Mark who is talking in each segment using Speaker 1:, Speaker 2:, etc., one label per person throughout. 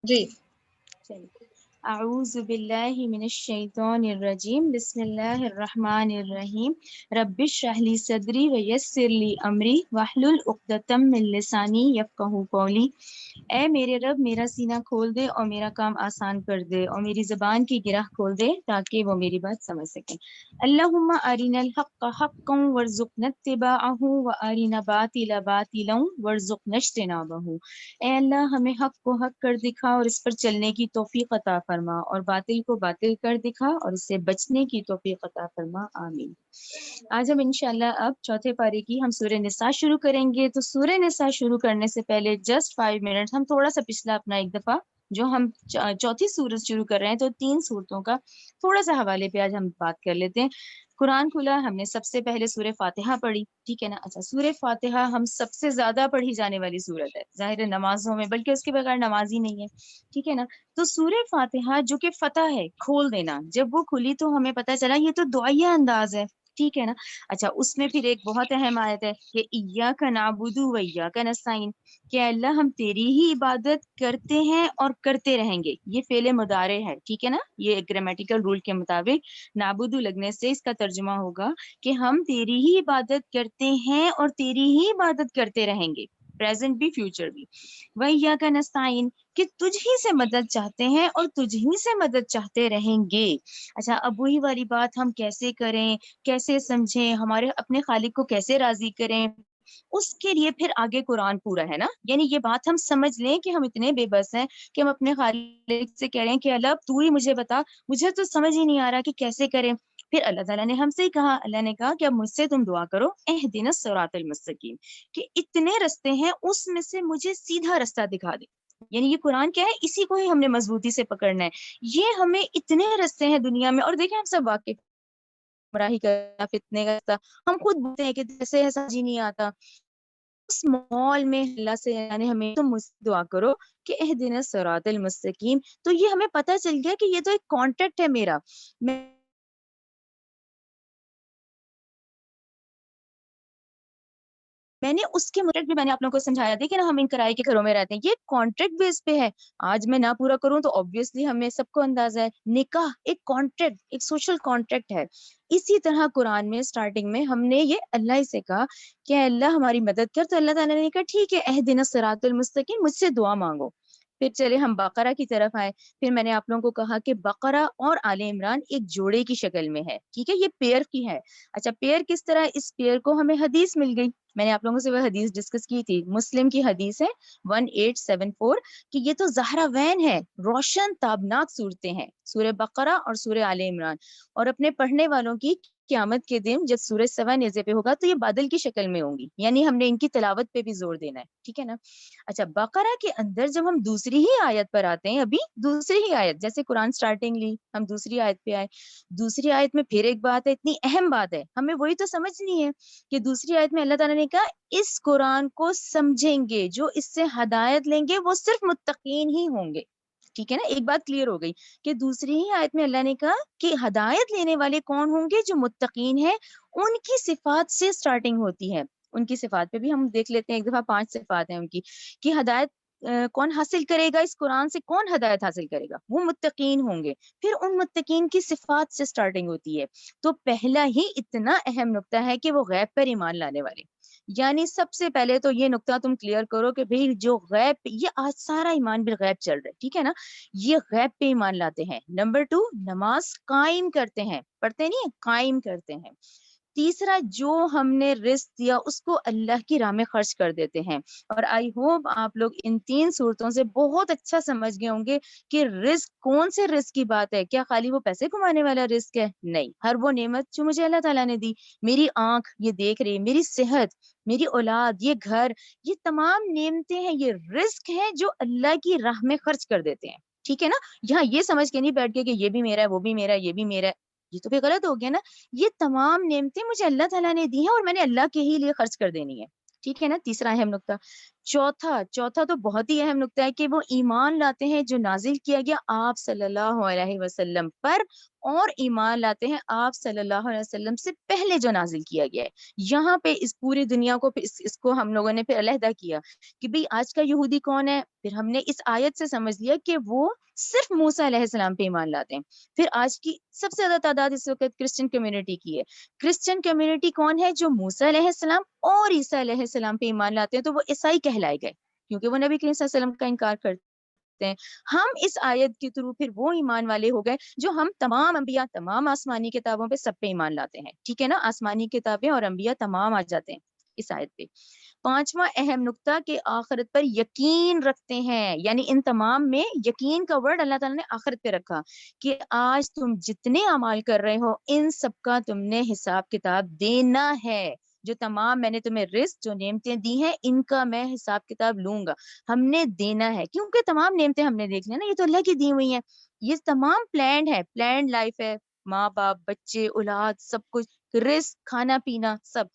Speaker 1: جی
Speaker 2: چلیے اعوذ باللہ من الشیطان الرجیم بسم اللہ الرحمن الرحیم رب اشرح لی صدری ویسر لی امری واحلل عقدۃ من لسانی یفقہوا قولی۔ اے میرے رب میرا سینہ کھول دے اور میرا کام آسان کر دے اور میری زبان کی گرہ کھول دے تاکہ وہ میری بات سمجھ سکیں۔ اللہم ارنا الحق حقا وارزقنا اتباعہ وارنا باطل باطلا وارزقنا اجتنابہ۔ اے اللہ ہمیں حق کو حق کر دکھا اور اس پر چلنے کی توفیق عطا فرما، اور باطل کو باطل کر دکھا اور اس سے بچنے کی توفیق عطا فرما، آمین۔ آج ہم انشاءاللہ اب چوتھے پارے کی ہم سورہ نساء شروع کریں گے۔ تو سورہ نساء شروع کرنے سے پہلے جسٹ 5 منٹ ہم تھوڑا سا پچھلا اپنا ایک دفعہ جو ہم چوتھی سورت شروع کر رہے ہیں تو 3 سورتوں کا تھوڑا سا حوالے پہ آج ہم بات کر لیتے ہیں۔ قرآن کھلا، ہم نے سب سے پہلے سورہ فاتحہ پڑھی، ٹھیک ہے نا۔ اچھا، سورہ فاتحہ ہم سب سے زیادہ پڑھی جانے والی سورت ہے ظاہر ہے نمازوں میں، بلکہ اس کے بغیر نماز ہی نہیں ہے، ٹھیک ہے نا۔ تو سورہ فاتحہ جو کہ فتح ہے، کھول دینا، جب وہ کھلی تو ہمیں پتہ چلا یہ تو دعائیہ انداز ہے، ٹھیک ہے نا۔ اچھا، اس میں پھر ایک بہت اہم آیت ہے کہ ایاک نعبد و ایاک نستعین، کہ اللہ ہم تیری ہی عبادت کرتے ہیں اور کرتے رہیں گے۔ یہ فعل مضارع ہے، ٹھیک ہے نا۔ یہ گرامیٹیکل رول کے مطابق نعبد لگنے سے اس کا ترجمہ ہوگا کہ ہم تیری ہی عبادت کرتے ہیں اور تیری ہی عبادت کرتے رہیں گے، پریزنٹ بھی فیوچر بھی۔ وَإِيَّاكَ نَسْتَعِينُ، کہ تجھ ہی سے مدد چاہتے ہیں اور تجھ ہی سے مدد چاہتے رہیں گے۔ اچھا، اب وہی والی بات ہم کیسے کریں، کیسے سمجھیں، ہمارے اپنے خالق کو کیسے راضی کریں، اس کے لیے پھر آگے قرآن پورا ہے نا۔ یعنی یہ بات ہم سمجھ لیں کہ ہم اتنے بے بس ہیں کہ ہم اپنے خالق سے کہہ رہے ہیں کہ اللہ تو ہی مجھے بتا، مجھے تو سمجھ ہی نہیں آ رہا کہ کیسے کریں۔ پھر اللہ تعالیٰ نے ہم سے ہی کہا، اللہ نے کہا کہ اب مجھ سے تم دعا کرو، اہدنا الصراط المستقیم، کہ اتنے رستے ہیں اس میں سے مجھے سیدھا رستہ دکھا دے۔ یعنی یہ قرآن کیا ہے، اسی کو ہی ہم نے مضبوطی سے پکڑنا ہے۔ یہ ہمیں اتنے رستے ہیں دنیا میں، اور دیکھیں ہم سب واقف، گمراہی کا، فتنے کا راستہ، ہم خود بولتے ہیں کہ جیسے ہے سمجھ ہی نہیں آتا۔ اس مال میں اللہ سے یعنی ہمیں تم مجھ سے دعا کرو کہ اہدنا الصراط المستقیم، تو یہ ہمیں پتہ چل گیا کہ یہ تو ایک کانٹیکٹ ہے میرا، میں نے اس کے متعلق بھی میں نے آپ لوگوں کو سمجھایا تھا کہ نا ہم ان کرائے کے گھروں میں رہتے ہیں، یہ کانٹریکٹ بیس پہ ہے۔ آج میں نہ پورا کروں تو obviously ہمیں سب کو اندازہ ہے نکاح ایک کانٹریکٹ، ایک سوشل کانٹریکٹ ہے۔ اسی طرح قرآن میں سٹارٹنگ میں ہم نے یہ اللہ ہی سے کہا کہ اللہ ہماری مدد کر، تو اللہ تعالیٰ نے کہا ٹھیک ہے اہدنا الصراط المستقیم، مجھ سے دعا مانگو۔ پھر چلے ہم بقرہ کی طرف آئے، پھر میں نے آپ لوگوں کو کہا کہ بقرہ اور آل عمران ایک جوڑے کی شکل میں ہے، ٹھیک ہے، یہ پیر کی ہے۔ اچھا، پیر کس طرح، اس پیر کو ہمیں حدیث مل گئی، میں نے آپ لوگوں سے وہ حدیث ڈسکس کی تھی، مسلم کی حدیث ہے 1874، کہ یہ تو زہراوین ہے، روشن تابناک صورتیں ہیں سورہ بقرہ اور سورہ آل عمران، اور اپنے پڑھنے والوں کی قیامت کے دن جب سورہ سبا نیزے پہ ہوگا تو یہ بادل کی شکل میں ہوں گی، یعنی ہم نے ان کی تلاوت پہ بھی زور دینا ہے، ٹھیک ہے نا۔ اچھا، بقرہ کے اندر جب ہم دوسری ہی آیت پر آتے ہیں، ابھی دوسری ہی آیت، جیسے قرآن سٹارٹنگ لی ہم دوسری آیت پہ آئے، دوسری آیت میں پھر ایک بات ہے، اتنی اہم بات ہے، ہمیں وہی تو سمجھنی ہے کہ دوسری آیت میں اللہ تعالیٰ نے کہا اس قرآن کو سمجھیں گے، جو اس سے ہدایت لیں گے وہ صرف متقین ہی ہوں گے، ٹھیک ہے نا۔ ایک بات کلیئر ہو گئی کہ دوسری ہی آیت میں اللہ نے کہا کہ ہدایت لینے والے کون ہوں گے، جو متقین ہیں، ان کی صفات سے سٹارٹنگ ہوتی ہے۔ ان کی صفات پہ بھی ہم دیکھ لیتے ہیں، ایک دفعہ 5 صفات ہیں ان کی، کہ ہدایت کون حاصل کرے گا، اس قرآن سے کون ہدایت حاصل کرے گا، وہ متقین ہوں گے۔ پھر ان متقین کی صفات سے سٹارٹنگ ہوتی ہے، تو پہلا ہی اتنا اہم نقطہ ہے کہ وہ غیب پر ایمان لانے والے، یعنی سب سے پہلے تو یہ نقطہ تم کلیئر کرو کہ بھئی جو غیب، یہ آج سارا ایمان بالغیب چل رہا ہے، ٹھیک ہے نا، یہ غیب پہ ایمان لاتے ہیں۔ نمبر 2، نماز قائم کرتے ہیں، پڑھتے نہیں ہیں، قائم کرتے ہیں۔ تیسرا، جو ہم نے رزق دیا اس کو اللہ کی راہ میں خرچ کر دیتے ہیں۔ اور آئی ہوپ آپ لوگ ان 3 صورتوں سے بہت اچھا سمجھ گئے ہوں گے کہ رزق کون سے رزق کی بات ہے، کیا خالی وہ پیسے کمانے والا رزق ہے؟ نہیں، ہر وہ نعمت جو مجھے اللہ تعالیٰ نے دی، میری آنکھ یہ دیکھ رہی، میری صحت، میری اولاد، یہ گھر، یہ تمام نعمتیں ہیں، یہ رزق ہیں جو اللہ کی راہ میں خرچ کر دیتے ہیں، ٹھیک ہے نا۔ یہاں یہ سمجھ کے نہیں بیٹھ کے کہ یہ بھی میرا ہے، وہ بھی میرا ہے، یہ بھی میرا ہے، یہ تو پھر غلط ہو گیا نا۔ یہ تمام نعمتیں مجھے اللہ تعالیٰ نے دی ہیں اور میں نے اللہ کے ہی لیے خرچ کر دینی ہے، ٹھیک ہے نا، تیسرا اہم نقطہ۔ چوتھا تو بہت ہی اہم نقطہ ہے کہ وہ ایمان لاتے ہیں جو نازل کیا گیا آپ صلی اللہ علیہ وسلم پر، اور ایمان لاتے ہیں آپ صلی اللہ علیہ وسلم سے پہلے جو نازل کیا گیا ہے۔ یہاں پہ اس پوری دنیا کو اس کو ہم لوگوں نے پھر علیحدہ کیا کہ بھئی آج کا یہودی کون ہے، پھر ہم نے اس آیت سے سمجھ لیا کہ وہ صرف موسیٰ علیہ السلام پہ ایمان لاتے ہیں۔ پھر آج کی سب سے زیادہ تعداد اس وقت کرسچن کمیونٹی کی ہے۔ کرسچن کمیونٹی کون ہے؟ جو موسیٰ علیہ السلام اور عیسیٰ علیہ السلام پہ ایمان لاتے ہیں، تو وہ عیسائی کہلائے گئے کیونکہ وہ نبی کریم صلی اللہ علیہ وسلم کا انکار کرتے ہیں۔ ہم اس آیت کے تھرو پھر وہ ایمان والے ہو گئے جو ہم تمام انبیاء، تمام آسمانی کتابوں پہ سب پہ ایمان لاتے ہیں، ٹھیک ہے نا، آسمانی کتابیں اور انبیاء تمام آ جاتے ہیں اس آیت پہ۔ پانچواں اہم نقطہ کہ آخرت پر یقین رکھتے ہیں، یعنی ان تمام میں یقین کا ورڈ اللہ تعالیٰ نے آخرت پہ رکھا کہ آج تم جتنے اعمال کر رہے ہو ان سب کا تم نے حساب کتاب دینا ہے۔ جو تمام میں نے تمہیں رزق، جو نعمتیں دی ہیں، ان کا میں حساب کتاب لوں گا، ہم نے دینا ہے، کیونکہ تمام نعمتیں ہم نے دیکھ لی نا، یہ تو اللہ کی دی ہوئی ہیں، یہ تمام پلانڈ ہے، پلانڈ لائف ہے، ماں باپ، بچے، اولاد، سب کچھ، رزق، کھانا پینا، سب،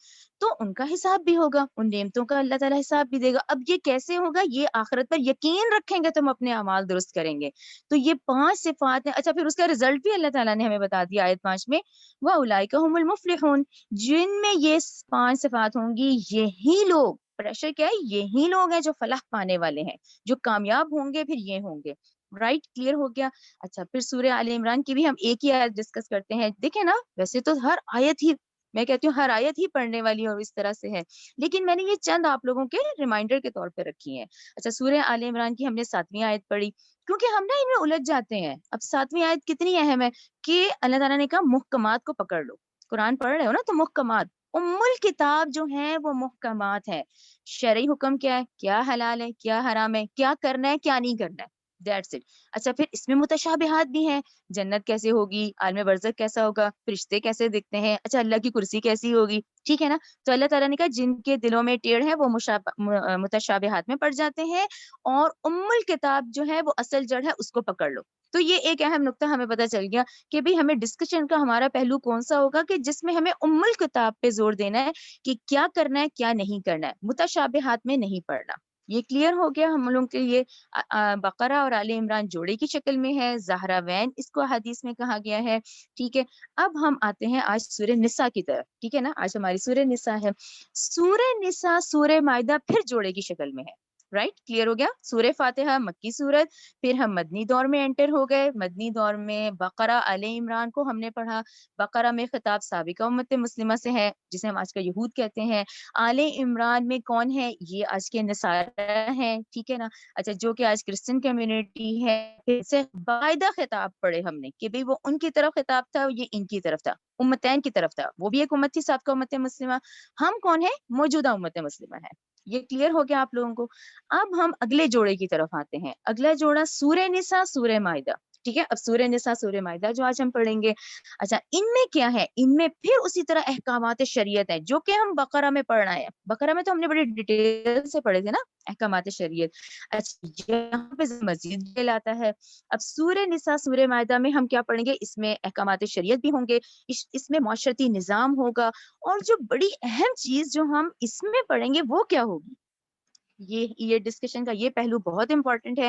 Speaker 2: تو ان کا حساب بھی ہوگا، ان نعمتوں کا اللہ تعالیٰ حساب بھی دے گا۔ اب یہ کیسے ہوگا؟ یہ آخرت پر یقین رکھیں گے تم اپنے اعمال درست کریں گے، تو یہ 5 صفات ہیں۔ اچھا، پھر اس کا رزلٹ بھی اللہ تعالیٰ نے ہمیں بتا دیا آیت 5 میں، وَأُولَٰئِکَ هُمُ الْمُفْلِحُونَ، جن میں یہ 5 صفات ہوں گی، یہی لوگ، پریشر کیا ہے، یہی لوگ ہیں جو فلاح پانے والے ہیں، جو کامیاب ہوں گے، پھر یہ ہوں گے، رائٹ، کلیئر ہو گیا۔ اچھا، پھر سورہ آل عمران کی بھی ہم ایک ہی آیت ڈسکس کرتے ہیں۔ دیکھیں نا، ویسے تو ہر آیت ہی، میں کہتی ہوں ہر آیت ہی پڑھنے والی اور اس طرح سے ہے، لیکن میں نے یہ چند آپ لوگوں کے ریمائنڈر کے طور پہ رکھی ہیں۔ اچھا، سورہ آل عمران کی ہم نے 7ویں آیت پڑھی، کیونکہ ہم نا ان میں الجھ جاتے ہیں۔ اب 7ویں آیت کتنی اہم ہے کہ اللہ تعالیٰ نے کہا محکمات کو پکڑ لو، قرآن پڑھ رہے ہو نا تو محکمات، الکتاب جو ہیں وہ محکمات ہیں، شرعی حکم کیا ہے، کیا حلال ہے، کیا حرام ہے، کیا کرنا ہے، کیا نہیں کرنا ہے، دیٹس اٹ۔ اچھا، پھر اس میں متشابہات بھی ہیں، جنت کیسے ہوگی، عالم برزخ کیسا ہوگا، فرشتے کیسے دکھتے ہیں، اچھا اللہ کی کرسی کیسی ہوگی، ٹھیک ہے نا۔ تو اللہ تعالیٰ نے کہا جن کے دلوں میں ٹیڑھ ہے وہ متشابہات میں پڑ جاتے ہیں، اور الکتاب جو ہے وہ اصل جڑ ہے، اس کو پکڑ لو۔ تو یہ ایک اہم نقطہ ہمیں پتہ چل گیا کہ بھی ہمیں ڈسکشن کا ہمارا پہلو کون سا ہوگا کہ جس میں ہمیں الکتاب پہ زور دینا ہے کہ کیا کرنا ہے، کیا نہیں کرنا ہے، متشابہات میں نہیں پڑنا۔ یہ کلیئر ہو گیا ہم لوگوں کے لیے۔ بقرہ اور آل عمران جوڑے کی شکل میں ہے، زہراوین اس کو حدیث میں کہا گیا ہے، ٹھیک ہے۔ اب ہم آتے ہیں آج سورہ نساء کی طرف، ٹھیک ہے نا، آج ہماری سورہ نساء ہے۔ سورہ نساء سورہ مائدہ پھر جوڑے کی شکل میں ہے، رائٹ، کلیئر ہو گیا۔ سورہ فاتحہ مکی سورت، پھر ہم مدنی دور میں انٹر ہو گئے۔ مدنی دور میں بقرہ آل عمران کو ہم نے پڑھا۔ بقرہ میں خطاب سابقہ امت مسلمہ سے ہے جسے ہم آج کا یہود کہتے ہیں۔ آل عمران میں کون ہے؟ یہ آج کے نصارہ ہیں، ٹھیک ہے نا۔ اچھا، جو کہ آج کرسچن کمیونٹی ہے، پھر سے باقاعدہ خطاب پڑھے ہم نے کہ بھئی وہ ان کی طرف خطاب تھا، یہ ان کی طرف تھا، امتین کی طرف تھا، وہ بھی ایک امت تھی سابقہ امت مسلمہ، ہم کون ہیں؟ موجودہ امت مسلمہ ہے۔ یہ کلیئر ہو گیا آپ لوگوں کو۔ اب ہم اگلے جوڑے کی طرف آتے ہیں۔ اگلا جوڑا سورہ نساء سورہ مائدہ، ٹھیک ہے۔ اب سورہ نساء سورہ مائدہ جو آج ہم پڑھیں گے، اچھا ان میں کیا ہے؟ ان میں پھر اسی طرح احکامات شریعت ہیں جو کہ ہم بقرہ میں پڑھنا ہے۔ بقرہ میں تو ہم نے بڑی ڈیٹیل سے پڑھے تھے نا احکامات شریعت، اچھا یہاں پہ مزید ڈیٹیل آتا ہے۔ اب سورہ نساء سورہ مائدہ میں ہم کیا پڑھیں گے؟ اس میں احکامات شریعت بھی ہوں گے، اس میں معاشرتی نظام ہوگا، اور جو بڑی اہم چیز جو ہم اس میں پڑھیں گے وہ کیا ہوگی؟ یہ ڈسکشن کا یہ پہلو بہت امپورٹنٹ ہے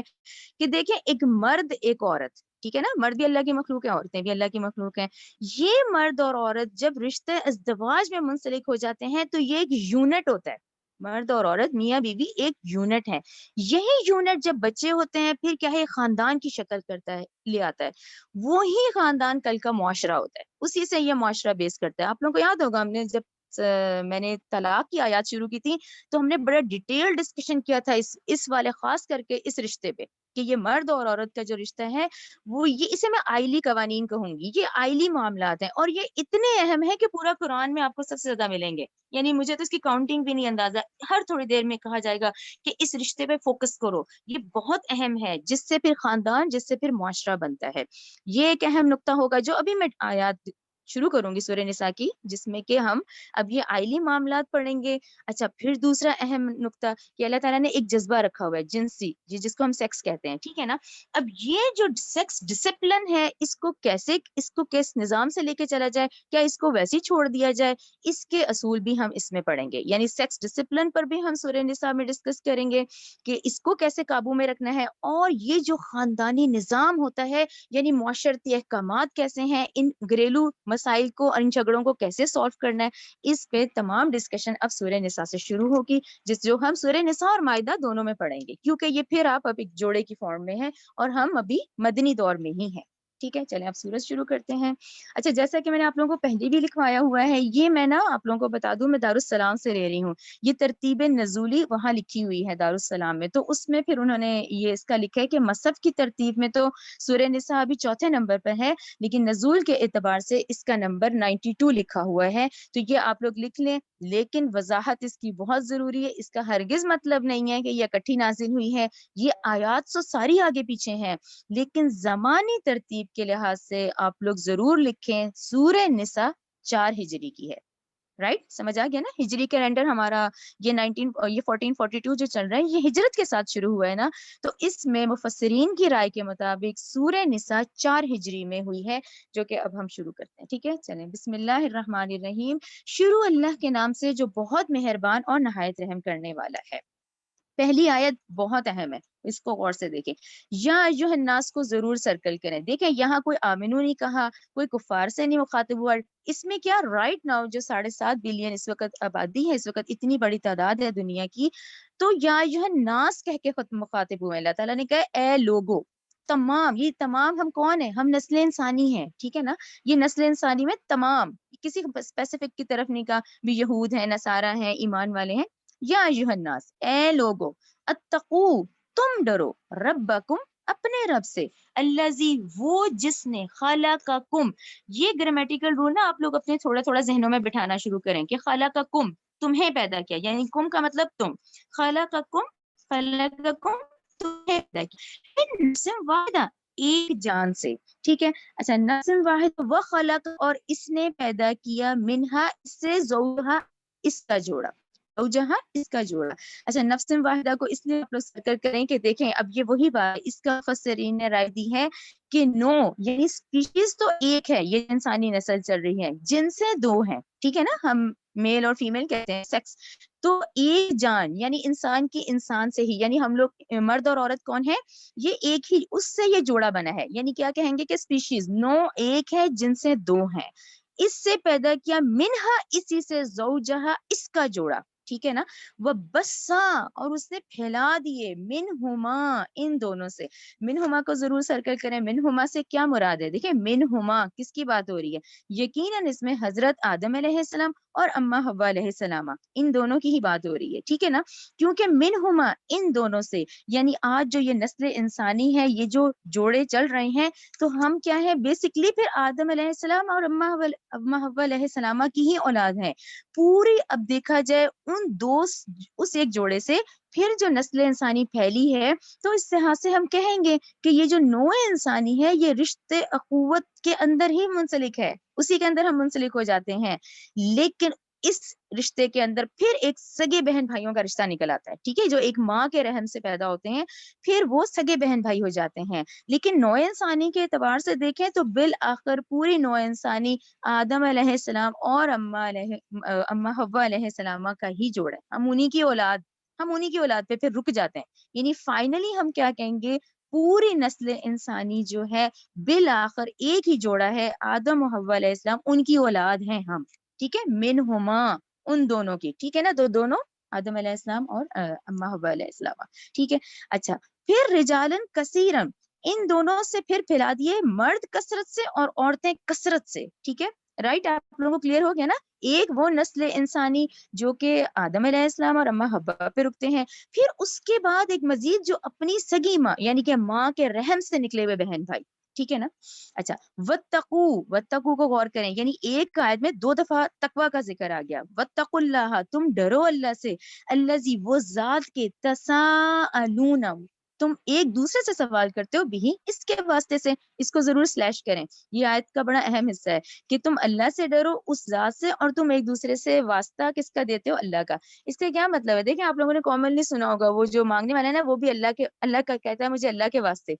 Speaker 2: کہ دیکھیں، ایک مرد ایک عورت، ٹھیک ہے نا، مرد بھی اللہ کی مخلوق ہے، عورتیں بھی اللہ کی مخلوق ہیں، یہ مرد اور عورت جب رشتے ازدواج میں منسلک ہو جاتے ہیں تو یہ ایک یونٹ ہوتا ہے، مرد اور عورت میاں بیوی ایک یونٹ ہے، یہی یونٹ جب بچے ہوتے ہیں پھر کیا ہے؟ خاندان کی شکل کرتا ہے، لے آتا ہے، وہی خاندان کل کا معاشرہ ہوتا ہے، اسی سے یہ معاشرہ بیس کرتا ہے۔ آپ لوگوں کو یاد ہوگا ہم نے جب میں نے طلاق کی آیات شروع کی تھی تو ہم نے بڑا ڈیٹیل ڈسکشن کیا تھا اس والے خاص کر کے اس رشتے پہ کہ یہ مرد اور عورت کا جو رشتہ ہے وہ اسے میں آئلی قوانین کہوں گی، یہ آئلی معاملات ہیں، اور یہ اتنے اہم ہے کہ پورا قرآن میں آپ کو سب سے زیادہ ملیں گے، یعنی مجھے تو اس کی کاؤنٹنگ بھی نہیں اندازہ، ہر تھوڑی دیر میں کہا جائے گا کہ اس رشتے پہ فوکس کرو، یہ بہت اہم ہے، جس سے پھر خاندان، جس سے پھر معاشرہ بنتا ہے۔ یہ ایک اہم نقطہ ہوگا جو ابھی میں آیات شروع کروں گی سورہ نساء کی، جس میں کہ ہم اب یہ آئلی معاملات پڑھیں گے. اچھا، پھر دوسرا اہم نقطہ کہ اللہ تعالیٰ نے ایک جذبہ رکھا ہوا ہے جنسی، جس کو ہم سیکس کہتے ہیں، ٹھیک ہے نا. اب یہ جو سیکس ڈسپلن ہے، اس کو کس نظام سے لے کے چلا جائے، کیا اس کو ویسے ہی چھوڑ دیا جائے، اس کے اصول بھی ہم اس میں پڑھیں گے. یعنی سیکس ڈسپلن پر بھی ہم سورہ نساء میں ڈسکس کریں گے کہ اس کو کیسے قابو میں رکھنا ہے، اور یہ جو خاندانی نظام ہوتا ہے، یعنی معاشرتی احکامات کیسے ہیں، ان گھریلو مسائل کو اور ان جھگڑوں کو کیسے سالو کرنا ہے، اس پہ تمام ڈسکشن اب سورہ نساء سے شروع ہوگی، جو ہم سورہ نساء اور مائدہ دونوں میں پڑھیں گے، کیونکہ یہ پھر آپ اب ایک جوڑے کی فارم میں ہیں اور ہم ابھی مدنی دور میں ہی ہیں. ٹھیک ہے، چلیں آپ سورج شروع کرتے ہیں. اچھا، جیسا کہ میں نے آپ لوگوں کو پہلے بھی لکھوایا ہوا ہے، یہ میں نا آپ لوگوں کو بتا دوں، میں دارالسلام سے لے رہی ہوں. یہ ترتیب نزولی وہاں لکھی ہوئی ہے دارالسلام میں، تو اس میں پھر انہوں نے یہ اس کا لکھا ہے کہ مصحف کی ترتیب میں تو سورہ نساء ابھی چوتھے نمبر پر ہے، لیکن نزول کے اعتبار سے اس کا نمبر 92 لکھا ہوا ہے. تو یہ آپ لوگ لکھ لیں، لیکن وضاحت اس کی بہت ضروری ہے. اس کا ہرگز مطلب نہیں ہے کہ یہ اکٹھی نازل ہوئی ہے، یہ آیات تو ساری آگے پیچھے ہیں، لیکن زمانی ترتیب کے لحاظ سے آپ لوگ ضرور لکھیں سورہ نساء 4 ہجری کی ہے. رائٹ، سمجھ آ گیا نا. ہجری کیلنڈر ہمارا یہ 1442 جو چل رہا ہے، یہ ہجرت کے ساتھ شروع ہوا ہے نا. تو اس میں مفسرین کی رائے کے مطابق سورہ نساء 4 ہجری میں ہوئی ہے، جو کہ اب ہم شروع کرتے ہیں. ٹھیک ہے، چلیں. بسم اللہ الرحمن الرحیم. شروع اللہ کے نام سے جو بہت مہربان اور نہایت رحم کرنے والا ہے. پہلی آیت بہت اہم ہے، اس کو غور سے دیکھیں. یا ایھا الناس کو ضرور سرکل کریں. دیکھیں یہاں کوئی آمنو نہیں کہا، کوئی کفار سے نہیں مخاطب ہوا. اس میں کیا رائٹ ناؤ جو 7.5 بلین اس وقت آبادی ہے، اس وقت اتنی بڑی تعداد ہے دنیا کی، تو یا ایھا الناس کہہ کے مخاطب ہوئے. اللہ تعالیٰ نے کہا اے لوگو، تمام. یہ تمام ہم کون ہیں؟ ہم نسل انسانی ہیں، ٹھیک ہے نا. یہ نسل انسانی میں تمام، کسی اسپیسیفک کی طرف نہیں کہا بھی یہود ہیں، نصارہ ہیں، ایمان والے ہیں. یا ایھا الناس، اے لوگو، اتقو، تم ڈرو، ربکم، اپنے رب سے، الذی، وہ جس نے، خلقکم. یہ گرامیٹیکل رول نا آپ لوگ اپنے تھوڑا تھوڑا ذہنوں میں بٹھانا شروع کریں کہ خلقکم، تمہیں پیدا کیا، یعنی کم کا مطلب تم. خلقکم، خلقکم، تمہیں پیدا کیا، من نفس واحدہ، ایک جان سے. ٹھیک ہے. اچھا، نفس واحد و خلق، اور اس نے پیدا کیا، منہا، اس سے، زوجہا، اس کا جوڑا، زوجہا، اس کا جوڑا. اچھا، نفس واحدہ کو اس لیے آپ لوگ سرکل کریں کہ دیکھیں اب یہ وہی بات اس کا مفسرین نے رائے دی ہے کہ نو، یعنی اسپیشیز تو ایک ہے، یہ انسانی نسل چل رہی ہے، جن سے 2 ہیں. ٹھیک ہے نا، ہم میل اور فیمیل کہتے ہیں، سیکس. تو ایک جان، یعنی انسان کی انسان سے ہی، یعنی ہم لوگ مرد اور عورت کون ہے؟ یہ ایک ہی، اس سے یہ جوڑا بنا ہے. یعنی کیا کہیں گے کہ اسپیشیز نو ایک ہے، جن سے 2 ہیں. اس سے پیدا کیا، منہا، اسی سے، زوجہا، اس کا جوڑا. ٹھیک ہے نا. وہ بسا، اور اس نے پھیلا دیے، منہما، ان دونوں سے. منہما کو ضرور سرکل کریں. منہما سے کیا مراد ہے؟ دیکھیں منہما کس کی بات ہو رہی ہے؟ یقیناً اس میں حضرت آدم علیہ السلام اور اما حوا علیہ السلام، ان دونوں کی ہی بات ہو رہی ہے. ٹھیک ہے نا. کیونکہ منہما، ان دونوں سے، یعنی آج جو یہ نسل انسانی ہے، یہ جو جوڑے چل رہے ہیں، تو ہم کیا ہے بیسکلی پھر آدم علیہ السلام اور اما حوا علیہ السلام کی ہی اولاد ہیں پوری. اب دیکھا جائے اس ایک جوڑے سے پھر جو نسل انسانی پھیلی ہے، تو اس لحاظ سے ہم کہیں گے کہ یہ جو نوع انسانی ہے، یہ رشتے اخوت کے اندر ہی منسلک ہے، اسی کے اندر ہم منسلک ہو جاتے ہیں. لیکن اس رشتے کے اندر پھر ایک سگے بہن بھائیوں کا رشتہ نکل آتا ہے. ٹھیک ہے، جو ایک ماں کے رحم سے پیدا ہوتے ہیں، پھر وہ سگے بہن بھائی ہو جاتے ہیں. لیکن نوع انسانی کے اعتبار سے دیکھیں تو بالآخر پوری نوع انسانی آدم علیہ السلام اور اما حوا علیہ السلام کا ہی جوڑا ہے. ہم انہی کی اولاد پہ پھر رک جاتے ہیں. یعنی فائنلی ہم کیا کہیں گے، پوری نسل انسانی جو ہے بالآخر ایک ہی جوڑا ہے، آدم و حوا علیہ السلام، ان کی اولاد ہیں ہم. ٹھیک ہے، منہما، ان دونوں کی. ٹھیک ہے نا، دونوں آدم علیہ السلام اور اما حوا علیہ السلام. ٹھیک ہے. اچھا، پھر رجالن کثیرن، ان دونوں سے پھر پھیلا دیے مرد کثرت سے اور عورتیں کثرت سے. ٹھیک ہے، رائٹ. آپ لوگوں کو کلیئر ہو گیا نا. ایک وہ نسل انسانی جو کہ آدم علیہ السلام اور اما حوا پہ رکتے ہیں، پھر اس کے بعد ایک مزید جو اپنی سگی ماں، یعنی کہ ماں کے رحم سے نکلے ہوئے بہن بھائی. ٹھیک ہے نا. اچھا، وتقو کو غور کریں، یعنی ایک آیت میں 2 دفعہ تقوی کا ذکر آ گیا. وتقوا اللہ، تم ڈرو اللہ سے. الذی، وہ ذات کے، تساءلون، تم ایک دوسرے سے سوال کرتے ہو بھی اس کے واسطے سے. اس کو ضرور سلیش کریں. یہ آیت کا بڑا اہم حصہ ہے کہ تم اللہ سے ڈرو اس ذات سے اور تم ایک دوسرے سے واسطہ کس کا دیتے ہو؟ اللہ کا. اس کا کیا مطلب ہے؟ دیکھیں آپ لوگوں نے کامنلی سنا ہوگا وہ جو مانگنے والا ہے نا وہ بھی اللہ کا کہتا ہے مجھے اللہ کے واسطے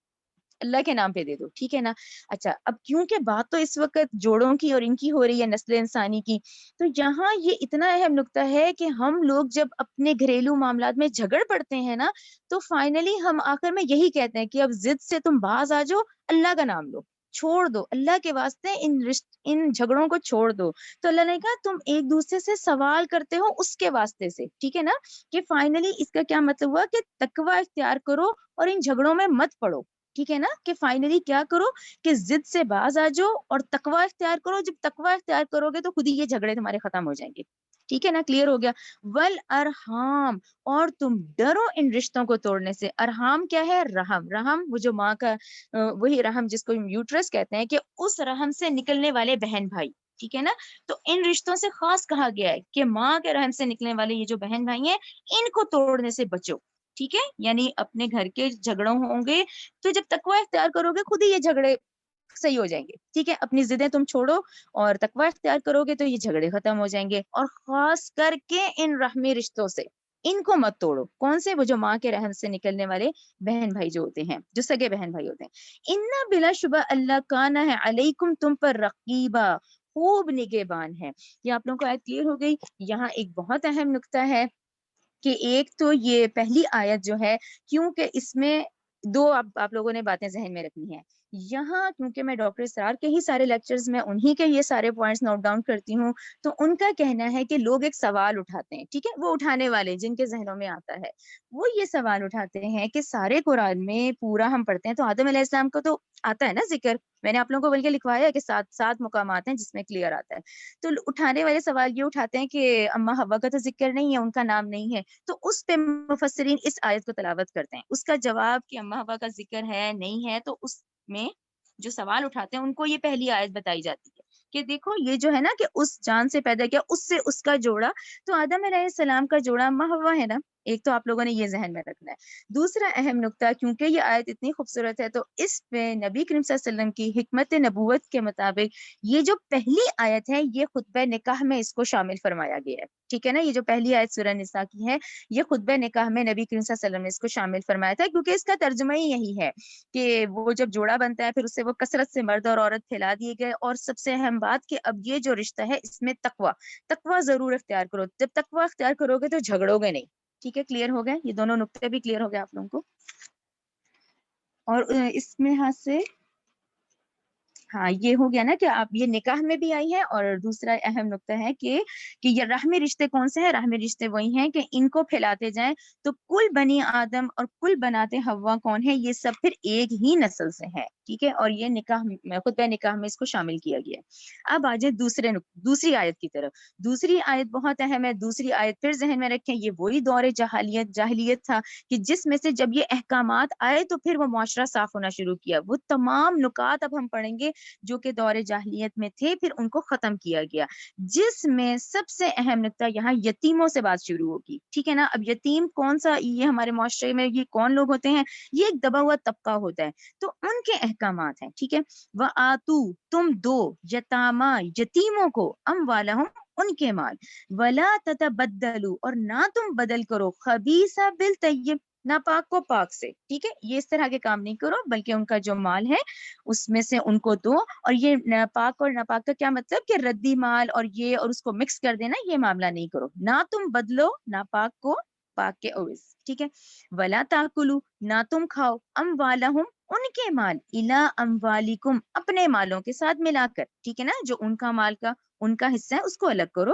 Speaker 2: اللہ کے نام پہ دے دو. ٹھیک ہے نا. اچھا اب کیونکہ بات تو اس وقت جوڑوں کی اور ان کی ہو رہی ہے نسل انسانی کی, تو یہاں یہ اتنا اہم نقطہ ہے کہ ہم لوگ جب اپنے گھریلو معاملات میں جھگڑ پڑتے ہیں نا تو فائنلی ہم آخر میں یہی کہتے ہیں کہ اب ضد سے تم باز آ جاؤ, اللہ کا نام لو, چھوڑ دو اللہ کے واسطے ان جھگڑوں کو چھوڑ دو. تو اللہ نے کہا تم ایک دوسرے سے سوال کرتے ہو اس کے واسطے سے. ٹھیک ہے نا. کہ فائنلی اس کا کیا مطلب ہوا کہ تقوی اختیار کرو اور ان جھگڑوں میں مت پڑو. ٹھیک ہے نا. کہ فائنلی کیا کرو کہ ضد سے باز آ جاؤ اور تقوی اختیار کرو. جب تقوی اختیار کرو گے تو خود ہی یہ جھگڑے تمہارے ختم ہو جائیں گے. ٹھیک ہے نا. کلیئر ہو گیا. ول ارحام, اور تم ڈرو ان رشتوں کو توڑنے سے. ارحام کیا ہے؟ رحم. رحم وہ جو ماں کا وہی رحم جس کو یوٹرس کہتے ہیں, کہ اس رحم سے نکلنے والے بہن بھائی. ٹھیک ہے نا. تو ان رشتوں سے خاص کہا گیا ہے کہ ماں کے رحم سے نکلنے والے یہ جو بہن بھائی ہیں ان کو توڑنے سے بچو. ٹھیک ہے. یعنی اپنے گھر کے جھگڑوں ہوں گے تو جب تقوی اختیار کرو گے خود ہی یہ جھگڑے صحیح ہو جائیں گے. ٹھیک ہے. اپنی ضدیں تم چھوڑو اور تقوی اختیار کرو گے تو یہ جھگڑے ختم ہو جائیں گے. اور خاص کر کے ان رحمی رشتوں سے ان کو مت توڑو. کون سے؟ وہ جو ماں کے رحم سے نکلنے والے بہن بھائی جو ہوتے ہیں, جو سگے بہن بھائی ہوتے ہیں. انا بلا شبہ اللہ کانا ہے علیکم, تم پر رقیبا, خوب نگہبان ہے. یہ آپ لوگوں کو آیت کلیئر ہو گئی. یہاں ایک بہت اہم نقطہ ہے کہ ایک تو یہ پہلی آیت جو ہے, کیونکہ اس میں دو آپ لوگوں نے باتیں ذہن میں رکھنی ہے. یہاں کیونکہ میں ڈاکٹر اسرار کے ہی سارے لیکچرز میں انہی کے یہ سارے پوائنٹس نوٹ ڈاؤن کرتی ہوں, تو ان کا کہنا ہے کہ لوگ ایک سوال اٹھاتے ہیں. ٹھیک ہے. وہ اٹھانے والے جن کے ذہنوں میں آتا ہے وہ یہ سوال اٹھاتے ہیں کہ سارے قرآن میں پورا ہم پڑھتے ہیں تو آدم علیہ السلام کو تو آتا ہے نا ذکر. میں نے آپ لوگوں کو بلکہ لکھوایا ہے کہ 7 مقامات ہیں جس میں کلیئر آتا ہے. تو اٹھانے والے سوال یہ اٹھاتے ہیں کہ اما حوا کا تو ذکر نہیں ہے, ان کا نام نہیں ہے. تو اس پہ مفسرین اس آیت کو تلاوت کرتے ہیں. اس کا جواب کہ اما حوا کا ذکر ہے نہیں ہے, تو اس میں جو سوال اٹھاتے ہیں ان کو یہ پہلی آیت بتائی جاتی ہے کہ دیکھو یہ جو ہے نا کہ اس جان سے پیدا کیا, اس سے اس کا جوڑا, تو آدم علیہ السلام کا جوڑا اما حوا ہے نا. ایک تو آپ لوگوں نے یہ ذہن میں رکھنا ہے. دوسرا اہم نقطہ, کیونکہ یہ آیت اتنی خوبصورت ہے تو اس پہ نبی کریم صلی اللہ علیہ وسلم کی حکمت نبوت کے مطابق یہ جو پہلی آیت ہے یہ خطبہ نکاح میں اس کو شامل فرمایا گیا ہے. ٹھیک ہے نا. یہ جو پہلی آیت سورہ نساء کی ہے یہ خطبہ نکاح میں نبی کریم صلی اللہ علیہ وسلم نے اس کو شامل فرمایا تھا, کیونکہ اس کا ترجمہ ہی یہی ہے کہ وہ جب جوڑا بنتا ہے پھر اس سے وہ کثرت سے مرد اور عورت پھیلا دیے گئے. اور سب سے اہم بات کہ اب یہ جو رشتہ ہے اس میں تقوی ضرور اختیار کرو. جب تقوی اختیار کرو گے تو جھگڑو گے نہیں. ٹھیک ہے. کلیئر ہو گئے. یہ دونوں نقطے بھی کلیئر ہو گئے آپ لوگوں کو. اور اس میں ہاں سے ہاں یہ ہو گیا نا کہ آپ یہ نکاح میں بھی آئی ہے. اور دوسرا اہم نقطہ ہے کہ یہ رحمی رشتے کون سے ہیں؟ رحمی رشتے وہی ہیں کہ ان کو پھیلاتے جائیں تو کل بنی آدم اور کل بناتے حوا کون ہے؟ یہ سب پھر ایک ہی نسل سے ہے. ٹھیک ہے. اور یہ نکاح خطبہ نکاح میں اس کو شامل کیا گیا ہے. اب آ جائے دوسری آیت کی طرف. دوسری آیت بہت اہم ہے. دوسری آیت پھر ذہن میں رکھیں, یہ وہی دور جاہلیت تھا کہ جس میں سے جب یہ احکامات آئے تو پھر وہ معاشرہ صاف ہونا شروع کیا. وہ تمام نکات اب ہم پڑھیں گے جو کہ دور جاہلیت میں تھے, پھر ان کو ختم کیا گیا. جس میں سب سے اہم نقطہ یہاں یتیموں سے بات شروع ہوگی. ٹھیک ہے نا. اب یتیم کون سا, یہ ہمارے معاشرے میں یہ کون لوگ ہوتے ہیں؟ یہ ایک دبا ہوا طبقہ ہوتا ہے. تو ان کے احکامات ہیں. ٹھیک ہے. وَآتُو, تم دو, یتاما یتیموں کو, اموالہم, ان کے مال, ولا تتبدلوا, اور نہ تم بدل کرو, خبیث بالطیب, ناپاک کو پاک سے. ٹھیک ہے. یہ اس طرح کے کام نہیں کرو, بلکہ ان کا جو مال ہے اس میں سے ان کو دو. اور یہ پاک اور ناپاک کا کیا مطلب کہ ردی مال اور یہ اور اس کو مکس کر دینا, یہ معاملہ نہیں کرو. نہ تم بدلو ناپاک کو پاک کے عوض. ٹھیک ہے. ولا تاکلوا, نہ تم کھاؤ, اموالہم, ان کے مال, الا اموالکم, اپنے مالوں کے ساتھ ملا کر. ٹھیک ہے نا. جو ان کا مال کا ان کا حصہ ہے اس کو الگ کرو.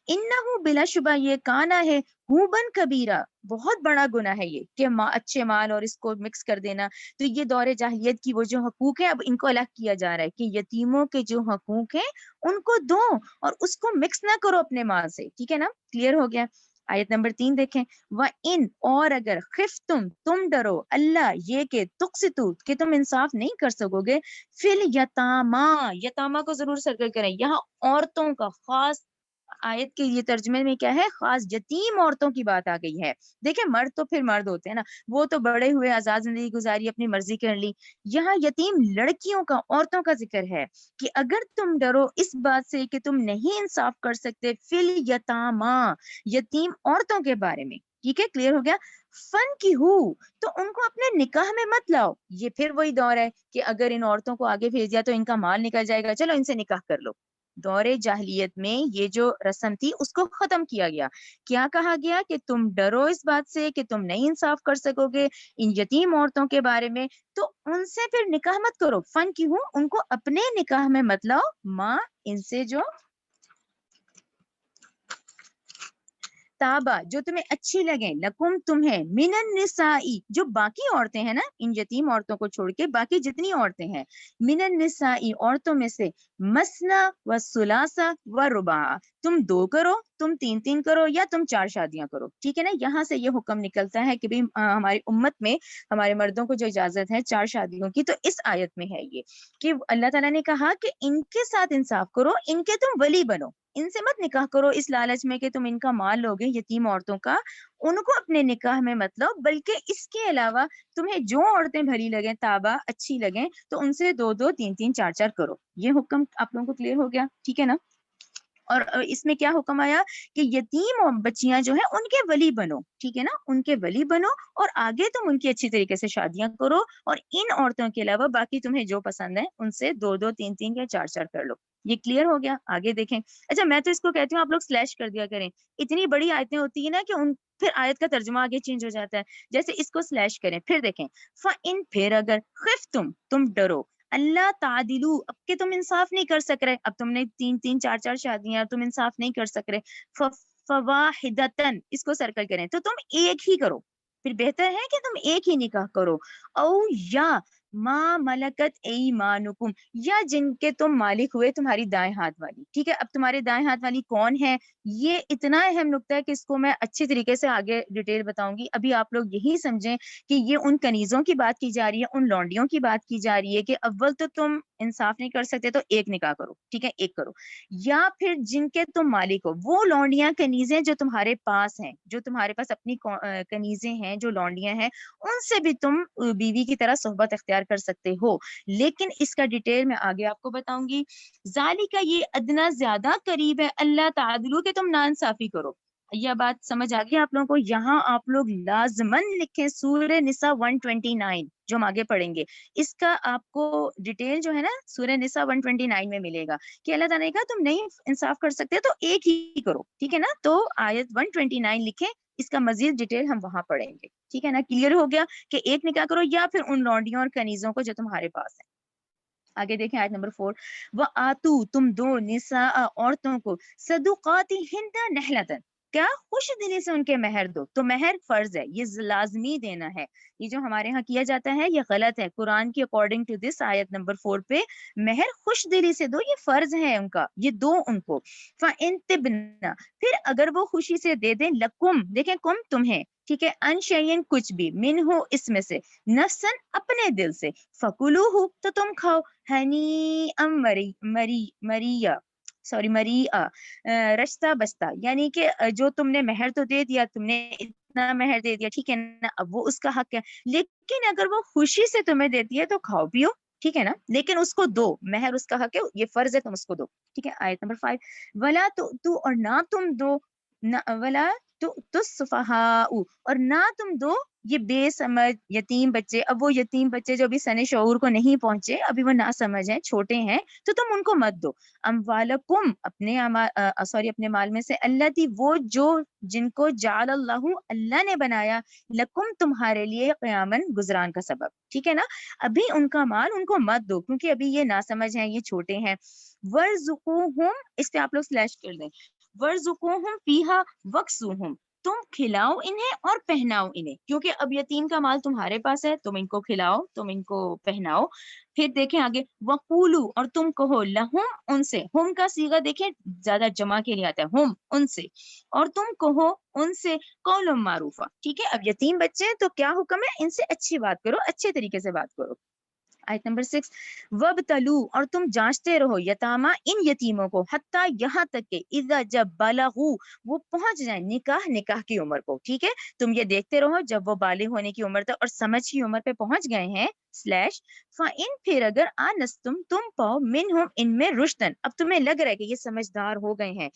Speaker 2: انہو, بلا شبہ یہ کانا ہے, ہوبن کبیرہ, بہت بڑا گناہ ہے یہ کہ اچھے مال اور اس کو مکس کر دینا. تو یہ دور جاہلیت کی وہ جو حقوق ہیں اب ان کو الگ کیا جا رہا ہے کہ یتیموں کے جو حقوق ہیں ان کو دو اور اس کو مکس نہ کرو اپنے مال سے. ٹھیک ہے نا. کلیئر ہو گیا. آیت نمبر 3 دیکھیں. وَإِنْ, اور اگر, خفتم, تم ڈرو, اللہ, یہ کہ تقسطوا, کہ تم انصاف نہیں کر سکو گے, فی الیتاما, یتاما کو ضرور سرکل کریں. یہاں عورتوں کا خاص آیت کے یہ ترجمے میں کیا ہے، خاص یتیم عورتوں کی بات آ گئی ہے. دیکھیں مرد تو پھر مرد ہوتے ہیں نا، وہ تو بڑے ہوئے آزاد زندگی گزاری، اپنی مرضی کر لی. یہاں یتیم لڑکیوں کا، عورتوں کا ذکر ہے کہ اگر تم ڈرو اس بات سے کہ تم نہیں انصاف کر سکتے فل یتاما، یتیم عورتوں کے بارے میں. ٹھیک ہے، کلیئر ہو گیا. فن کی تو ان کو اپنے نکاح میں مت لاؤ. یہ پھر وہی دور ہے کہ اگر ان عورتوں کو آگے بھیج دیا تو ان کا مال نکل جائے گا، چلو ان سے نکاح کر لو. دور جاہلیت میں یہ جو رسم تھی اس کو ختم کیا گیا. کیا کہا گیا کہ تم ڈرو اس بات سے کہ تم نہیں انصاف کر سکو گے ان یتیم عورتوں کے بارے میں، تو ان سے پھر نکاح مت کرو. فن کی ان کو اپنے نکاح میں مت لاؤ، ماں ان سے جو تابا، جو تمہیں اچھی لگیں، لکم تمہیں، من النسائی، جو باقی عورتیں ہیں نا، ان یتیم عورتوں کو چھوڑ کے باقی جتنی عورتیں ہیں، من النسائی عورتوں میں سے، مسنا و سلاسا و رباع، تم 2 کرو، تم 3 کرو، یا تم 4 شادیاں کرو. ٹھیک ہے نا. یہاں سے یہ حکم نکلتا ہے کہ بھی ہماری امت میں ہمارے مردوں کو جو اجازت ہے 4 شادیوں کی، تو اس آیت میں ہے یہ کہ اللہ تعالیٰ نے کہا کہ ان کے ساتھ انصاف کرو، ان کے تم ولی بنو، ان سے مت نکاح کرو اس لالچ میں کہ تم ان کا مال لوگے یتیم عورتوں کا. ان کو اپنے نکاح میں مت لو، بلکہ اس کے علاوہ تمہیں جو عورتیں بھلی لگیں، تابا اچھی لگیں، تو ان سے 2 2 3 3 4 4 کرو. یہ حکم آپ لوگوں کو کلیئر ہو گیا؟ ٹھیک ہے نا. اور اس میں کیا حکم آیا کہ یتیم بچیاں جو ہیں ان کے ولی بنو. ٹھیک ہے نا، ان کے ولی بنو اور آگے تم ان کی اچھی طریقے سے شادیاں کرو، اور ان عورتوں کے علاوہ باقی تمہیں جو پسند ہے ان سے 2 2 3 3 یا 4 4 کر لو. یہ کلیئر ہو گیا؟ آگے دیکھیں. اچھا میں تو اس کو کہتی ہوں آپ لوگ سلیش کر دیا کریں. اتنی بڑی آیتیں ہوتی ہیں نا کہ ان پھر آیت کا ترجمہ آگے چینج ہو جاتا ہے. جیسے اس کو سلیش کریں، پھر دیکھیں فَإِن، پھر اگر خفتم، تم ڈرو، اللہ تعدلو، اب کہ تم انصاف نہیں کر سک رہے، اب تم نے 3 3 4 4 شادیاں، تم انصاف نہیں کر سک رہے، فواحدتن، اس کو سرکل کریں تو تم ایک ہی کرو. پھر بہتر ہے کہ تم ایک ہی نکاح کرو. او یا ما ملکت ایمانکم، یا جن کے تم مالک ہوئے تمہاری دائیں ہاتھ والی. ٹھیک ہے. اب تمہارے دائیں ہاتھ والی کون ہے، یہ اتنا اہم نکتہ ہے کہ اس کو میں اچھی طریقے سے آگے ڈیٹیل بتاؤں گی. ابھی آپ لوگ یہی سمجھیں کہ یہ ان کنیزوں کی بات کی جا رہی ہے، ان لونڈیوں کی بات کی جا رہی ہے کہ اول تو تم انصاف نہیں کر سکتے تو ایک نکاح کرو. ٹھیک ہے، ایک کرو. یا پھر جن کے تم مالک ہو، وہ لونڈیاں کنیزیں جو تمہارے پاس ہیں، جو تمہارے پاس اپنی کنیزیں ہیں، جو لونڈیاں ہیں، ان سے بھی تم بیوی کی طرح صحبت اختیار کر سکتے ہو. لیکن اس کا ڈیٹیل میں آگے آپ کو بتاؤں گی. ذالکا، یہ ادنا زیادہ قریب ہے، اللہ تعالی کہ تم ناانصافی کرو. یہ بات سمجھ آ گئی آپ لوگوں کو؟ یہاں آپ لوگ لازمن لکھیں سورہ نساء 129 جو ہم آگے پڑھیں گے، اس کا آپ کو ڈیٹیل جو ہے نا سورہ نساء 129 میں ملے گا کہ اللہ تعالیٰ نے کہا تم نہیں انصاف کر سکتے تو ایک ہی کرو. ٹھیک ہے نا. تو آیت 129 لکھیں، اس کا مزید ڈیٹیل ہم وہاں پڑھیں گے. ٹھیک ہے نا. کلیئر ہو گیا کہ ایک نکاح کرو یا پھر ان لونڈیوں اور کنیزوں کو جو تمہارے پاس ہیں. آگے دیکھیں آیت نمبر 4. وَآتُوا، تم دو، نساء عورتوں کو، صدقاتہن نحلۃ، کیا خوش دلی سے ان کے مہر دو. تو مہر فرض ہے، یہ لازمی دینا ہے. یہ جو ہمارے ہاں کیا جاتا ہے یہ غلط ہے. قرآن کی اکارڈنگ ٹو دس آیت نمبر 4 پہ مہر خوش دلی سے دو، یہ فرض ہے ان کا، یہ دو ان کو. فَإِن تِبْنَ، پھر اگر وہ خوشی سے دے دیں، لکم، دیکھیں کم تمہیں، ٹھیک ہے، ان شیئن کچھ بھی، منہ اس میں سے، نفسن اپنے دل سے، فَكُلُوهُ تو تم کھاؤ، ہنی مریا، سوری مریا، رشتہ بستہ، یعنی کہ جو تم نے مہر تو دے دیا، تم نے اتنا مہر دے دیا، ٹھیک ہے نا، اب وہ اس کا حق ہے. لیکن اگر وہ خوشی سے تمہیں دیتی ہے تو کھاؤ پیو. ٹھیک ہے نا. لیکن اس کو دو، مہر اس کا حق ہے، یہ فرض ہے تم اس کو دو. ٹھیک ہے. آیت نمبر 5. ولا تو اور نہ تم دو، ولا تصفہاء، اور نہ تم دو یہ بے سمجھ یتیم بچے. اب وہ یتیم بچے جو ابھی سن شعور کو نہیں پہنچے، ابھی وہ نہ سمجھ ہیں، چھوٹے ہیں، تو تم ان کو مت دو. اموالکم، اپنے مال میں سے، اللہ تھی وہ جو، جن کو جعل اللہ نے بنایا، لکم تمہارے لیے، قیامن گزران کا سبب. ٹھیک ہے نا. ابھی ان کا مال ان کو مت دو کیونکہ ابھی یہ ناسمجھ ہیں، یہ چھوٹے ہیں. ورزقوہم، اس پہ آپ لوگ سلیش کر دیں، ورزقوہم فیہا وکسوہم، تم کھلاؤ انہیں اور پہناؤ انہیں، کیونکہ اب یتیم کا مال تمہارے پاس ہے، تم ان کو کھلاؤ، تم ان کو پہناؤ. پھر دیکھیں آگے، وقولو، اور تم کہو، لہم، ان سے. ہم کا صیغہ دیکھیں زیادہ جمع کے لیے آتا ہے، ہم، ان سے، اور تم کہو ان سے قول معروفہ. ٹھیک ہے. اب یتیم بچے ہیں تو کیا حکم ہے، ان سے اچھی بات کرو، اچھے طریقے سے بات کرو. آیت نمبر 6 وَابْتَلُوا اور تم جانچتے رہو یتاما ان یتیموں کو حتیٰ یہاں تک کہ اذا جب بلغوا وہ پہنچ جائیں نکاح کی عمر کو. ٹھیک ہے تم یہ دیکھتے رہو جب وہ بالغ ہونے کی عمر تک اور سمجھ کی عمر پہ پہنچ گئے ہیں سلیش فَإِن پھر اگر آنستم تم پاؤ منہم ان میں رشدن اب تمہیں لگ رہا ہے کہ یہ سمجھدار ہو گئے ہیں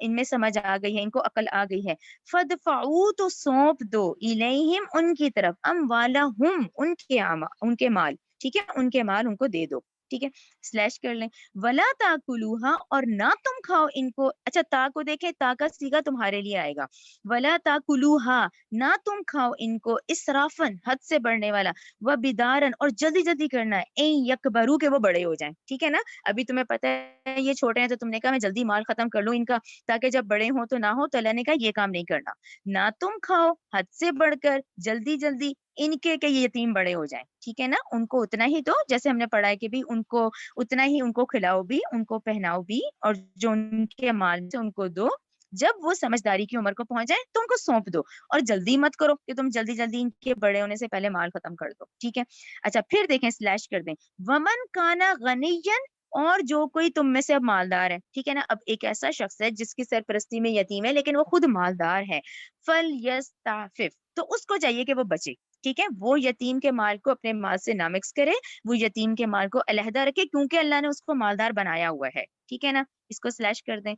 Speaker 2: ان میں سمجھ آ گئی ہے ان کو عقل آ گئی ہے فَدْفَعُوا تو سونپ دو الیہم ان کی طرف اموالہم ان کے مال. ٹھیک ہے ان کے مال ان کو دے دو. ٹھیک ہے سلیش کر لیں ولا تاکلوہا اور نہ تم کھاؤ ان کو. اچھا تا کو دیکھیں تا کا صیغہ تمہارے لیے آئے گا ولا تاکلوہا نہ تم کھاؤ ان کو اسرافن حد سے بڑھنے والا و بدارن اور جلدی جلدی کرنا ہے این یکبرو کہ وہ بڑے ہو جائیں. ٹھیک ہے نا ابھی تمہیں پتہ ہے یہ چھوٹے ہیں تو تم نے کہا میں جلدی مال ختم کر لوں ان کا تاکہ جب بڑے ہوں تو نہ ہو تو اللہ نے کہا یہ کام نہیں کرنا. نہ تم کھاؤ حد سے بڑھ کر جلدی جلدی ان کے کہ یہ یتیم بڑے ہو جائیں. ٹھیک ہے نا ان کو اتنا ہی دو جیسے ہم نے پڑھا ہے کہ بھی ان کو اتنا ہی ان کو کھلاؤ بھی ان کو پہناؤ بھی اور جو ان کے مال سے ان کو دو. جب وہ سمجھداری کی عمر کو پہنچ جائے تو ان کو سونپ دو اور جلدی مت کرو کہ تم جلدی جلدی ان کے بڑے ہونے سے پہلے مال ختم کر دو. ٹھیک ہے اچھا پھر دیکھیں سلیش کر دیں ومن کانا غنین اور جو کوئی تم میں سے اب مالدار ہے. ٹھیک ہے نا اب ایک ایسا شخص ہے جس کی سرپرستی میں یتیم ہے لیکن وہ خود مالدار ہے فلیستعفف تو اس کو چاہیے کہ وہ بچے. ٹھیک ہے وہ یتیم کے مال کو اپنے مال سے نہ مکس کرے وہ یتیم کے مال کو علیحدہ رکھے کیونکہ اللہ نے اس کو مالدار بنایا ہوا ہے. ٹھیک ہے نا اس کو سلیش کر دیں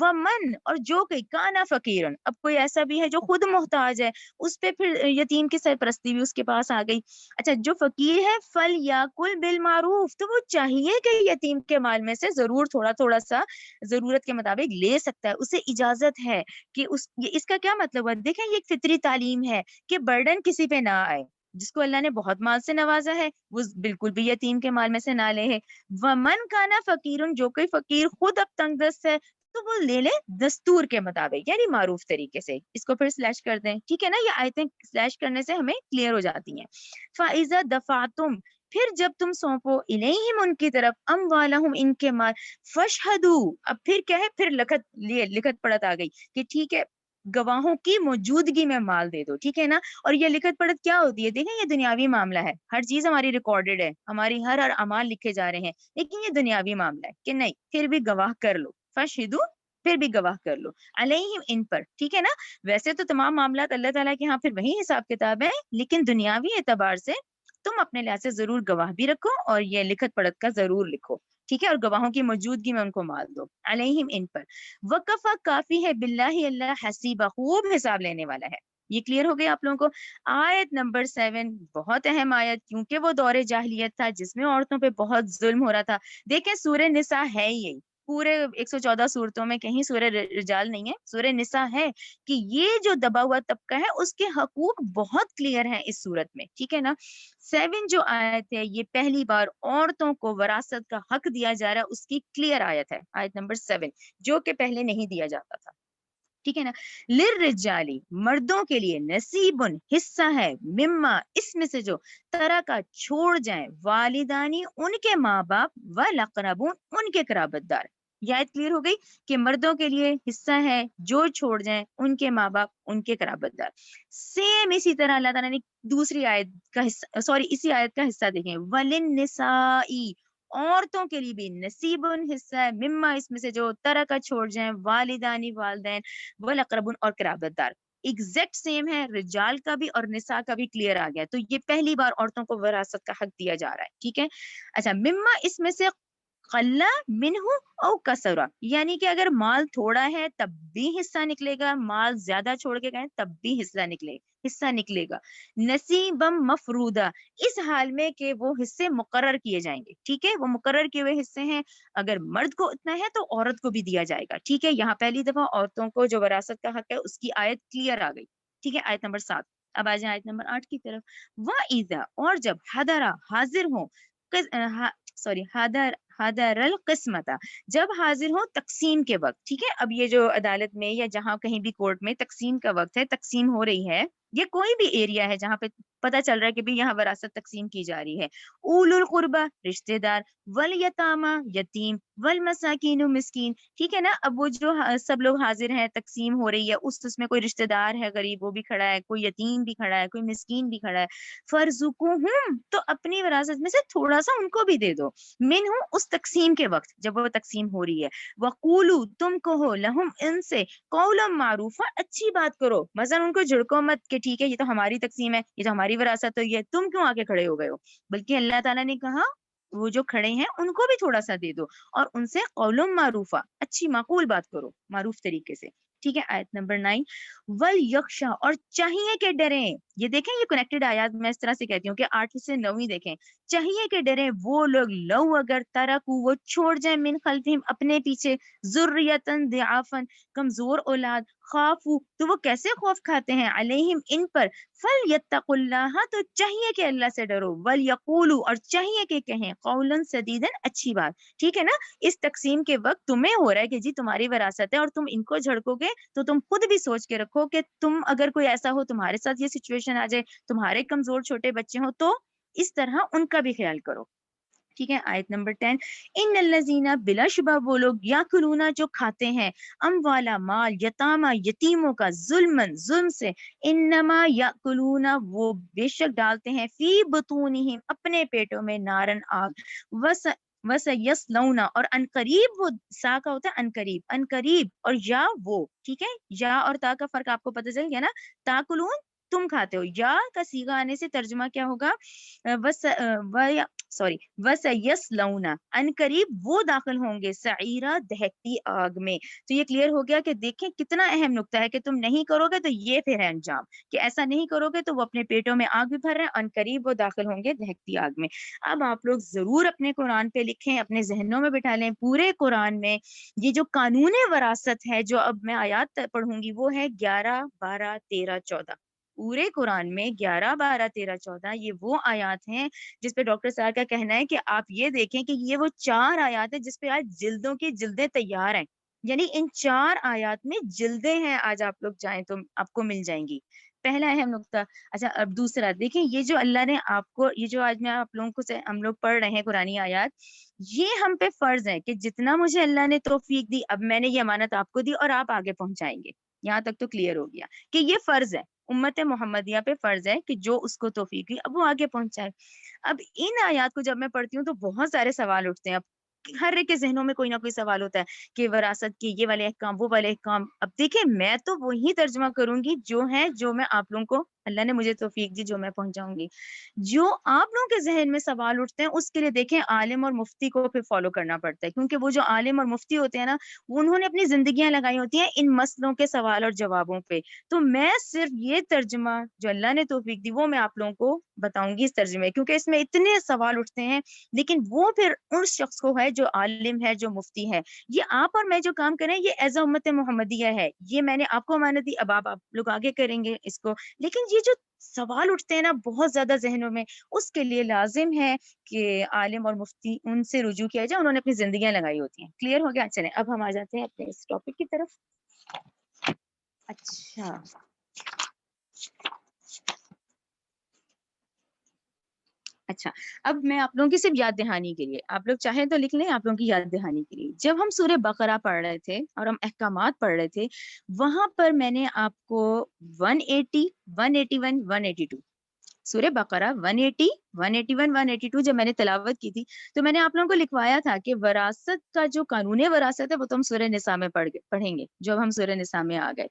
Speaker 2: ومن اور جو کوئی کانا فقیرن اب کوئی ایسا بھی ہے جو خود محتاج ہے اس پہ پھر یتیم کی سرپرستی بھی اس کے پاس آ گئی. اچھا جو فقیر ہے فل یا کل بالمعروف تو وہ چاہیے کہ یتیم کے مال میں سے ضرور تھوڑا تھوڑا سا ضرورت کے مطابق لے سکتا ہے اسے اجازت ہے کہ اس کا کیا مطلب ہے دیکھیں یہ ایک فطری تعلیم ہے کہ برڈن کسی پہ نہ آئے. جس کو اللہ نے بہت مال سے نوازا ہے وہ بالکل بھی یتیم کے مال میں سے نہ لے ہے. ومن کانا فقیرن جو کوئی فقیر خود اب تنگ دست ہے تو وہ لے لے دستور کے مطابق یعنی معروف طریقے سے. اس کو پھر سلیش کر دیں. ٹھیک ہے نا یہ آیتیں سلیش کرنے سے ہمیں کلیئر ہو جاتی ہیں. فَإِذَا دَفَعْتُمْ پھر جب تم سونپو الیہم ان کی طرف اموالہم ان کے مال فَاشْهَدُوا اب پھر کیا ہے پھر لکھت پڑھت آ گئی کہ ٹھیک ہے گواہوں کی موجودگی میں مال دے دو. ٹھیک ہے نا اور یہ لکھت پڑھت کیا ہوتی ہے دیکھیں یہ دنیاوی معاملہ ہے ہر چیز ہماری ریکارڈڈ ہے ہماری ہر اعمال لکھے جا رہے ہیں لیکن یہ دنیاوی معاملہ ہے کہ نہیں پھر بھی گواہ کر لو. فَاشْهِدُوا پھر بھی گواہ کر لو علیہم ان پر. ٹھیک ہے نا ویسے تو تمام معاملات اللہ تعالیٰ کے ہاں پھر وہی حساب کتاب ہے لیکن دنیاوی اعتبار سے تم اپنے لحاظ سے ضرور گواہ بھی رکھو اور یہ لکھت پڑھت کا ضرور لکھو. ٹھیک ہے اور گواہوں کی موجودگی میں ان کو مال دو علیہم ان پر. وکفا کافی ہے باللہ اللہ حسیبہ خوب حساب لینے والا ہے. یہ کلیئر ہو گیا آپ لوگوں کو. آیت نمبر 7 بہت اہم آیت کیونکہ وہ دور جاہلیت تھا جس میں عورتوں پہ بہت ظلم ہو رہا تھا. دیکھیں سورہ نساء ہے یہی پورے 114 صورتوں میں کہیں سورہ رجال نہیں ہے سورہ نساء ہے کہ یہ جو دبا ہوا طبقہ ہے اس کے حقوق بہت کلیئر ہیں اس صورت میں. ٹھیک ہے نا 7 جو آیت ہے یہ پہلی بار عورتوں کو وراثت کا حق دیا جا رہا ہے اس کی کلیئر آیت ہے آیت نمبر 7 جو کہ پہلے نہیں دیا جاتا تھا. ٹھیک ہے نا للرجالی مردوں کے لیے نصیبن حصہ ہے مما اس میں سے جو طرح کا چھوڑ جائیں والدانی ان کے ماں باپ والاقربون ان کے قرابت دار. یہ آیت کلیئر ہو گئی کہ مردوں کے لیے حصہ ہے جو چھوڑ جائیں ان کے ماں باپ ان کے قرابت دار. سیم اسی طرح اللہ تعالیٰ نے دوسری آیت کا حصہ اسی آیت کا حصہ دیکھیں وللنسائی عورتوں کے لیے بھی نصیب حصہ ہے مما اس میں سے جو طرح کا چھوڑ جائیں والدانی والدین والاقربون اور قرابت دار. ایگزیکٹ سیم ہے رجال کا بھی اور نساء کا بھی کلیئر آ گیا. تو یہ پہلی بار عورتوں کو وراثت کا حق دیا جا رہا ہے. ٹھیک ہے اچھا مما اس میں سے قلّ منہ او کثرہ یعنی کہ اگر مال تھوڑا ہے تب بھی حصہ نکلے گا مال زیادہ چھوڑ کے گئے تب بھی حصہ نکلے گا نصیبم مفروضہ اس حال میں کہ وہ حصے مقرر کیے جائیں گے. ٹھیک ہے وہ مقرر کیے ہوئے حصے ہیں اگر مرد کو اتنا ہے تو عورت کو بھی دیا جائے گا. ٹھیک ہے یہاں پہلی دفعہ عورتوں کو جو وراثت کا حق ہے اس کی آیت کلیئر آ گئی. ٹھیک ہے آیت نمبر 7 اب آ جائیں آیت نمبر 8 کی طرف. وَإِذَا اور جب حاضر ہوں حضر القسمتا جب حاضر ہو تقسیم کے وقت. ٹھیک ہے اب یہ جو عدالت میں یا جہاں کہیں بھی کورٹ میں تقسیم کا وقت ہے تقسیم ہو رہی ہے یہ کوئی بھی ایریا ہے جہاں پہ پتہ چل رہا ہے کہ بھی یہاں وراثت تقسیم کی جا رہی ہے. اول القربہ رشتہ دار، والیتامہ یتیم، والمساکین مسکین. ٹھیک ہے نا. اب وہ جو سب لوگ حاضر ہیں، تقسیم ہو رہی ہے، اس میں کوئی رشتہ دار ہے غریب وہ بھی کھڑا ہے، کوئی یتیم بھی کھڑا ہے، کوئی مسکین بھی کھڑا ہے. فرزقوہم، تو اپنی وراثت میں سے تھوڑا سا ان کو بھی دے دو. منہ، اس تقسیم کے وقت جب وہ تقسیم ہو رہی ہے. وقولو، تم کہو، لہم، ان سے، قولا معروفا، اچھی بات کرو. مثلا ان کو جھڑکو مت کہ ٹھیک ہے یہ تو ہماری تقسیم ہے، یہ تو ہماری وراثت ہوئی ہے، تم کیوں آگے کھڑے ہو گئے ہو. بلکہ اللہ تعالیٰ نے کہا وہ جو کھڑے ہیں ان کو بھی تھوڑا سا دے دو، اور ان سے قول معروفا، اچھی معقول بات کرو معروف طریقے سے. ٹھیک ہے. آیت نمبر 9. وَلْيَخْشَى، اور چاہیے کہ ڈریں. یہ دیکھیں یہ کنیکٹڈ آیات میں اس طرح سے کہتی ہوں کہ 8 سے 9 دیکھیں. چاہیے کہ ڈریں وہ لوگ، لو، اگر ترکو، وہ چھوڑ جائیں، من خلفہم، اپنے پیچھے، ذریتن ضعافن، کمزور اولاد، خافو، تو وہ کیسے خوف کھاتے ہیں، علیہم، ان پر، فلیتقوا اللہ، تو چاہیے کہ اللہ سے ڈرو، ولیقولوا، اور چاہیے کہ کہیں، قولا سدیدا، اچھی بات. ٹھیک ہے نا. اس تقسیم کے وقت تمہیں ہو رہا ہے کہ جی تمہاری وراثت ہے اور تم ان کو جھڑکو گے، تو تم خود بھی سوچ کے رکھو کہ تم اگر کوئی ایسا ہو تمہارے ساتھ یہ سچویشن آ جائے، تمہارے کمزور چھوٹے بچے ہوں، تو اس طرح ان کا بھی خیال کرو. ٹھیک ہے. آیت نمبر 10. ان الذین، بلا شبہ وہ لوگ، یاکلون، جو کھاتے ہیں، اموالا، مال، یتاما، یتیموں کا، ظلم سے، انما یاکلون، وہ بے شک ڈالتے ہیں، فی بطونہم، اپنے پیٹوں میں، نارن، آگ، وسیصلون، اور ان قریب، وہ سا کا ہوتا ہے ان قریب، ان قریب، اور یا وہ. ٹھیک ہے. یا اور تا کا فرق آپ کو پتہ چل گیا نا. تاکلون، تم کھاتے ہو. یا کا صیغہ آنے سے ترجمہ کیا ہوگا، وسیصلون، ان قریب وہ داخل ہوں گے، سعیرہ، دہکتی آگ میں. تو یہ کلیئر ہو گیا کہ دیکھیں کتنا اہم نقطہ ہے کہ تم نہیں کرو گے تو یہ پھر ہے انجام، کہ ایسا نہیں کرو گے تو وہ اپنے پیٹوں میں آگ بھی بھر رہے ہیں، ان قریب وہ داخل ہوں گے دہکتی آگ میں. اب آپ لوگ ضرور اپنے قرآن پہ لکھیں، اپنے ذہنوں میں بٹھا لیں. پورے قرآن میں یہ جو قانون وراثت ہے، جو اب میں آیات پڑھوں گی، وہ ہے 11، 12، 13، 14. پورے قرآن میں 11، 12، 13، 14 یہ وہ آیات ہیں جس پہ ڈاکٹر صاحب کا کہنا ہے کہ آپ یہ دیکھیں کہ یہ وہ 4 آیات ہیں جس پہ آج جلدوں کی جلدیں تیار ہیں. یعنی ان 4 آیات میں جلدیں ہیں، آج آپ لوگ جائیں تو آپ کو مل جائیں گی. پہلا اہم نقطہ. اچھا اب دوسرا دیکھیں، یہ جو اللہ نے آپ کو، یہ جو آج میں آپ لوگوں کو ہم لوگ پڑھ رہے ہیں قرآنی آیات، یہ ہم پہ فرض ہے کہ جتنا مجھے اللہ نے توفیق دی، اب میں نے یہ امانت آپ کو دی اور آپ آگے پہنچائیں گے. یہاں تک تو کلیئر ہو گیا کہ یہ فرض ہے، امت محمدیہ پہ فرض ہے کہ جو اس کو توفیق دی اب وہ آگے پہنچائے. اب ان آیات کو جب میں پڑھتی ہوں تو بہت سارے سوال اٹھتے ہیں. اب ہر ایک کے ذہنوں میں کوئی نہ کوئی سوال ہوتا ہے کہ وراثت کے یہ والے احکام، وہ والے احکام. اب دیکھیں میں تو وہی ترجمہ کروں گی جو ہے، جو میں آپ لوگوں کو، اللہ نے مجھے توفیق دی، جو میں پہنچاؤں گی. جو آپ لوگوں کے ذہن میں سوال اٹھتے ہیں اس کے لیے دیکھیں عالم اور مفتی کو پھر فالو کرنا پڑتا ہے، کیونکہ وہ جو عالم اور مفتی ہوتے ہیں نا، انہوں نے اپنی زندگیاں لگائی ہوتی ہیں ان مسئلوں کے سوال اور جوابوں پہ. تو میں صرف یہ ترجمہ جو اللہ نے توفیق دی وہ میں آپ لوگوں کو بتاؤں گی اس ترجمے، کیونکہ اس میں اتنے سوال اٹھتے ہیں. لیکن وہ پھر اس شخص کو ہے جو عالم ہے، جو مفتی ہے. یہ آپ اور میں جو کام کریں یہ ایز اے امت محمدیہ ہے، یہ میں نے آپ کو امانت دی، اب آپ لوگ آگے کریں گے اس کو. لیکن یہ جو سوال اٹھتے ہیں نا بہت زیادہ ذہنوں میں، اس کے لیے لازم ہے کہ عالم اور مفتی ان سے رجوع کیا جائے، انہوں نے اپنی زندگیاں لگائی ہوتی ہیں. کلیئر ہو گیا؟ چلیں اب ہم آ جاتے ہیں اپنے اس ٹاپک کی طرف. اچھا اچھا اب میں آپ لوگوں کی صرف یاد دہانی کے لیے، آپ لوگ چاہیں تو لکھ لیں، آپ لوگوں کی یاد دہانی کے لیے، جب ہم سورہ بقرہ پڑھ رہے تھے اور ہم احکامات پڑھ رہے تھے، وہاں پر میں نے آپ کو 180، 181، 182 سورہ بقرہ 180، 181، 182 جب میں نے تلاوت کی تھی تو میں نے آپ لوگوں کو لکھوایا تھا کہ وراثت کا جو قانون وراثت ہے وہ تو ہم سورہ نساء میں پڑھیں گے، جب ہم سورہ نساء میں آ گئے.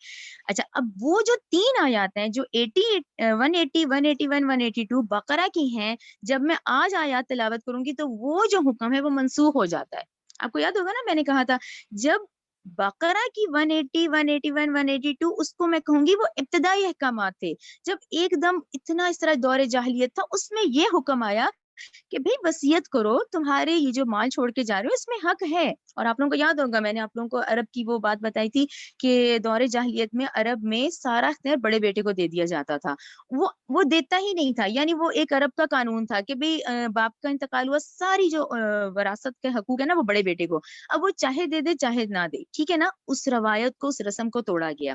Speaker 2: اچھا اب وہ جو 3 آیات ہیں جو 180، 181، 182 بقرہ کی ہیں، جب میں آج آیات تلاوت کروں گی تو وہ جو حکم ہے وہ منسوخ ہو جاتا ہے. آپ کو یاد ہوگا نا میں نے کہا تھا جب بقرہ کی 180، 181، 182 اس کو میں کہوں گی وہ ابتدائی احکامات تھے. جب ایک دم اتنا اس طرح دور جاہلیت تھا، اس میں یہ حکم آیا کہ بھئی وصیت کرو، تمہارے یہ جو مال چھوڑ کے جا رہے ہو اس میں حق ہے. اور آپ لوگوں کو یاد ہوگا میں نے آپ لوگوں کو عرب کی وہ بات بتائی تھی کہ دور جاہلیت میں عرب میں سارا اختیار بڑے بیٹے کو دے دیا جاتا تھا، وہ دیتا ہی نہیں تھا. یعنی وہ ایک عرب کا قانون تھا کہ بھئی باپ کا انتقال ہوا، ساری جو وراثت کے حقوق ہے نا وہ بڑے بیٹے کو، اب وہ چاہے دے دے چاہے نہ دے. ٹھیک ہے نا. اس روایت کو، اس رسم کو توڑا گیا.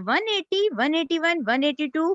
Speaker 2: 180, 181, 182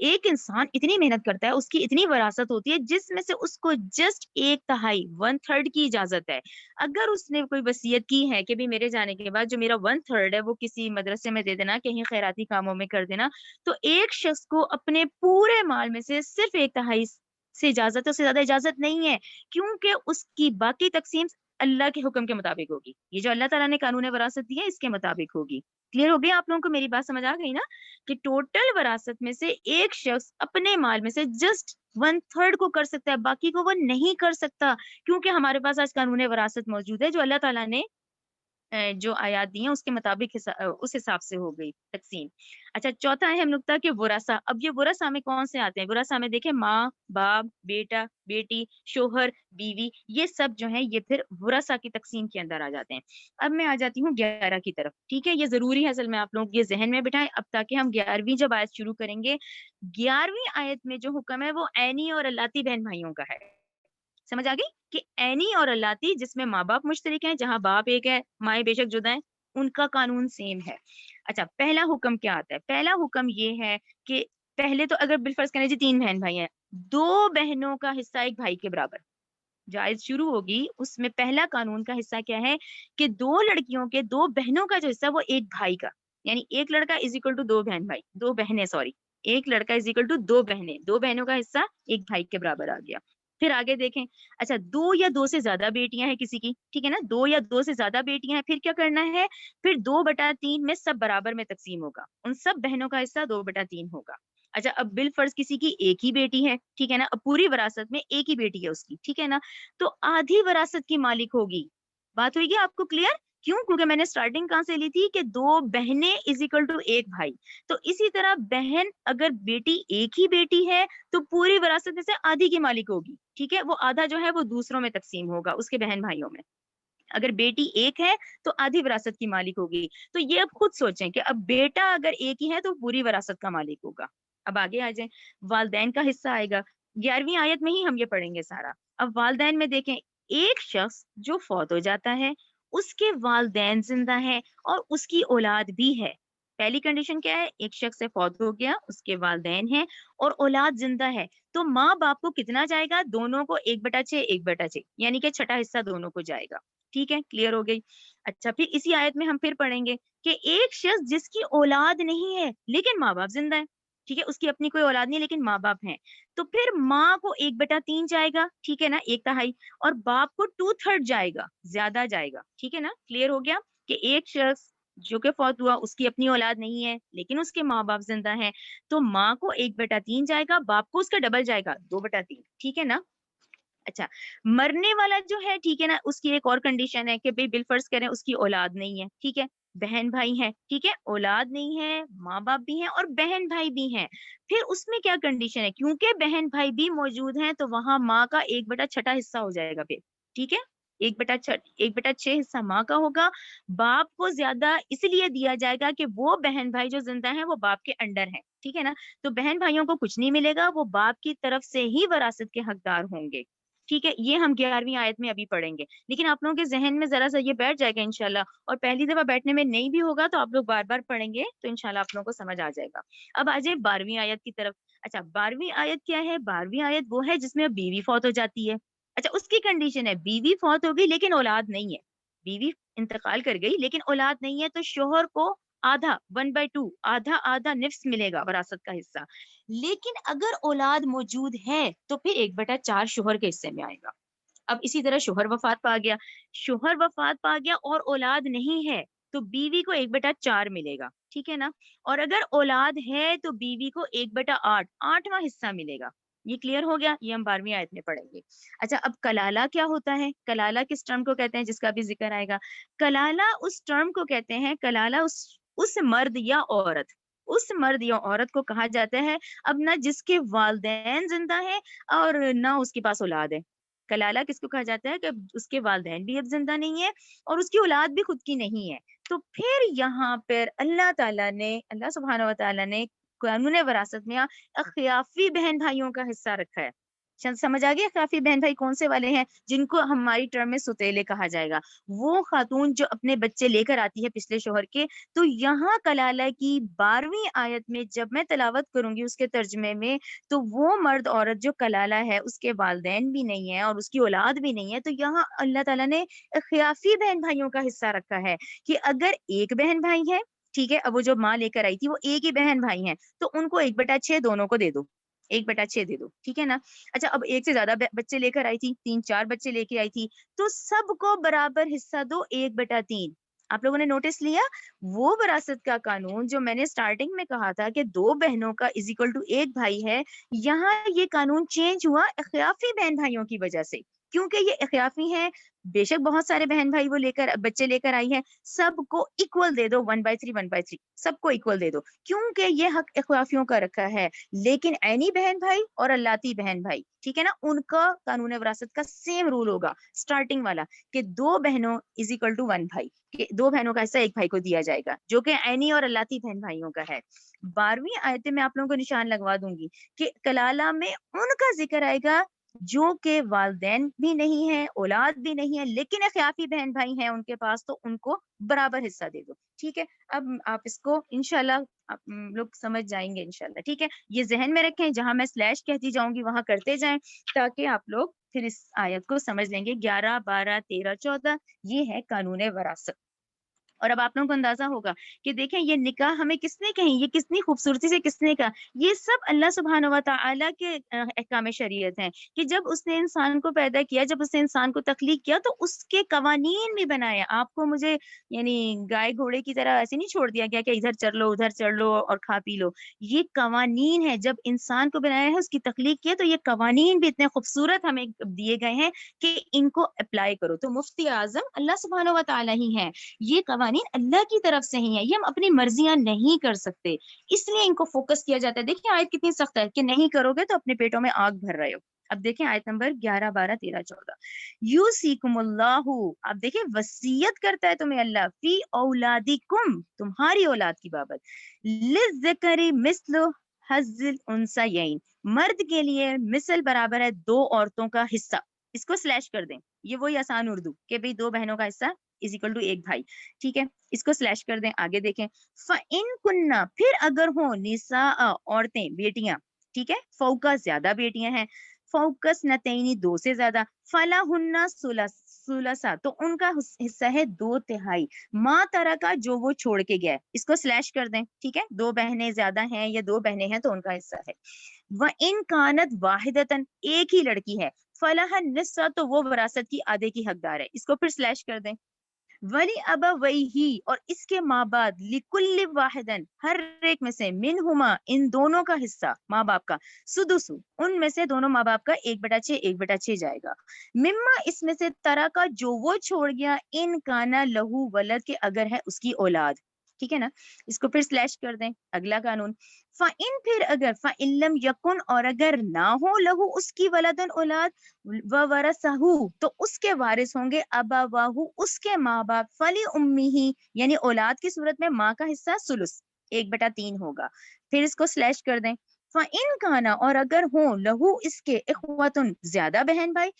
Speaker 2: ایک انسان اتنی محنت کرتا ہے، اس کی اتنی وراثت ہوتی ہے جس میں سے اس کو جسٹ 1/3 1/3 کی اجازت ہے. اگر اس نے کوئی وصیت کی ہے کہ بھی میرے جانے کے بعد جو میرا 1/3 ہے وہ کسی مدرسے میں دے دینا، کہیں خیراتی کاموں میں کر دینا، تو ایک شخص کو اپنے پورے مال میں سے صرف 1/3 سے اجازت ہے، اس سے زیادہ اجازت نہیں ہے، کیونکہ اس کی باقی تقسیم اللہ کے حکم کے مطابق ہوگی. یہ جو اللہ تعالیٰ نے قانون وراثت دی ہے اس کے مطابق ہوگی. کلیئر ہو گیا آپ لوگوں کو؟ میری بات سمجھ آ گئی نا کہ ٹوٹل وراثت میں سے ایک شخص اپنے مال میں سے جسٹ 1/3 کو کر سکتا ہے، باقی کو وہ نہیں کر سکتا، کیونکہ ہمارے پاس آج قانون وراثت موجود ہے جو اللہ تعالیٰ نے جو آیات دی ہیں اس کے مطابق اس حساب سے ہو گئی تقسیم. اچھا، چوتھا اہم نقطہ کہ ورثہ. اب یہ ورثہ میں کون سے آتے ہیں؟ ورثہ میں دیکھیں ماں، باپ، بیٹا، بیٹی، شوہر، بیوی، یہ سب جو ہیں یہ پھر ورثہ کی تقسیم کے اندر آ جاتے ہیں. اب میں آ جاتی ہوں 11 کی طرف. ٹھیک ہے، یہ ضروری ہے اصل میں آپ لوگ یہ ذہن میں بٹھائیں اب، تاکہ ہم 11ویں جب آیت شروع کریں گے، 11ویں آیت میں جو حکم ہے وہ عینی اور اللاتی بہن بھائیوں کا ہے. سمجھ آ گئی کہ عینی اور اللاتی جس میں ماں باپ مشترک ہیں، جہاں باپ ایک ہے مائیں بے شک جدا ہیں، ان کا قانون سیم ہے. اچھا، پہلا حکم کیا آتا ہے؟ پہلا حکم یہ ہے کہ پہلے تو اگر بالفرض کریں جی 3 بہن بھائی ہیں، 2 بہنوں کا حصہ ایک بھائی کے برابر جائز شروع ہوگی. اس میں پہلا قانون کا حصہ کیا ہے کہ 2 لڑکیوں کے 2 بہنوں کا جو حصہ وہ ایک بھائی کا، یعنی ایک لڑکا از اکول ٹو 2 بہن بھائی، 2 بہنیں سوری، ایک لڑکا از اکول ٹو 2 بہنیں، 2 بہنوں کا حصہ ایک بھائی کے برابر آ گیا. پھر آگے دیکھیں. اچھا، 2 یا 2 سے زیادہ بیٹیاں ہیں کسی کی، ٹھیک ہے نا، 2 یا 2 سے زیادہ بیٹیاں ہیں، پھر کیا کرنا ہے؟ پھر 2/3 میں سب برابر میں تقسیم ہوگا، ان سب بہنوں کا حصہ 2/3 ہوگا. اچھا، اب بالفرض کسی کی ایک ہی بیٹی ہے، ٹھیک ہے نا، اب پوری وراثت میں ایک ہی بیٹی ہے اس کی، ٹھیک ہے نا، تو آدھی وراثت کی مالک ہوگی. بات ہوئی گی آپ کو کلیئر؟ کیوں؟ کیونکہ میں نے سٹارٹنگ کہاں سے لی تھی کہ 2 بہنیں از اکول ٹو ایک بھائی. تو اسی طرح بہن اگر بیٹی ایک ہی بیٹی ہے تو پوری وراثت میں سے آدھی کی مالک ہوگی. ٹھیک ہے، وہ آدھا جو ہے وہ دوسروں میں تقسیم ہوگا، اس کے بہن بھائیوں میں. اگر بیٹی ایک ہے تو آدھی وراثت کی مالک ہوگی. تو یہ اب خود سوچیں کہ اب بیٹا اگر ایک ہی ہے تو پوری وراثت کا مالک ہوگا. اب آگے آ جائیں، والدین کا حصہ آئے گا. 11ویں آیت میں ہی ہم یہ پڑھیں گے سارا. اب والدین میں دیکھیں، ایک شخص جو فوت ہو جاتا ہے اس کے والدین زندہ ہیں اور اس کی اولاد بھی ہے. پہلی کنڈیشن کیا ہے؟ ایک شخص سے فوت ہو گیا، اس کے والدین ہیں اور اولاد زندہ ہے، تو ماں باپ کو کتنا جائے گا؟ دونوں کو 1/6 1/6، یعنی کہ چھٹا حصہ دونوں کو جائے گا. ٹھیک ہے، کلیئر ہو گئی. اچھا، پھر اسی آیت میں ہم پھر پڑھیں گے کہ ایک شخص جس کی اولاد نہیں ہے لیکن ماں باپ زندہ ہے، ٹھیک ہے، اس کی اپنی کوئی اولاد نہیں لیکن ماں باپ ہیں، تو پھر ماں کو 1/3 جائے گا، ٹھیک ہے نا، 1/3، اور باپ کو 2/3 جائے گا، زیادہ جائے گا. ٹھیک ہے نا، کلیئر ہو گیا کہ ایک شخص جو کہ فوت ہوا اس کی اپنی اولاد نہیں ہے لیکن اس کے ماں باپ زندہ ہیں، تو ماں کو 1/3 جائے گا، باپ کو اس کا ڈبل جائے گا، 2/3. ٹھیک ہے نا. اچھا، مرنے والا جو ہے، ٹھیک ہے نا، اس کی ایک اور کنڈیشن ہے کہ بھئی بالفرض کریں اس کی اولاد نہیں ہے، ٹھیک ہے، بہن بھائی ہیں، ٹھیک ہے، اولاد نہیں ہے، ماں باپ بھی ہیں اور بہن بھائی بھی ہیں. پھر اس میں کیا کنڈیشن ہے؟ کیونکہ بہن بھائی بھی موجود ہیں تو وہاں ماں کا 1/6 حصہ ہو جائے گا پھر. ٹھیک ہے، 1/6 حصہ ماں کا ہوگا. باپ کو زیادہ اس لیے دیا جائے گا کہ وہ بہن بھائی جو زندہ ہیں وہ باپ کے انڈر ہیں، ٹھیک ہے نا، تو بہن بھائیوں کو کچھ نہیں ملے گا، وہ باپ کی طرف سے ہی وراثت کے حقدار ہوں گے. ٹھیک ہے، یہ ہم 11ویں آیت میں ابھی پڑھیں گے، لیکن آپ لوگوں کے ذہن میں ذرا سا یہ بیٹھ جائے گا انشاءاللہ، اور پہلی دفعہ بیٹھنے میں نہیں بھی ہوگا تو آپ لوگ بار بار پڑھیں گے تو انشاءاللہ آپ لوگوں کو سمجھ آ جائے گا. اب آ جائے 12ویں آیت کی طرف. اچھا، 12ویں آیت کیا ہے؟ 12ویں آیت وہ ہے جس میں بیوی فوت ہو جاتی ہے. اچھا، اس کی کنڈیشن ہے بیوی فوت ہو گئی لیکن اولاد نہیں ہے، بیوی انتقال کر گئی لیکن اولاد نہیں ہے، تو شوہر کو آدھا 1/2 آدھا آدھا نصف ملے گا وراثت کا حصہ. لیکن اگر اولاد موجود ہے تو پھر 1/4 شوہر کے حصے میں آئے گا. اب اسی طرح شوہر وفات پا گیا، شوہر وفات پا گیا اور اولاد نہیں ہے تو بیوی کو 1/4 ملے گا، ٹھیک ہے نا، اور اگر اولاد ہے تو بیوی کو 1/8 8واں حصہ ملے گا. یہ کلیئر ہو گیا، یہ ہم 12ویں آیت میں پڑھیں گے. اچھا، اب کلالہ کیا ہوتا ہے؟ کلالہ کس ٹرم کو کہتے ہیں جس کا بھی ذکر آئے گا؟ کلالہ اس ٹرم کو کہتے ہیں، کلالہ اس مرد یا عورت، اس مرد یا عورت کو کہا جاتا ہے اب نہ جس کے والدین زندہ ہیں اور نہ اس کے پاس اولاد ہے. کلالہ کس کو کہا جاتا ہے؟ کہ اس کے والدین بھی اب زندہ نہیں ہے اور اس کی اولاد بھی خود کی نہیں ہے. تو پھر یہاں پر اللہ سبحانہ و تعالیٰ نے قانون وراثت میں اخیافی بہن بھائیوں کا حصہ رکھا ہے. سمجھ آ گیا اخیافی بہن بھائی کون سے والے ہیں؟ جن کو ہماری ٹرم میں ستیلے کہا جائے گا، وہ خاتون جو اپنے بچے لے کر آتی ہے پچھلے شوہر کے. تو یہاں کلالہ کی 12ویں آیت میں جب میں تلاوت کروں گی اس کے ترجمے میں، تو وہ مرد عورت جو کلالہ ہے اس کے والدین بھی نہیں ہے اور اس کی اولاد بھی نہیں ہے، تو یہاں اللہ تعالیٰ نے اخیافی بہن بھائیوں کا حصہ رکھا ہے کہ اگر ایک بہن بھائی ہے، ٹھیک ہے، اب وہ جو ماں لے کر آئی تھی وہ ایک ہی بہن بھائی ہیں، تو ان کو 1/6 دونوں کو دے دو، 1/6 دے دو، ٹھیک ہے نا. اچھا اب ایک سے زیادہ بچے لے کر آئی تھی، 3 4 بچے لے کے آئی تھی، تو سب کو برابر حصہ دو 1/3. آپ لوگوں نے نوٹس لیا وہ وراثت کا قانون جو میں نے سٹارٹنگ میں کہا تھا کہ 2 بہنوں کا از اکول ٹو 1 بھائی ہے، یہاں یہ قانون چینج ہوا اخیافی بہن بھائیوں کی وجہ سے، کیونکہ یہ اخیافی ہیں. بے شک بہت سارے بہن بھائی وہ لے کر بچے لے کر آئی ہے، سب کو اکول دے دو، 1/3 1/3 سب کو اکول دے دو، کیونکہ یہ حق اخیافیوں کا رکھا ہے. لیکن عینی بہن بھائی اور اللاتی بہن بھائی، ٹھیک ہے نا، ان کا قانون وراثت کا سیم رول ہوگا سٹارٹنگ والا کہ 2 بہنوں از اکول ٹو 1 بھائی، کہ 2 بہنوں کا حصہ 1 بھائی کو دیا جائے گا، جو کہ عینی اور اللاتی بہن بھائیوں کا ہے. 12ویں آیت میں آپ لوگوں کو نشان لگوا دوں گی کہ کلالہ میں ان کا ذکر آئے گا جو کہ والدین بھی نہیں ہے، اولاد بھی نہیں ہے، لیکن اخیافی بہن بھائی ہیں ان کے پاس، تو ان کو برابر حصہ دے دو. ٹھیک ہے، اب آپ اس کو انشاءاللہ آپ لوگ سمجھ جائیں گے انشاءاللہ. ٹھیک ہے، یہ ذہن میں رکھیں، جہاں میں سلیش کہتی جاؤں گی وہاں کرتے جائیں تاکہ آپ لوگ پھر اس آیت کو سمجھ لیں گے. 11 12 13 14 یہ ہے قانون وراثت. اور اب آپ لوگوں کو اندازہ ہوگا کہ دیکھیں یہ نکاح ہمیں کس نے کہیں، یہ کتنی خوبصورتی سے کس نے کہا، یہ سب اللہ سبحانہ و تعالیٰ کے احکام شریعت ہیں کہ جب اس نے انسان کو پیدا کیا، جب اس نے انسان کو تخلیق کیا تو اس کے قوانین بھی بنائے. آپ کو مجھے یعنی گائے گھوڑے کی طرح ایسے نہیں چھوڑ دیا گیا کہ ادھر چل لو ادھر چل لو اور کھا پی لو. یہ قوانین ہے، جب انسان کو بنایا ہے، اس کی تخلیق کیا، تو یہ قوانین بھی اتنے خوبصورت ہمیں دیے گئے ہیں کہ ان کو اپلائی کرو. تو مفتی اعظم اللہ سبحانہ و تعالیٰ ہی ہیں، یہ قوانین اللہ کی طرف سے ہی ہیں، یہ ہم اپنی مرضیاں نہیں کر سکتے، اس لیے ان کو فوکس کیا جاتا ہے. دیکھیں آیت کتنی سخت ہے کہ نہیں کرو گے تو اپنے پیٹوں میں آگ بھر رہے ہو. اب دیکھیں آیت نمبر 11 12 13 14 یوسیکم اللہ. آپ دیکھیں وصیت کرتا ہے تمہیں اللہ، فی اولادکم تمہاری اولاد کی بابت، للذکر مثل حظ الانثیین مرد کے لیے مثل برابر ہے 2 عورتوں کا حصہ. اس کو سلیش کر دیں، یہ وہی آسان اردو کہ بھئی 2 بہنوں کا حصہ از اکول ٹو 1 بھائی. ٹھیک ہے، اس کو سلیش کر دیں. آگے دیکھیں فَإِن كُنَّ پھر اگر ہوں نساء عورتیں بیٹیاں، ٹھیک ہے، فوقا زیادہ بیٹیاں ہیں، فوقس نتینی 2 سے زیادہ، فَلَهُنَّ ثُلُثَا تو ان کا حصہ ہے 2/3 ماں طرح کا جو وہ چھوڑ کے گیا ہے. اس کو سلیش کر دیں. ٹھیک ہے، 2 بہنیں زیادہ ہیں یا 2 بہنیں ہیں تو ان کا حصہ ہے. وَإِن كَانَتْ وَاحِدَةً ایک ہی لڑکی ہے، فَلَهَا النِّصْفُ تو وہ وراثت کی آدھے کی حقدار ہے. اس کو پھر سلیش کر دیں. ولی ابویہ اور اس کے ماں باپ، لکل واحدن ہر ایک میں سے، منہما ان دونوں کا حصہ ماں باپ کا، سدسو ان میں سے دونوں ماں باپ کا 1/6 1/6 جائے گا، مما اس میں سے طرح کا جو وہ چھوڑ گیا، ان کانا لہو ولد کے اگر ہے اس کی اولاد. ٹھیک ہے نا، اس کو پھر سلیش کر دیں. اگلا قانون فَإِن پھر اگر فَإِن لَمْ يَكُنْ اور اگر نہ ہو لہو اس کی ولدن اولاد، وَوَرَثَهُ تو اس کے وارث ہوں گے، ابواہ اس کے ماں باپ، فلی امیہ یعنی اولاد کی صورت میں ماں کا حصہ ثلث 1/3 ہوگا. پھر اس کو سلیش کر دیں. فَإِن كَانَ اور اگر ہوں لہو اس کے اخواتن زیادہ بہن بھائی،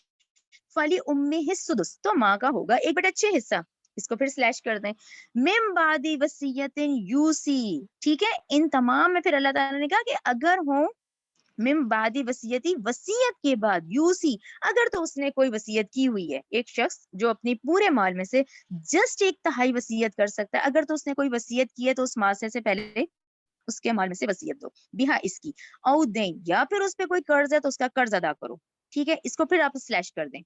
Speaker 2: فلی امیہ السدس تو ماں کا ہوگا 1/6 حصہ. اس کو پھر سلیش کر دیں. من بعد وصیت یوسی ٹھیک ہے، ان تمام میں پھر اللہ تعالیٰ نے کہا کہ اگر ہوں من بعد وصیتی وصیت کے بعد، یوسی اگر تو اس نے کوئی وصیت کی ہوئی ہے، ایک شخص جو اپنی پورے مال میں سے جسٹ 1/3 وصیت کر سکتا ہے، اگر تو اس نے کوئی وصیت کی ہے تو اس مال سے پہلے اس کے مال میں سے وصیت دو، بیہا اس کی، او دین یا پھر اس پہ کوئی قرض ہے تو اس کا قرض ادا کرو. ٹھیک ہے، اس کو پھر آپ سلیش کر دیں.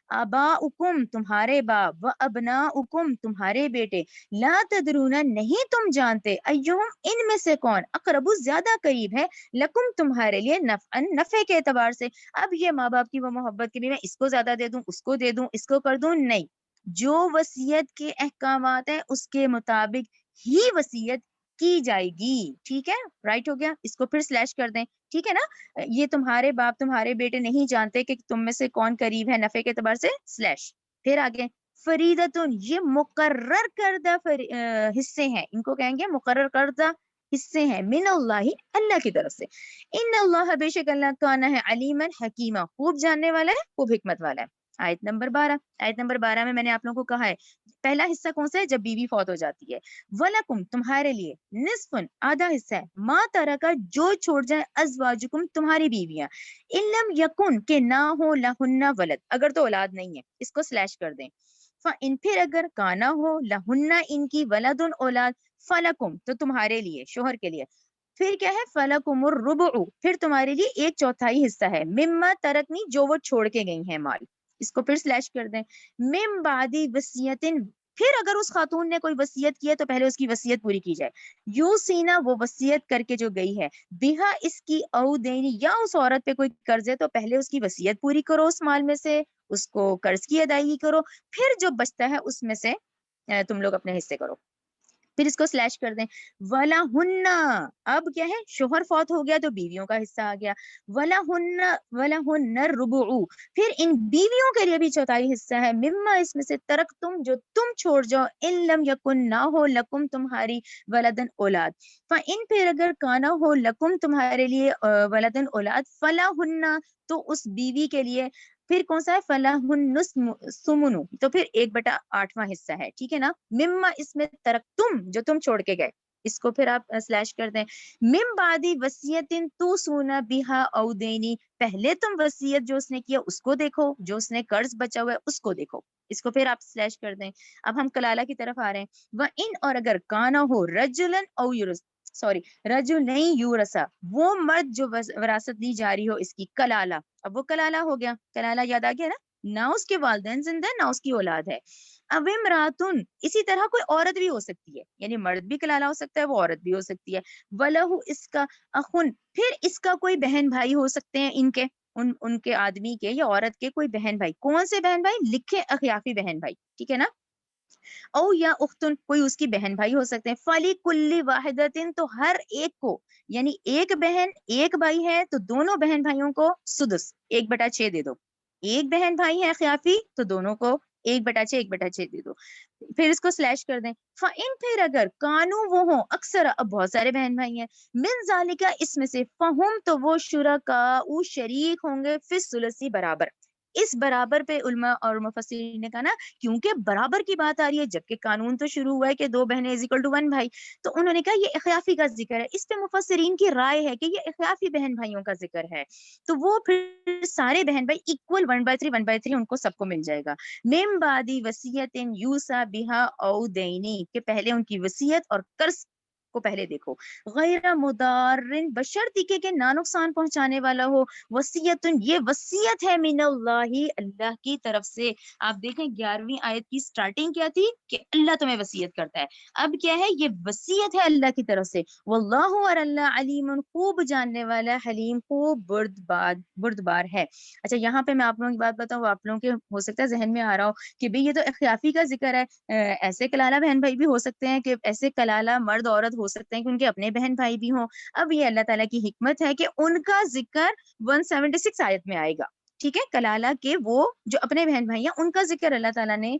Speaker 2: آباؤکم تمہارے باپ، و ابناؤکم تمہارے بیٹے، لا تدرون نہیں تم جانتے، ایہم ان میں سے کون، اقرب زیادہ قریب ہے، لکم تمہارے لیے، نفعن نفع کے اعتبار سے. اب یہ ماں باپ کی وہ محبت کے بھی میں اس کو زیادہ دے دوں، اس کو دے دوں، اس کو کر دوں، نہیں، جو وصیت کے احکامات ہیں اس کے مطابق ہی وصیت کی جائے گی. ٹھیک ہے، رائٹ ہو گیا. اس کو پھر سلیش کر دیں. ٹھیک ہے نا، یہ تمہارے باپ تمہارے بیٹے نہیں جانتے کہ تم میں سے کون قریب ہے نفع کے اعتبار سے، سلیش. پھر آگے فریدتن یہ مقرر کردہ حصے ہیں، ان کو کہیں گے مقرر کردہ حصے ہیں من اللہ اللہ کی طرف سے. ان اللہ بے شک اللہ کان ہے علیما حکیما خوب جاننے والا ہے خوب حکمت والا ہے. آیت نمبر 12. آیت نمبر 12 میں نے آپ لوگوں کو کہا ہے پہلا حصہ کون سا ہے جب بیوی فوت ہو جاتی ہے. وَلَكُمْ تمہارے لیے نصف آدھا حصہ ہے ما ترکا جو چھوڑ جائے ازواجکم تمہاری بیویاں ان لم یکن کہ نہ ہو لہن ولد اگر تو اولاد نہیں ہے اس کو سلیش کر دیں. فَإِن پھر اگر کانا ہو لہن ان کی ولد اولاد فلکم تو تمہارے لیے شوہر کے لیے پھر کیا ہے فلکم الربع پھر تمہارے لیے ایک چوتھائی حصہ ہے مما ترکنی جو وہ چھوڑ کے گئی ہیں مال. اس کو پھر سلیش کر دیں. مم بعدی وصیتن پھر اگر اس خاتون نے کوئی وصیت کی ہے تو پہلے اس کی وصیت پوری کی جائے. یو سینا وہ وصیت کر کے جو گئی ہے بہا اس کی او دینی یا اس عورت پہ کوئی قرض ہے تو پہلے اس کی وصیت پوری کرو اس مال میں سے اس کو قرض کی ادائیگی کرو پھر جو بچتا ہے اس میں سے تم لوگ اپنے حصے کرو. پھر اس کو سلیش کر دیں. ولا ہن اب کیا ہے شوہر فوت ہو گیا تو بیویوں کا حصہ آ گیا. ولا ہن الربع پھر ان بیویوں کے لیے بھی چوتھائی حصہ ہے مما اس میں سے ترک تم جو تم چھوڑ جاؤ ان لم یکن نہ ہو لکم تمہاری ولدن اولاد. فان پھر اگر کانا ہو لکم تمہارے لیے ولدن اولاد فلا ہن تو اس بیوی کے لیے پھر کون سا ہے فلاح سمنو تو پھر 1/8 حصہ ہے. ٹھیک ہے نا. مما اس میں ترک تم جو تم چھوڑ کے گئے اس کو پھر آپ سلیش کر دیں. مم بعدی وصیتن تو سونا بہا او دینی پہلے تم وصیت جو اس نے کیا اس کو دیکھو جو اس نے قرض بچا ہوا ہے اس کو دیکھو اس کو پھر آپ سلیش کر دیں. اب ہم کلالہ کی طرف آ رہے ہیں. وَإِنْ اور اگر کانا ہو رجلن او یورس سوری رجل نہیں یورسا وہ مرد جو وراثت دی جا رہی ہو اس کی کلالہ. اب وہ کلالہ ہو گیا. کلالہ یاد آ گیا نا. نہ اس کے والدین زندہ نہ اس کی اولاد ہے. اب امراتن اسی طرح کوئی عورت بھی ہو سکتی ہے یعنی مرد بھی کلالہ ہو سکتا ہے وہ عورت بھی ہو سکتی ہے. ولہ اس کا اخن پھر اس کا کوئی بہن بھائی ہو سکتے ہیں ان کے ان کے آدمی کے یا عورت کے کوئی بہن بھائی. کون سے بہن بھائی لکھے اخیافی بہن بھائی. ٹھیک ہے نا. او یا اختن کوئی اس کی بہن بھائی ہو سکتے ہیں. فلی کلی واحدتن تو ہر ایک کو یعنی ایک بہن ایک بھائی ہے تو دونوں بہن بھائیوں کو سدس 1/6 دے دو. ایک بہن بھائی ہے خیافی تو دونوں کو 1/6 1/6 دے دو. پھر اس کو سلیش کر دیں. فَإِن پھر اگر کانو وہ ہوں اکثر اب بہت سارے بہن بھائی ہیں من ذالکا اس میں سے فہم تو وہ شرکاء شریک ہوں گے فی الثلث برابر. اس برابر پہ علماء اور مفسرین نے کہا نا کیونکہ برابر کی بات آ رہی ہے جبکہ قانون تو شروع ہوا ہے کہ 2 بہنیں از اکول ٹو 1 بھائی تو انہوں نے کہا یہ اخیافی کا ذکر ہے. اس پہ مفسرین کی رائے ہے کہ یہ اخیافی بہن بھائیوں کا ذکر ہے تو وہ پھر سارے بہن بھائی اکول 1/3 1/3 ان کو سب کو مل جائے گا. مم بعدی وصیت یوسا بہا او دینی کہ پہلے ان کی وصیت اور قرض کو پہلے دیکھو. غیر مضارن بشرطی کہ نہ نقصان پہنچانے والا ہو. وصیت یہ وصیت ہے من اللہ اللہ کی طرف سے. آپ دیکھیں 11ویں آیت کی سٹارٹنگ کیا تھی کہ اللہ تمہیں وصیت کرتا ہے. اب کیا ہے یہ وصیت ہے اللہ کی طرف سے. واللہ اور اللہ علیم خوب جاننے والا حلیم خوب بردبار ہے. اچھا یہاں پہ میں آپ لوگوں کی بات بتاؤں آپ لوگوں کے ہو سکتا ہے ذہن میں آ رہا ہو کہ بھئی یہ تو اخیافی کا ذکر ہے. ایسے کلالہ بہن بھائی بھی ہو سکتے ہیں کہ ایسے کلالہ مرد عورت ہو سکتے ہیں کہ ان کے اپنے بہن بھائی بھی ہوں. اب یہ اللہ تعالیٰ کی حکمت ہے کہ ان کا ذکر 176 آیت میں آئے گا. ٹھیک ہے. کلالہ کے وہ جو اپنے بہن بھائی ہیں ان کا ذکر اللہ تعالیٰ نے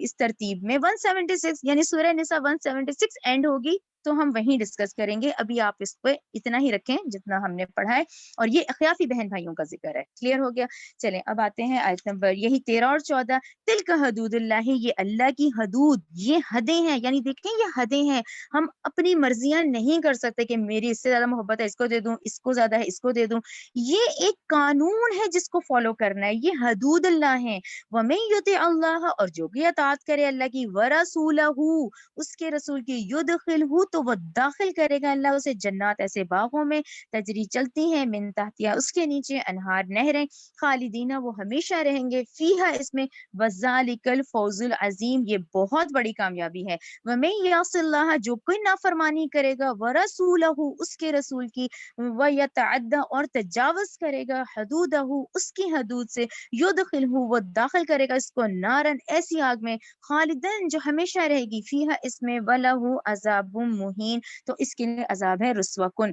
Speaker 2: اس ترتیب میں 176 یعنی سورہ نساء 176 اینڈ ہوگی تو ہم وہیں ڈسکس کریں گے. ابھی آپ اس پہ اتنا ہی رکھیں جتنا ہم نے پڑھا ہے اور یہ اخیافی بہن بھائیوں کا ذکر ہے. کلیئر ہو گیا. چلیں اب آتے ہیں آیت نمبر یہی 13 اور 14. تلک حدود اللہ یہ اللہ کی حدود یہ حدیں ہیں یعنی دیکھیں یہ حدیں ہیں. ہم اپنی مرضیاں نہیں کر سکتے کہ میری اس سے زیادہ محبت ہے اس کو دے دوں اس کو زیادہ ہے اس کو دے دوں. یہ ایک قانون ہے جس کو فالو کرنا ہے. یہ حدود اللہ ہیں. وَمَن يُطِعِ اللَّهَ اور جو بھی اطاعت کرے اللہ کی وَرَسُولَهُ اس کے رسول کی يُدْخِلْهُ تو وہ داخل کرے گا اللہ اسے جنات ایسے باغوں میں تجری چلتی ہیں من تحتیا اس کے نیچے انہار نہریں خالدینہ وہ ہمیشہ رہیں گے فیہا اس میں وَذَلِكَ الْفَوْزُ الْعَظِيمُ یہ بہت بڑی کامیابی ہے. وَمَن يَعْصِ اللَّهَ جو کوئی نافرمانی کرے گا وَرَسُولَهُ اس کے رسول کی وَيَتَعَدَّ اور تجاوز کرے گا حدودہ اس کی حدود سے يُدْخِلْهُ وہ داخل کرے گا اس کو نارن ایسی آگ میں خالدن جو ہمیشہ رہے گی فیہا اس میں وَلَهُ عذاب مہین تو اس کے لیے عذاب ہے رسوا کن.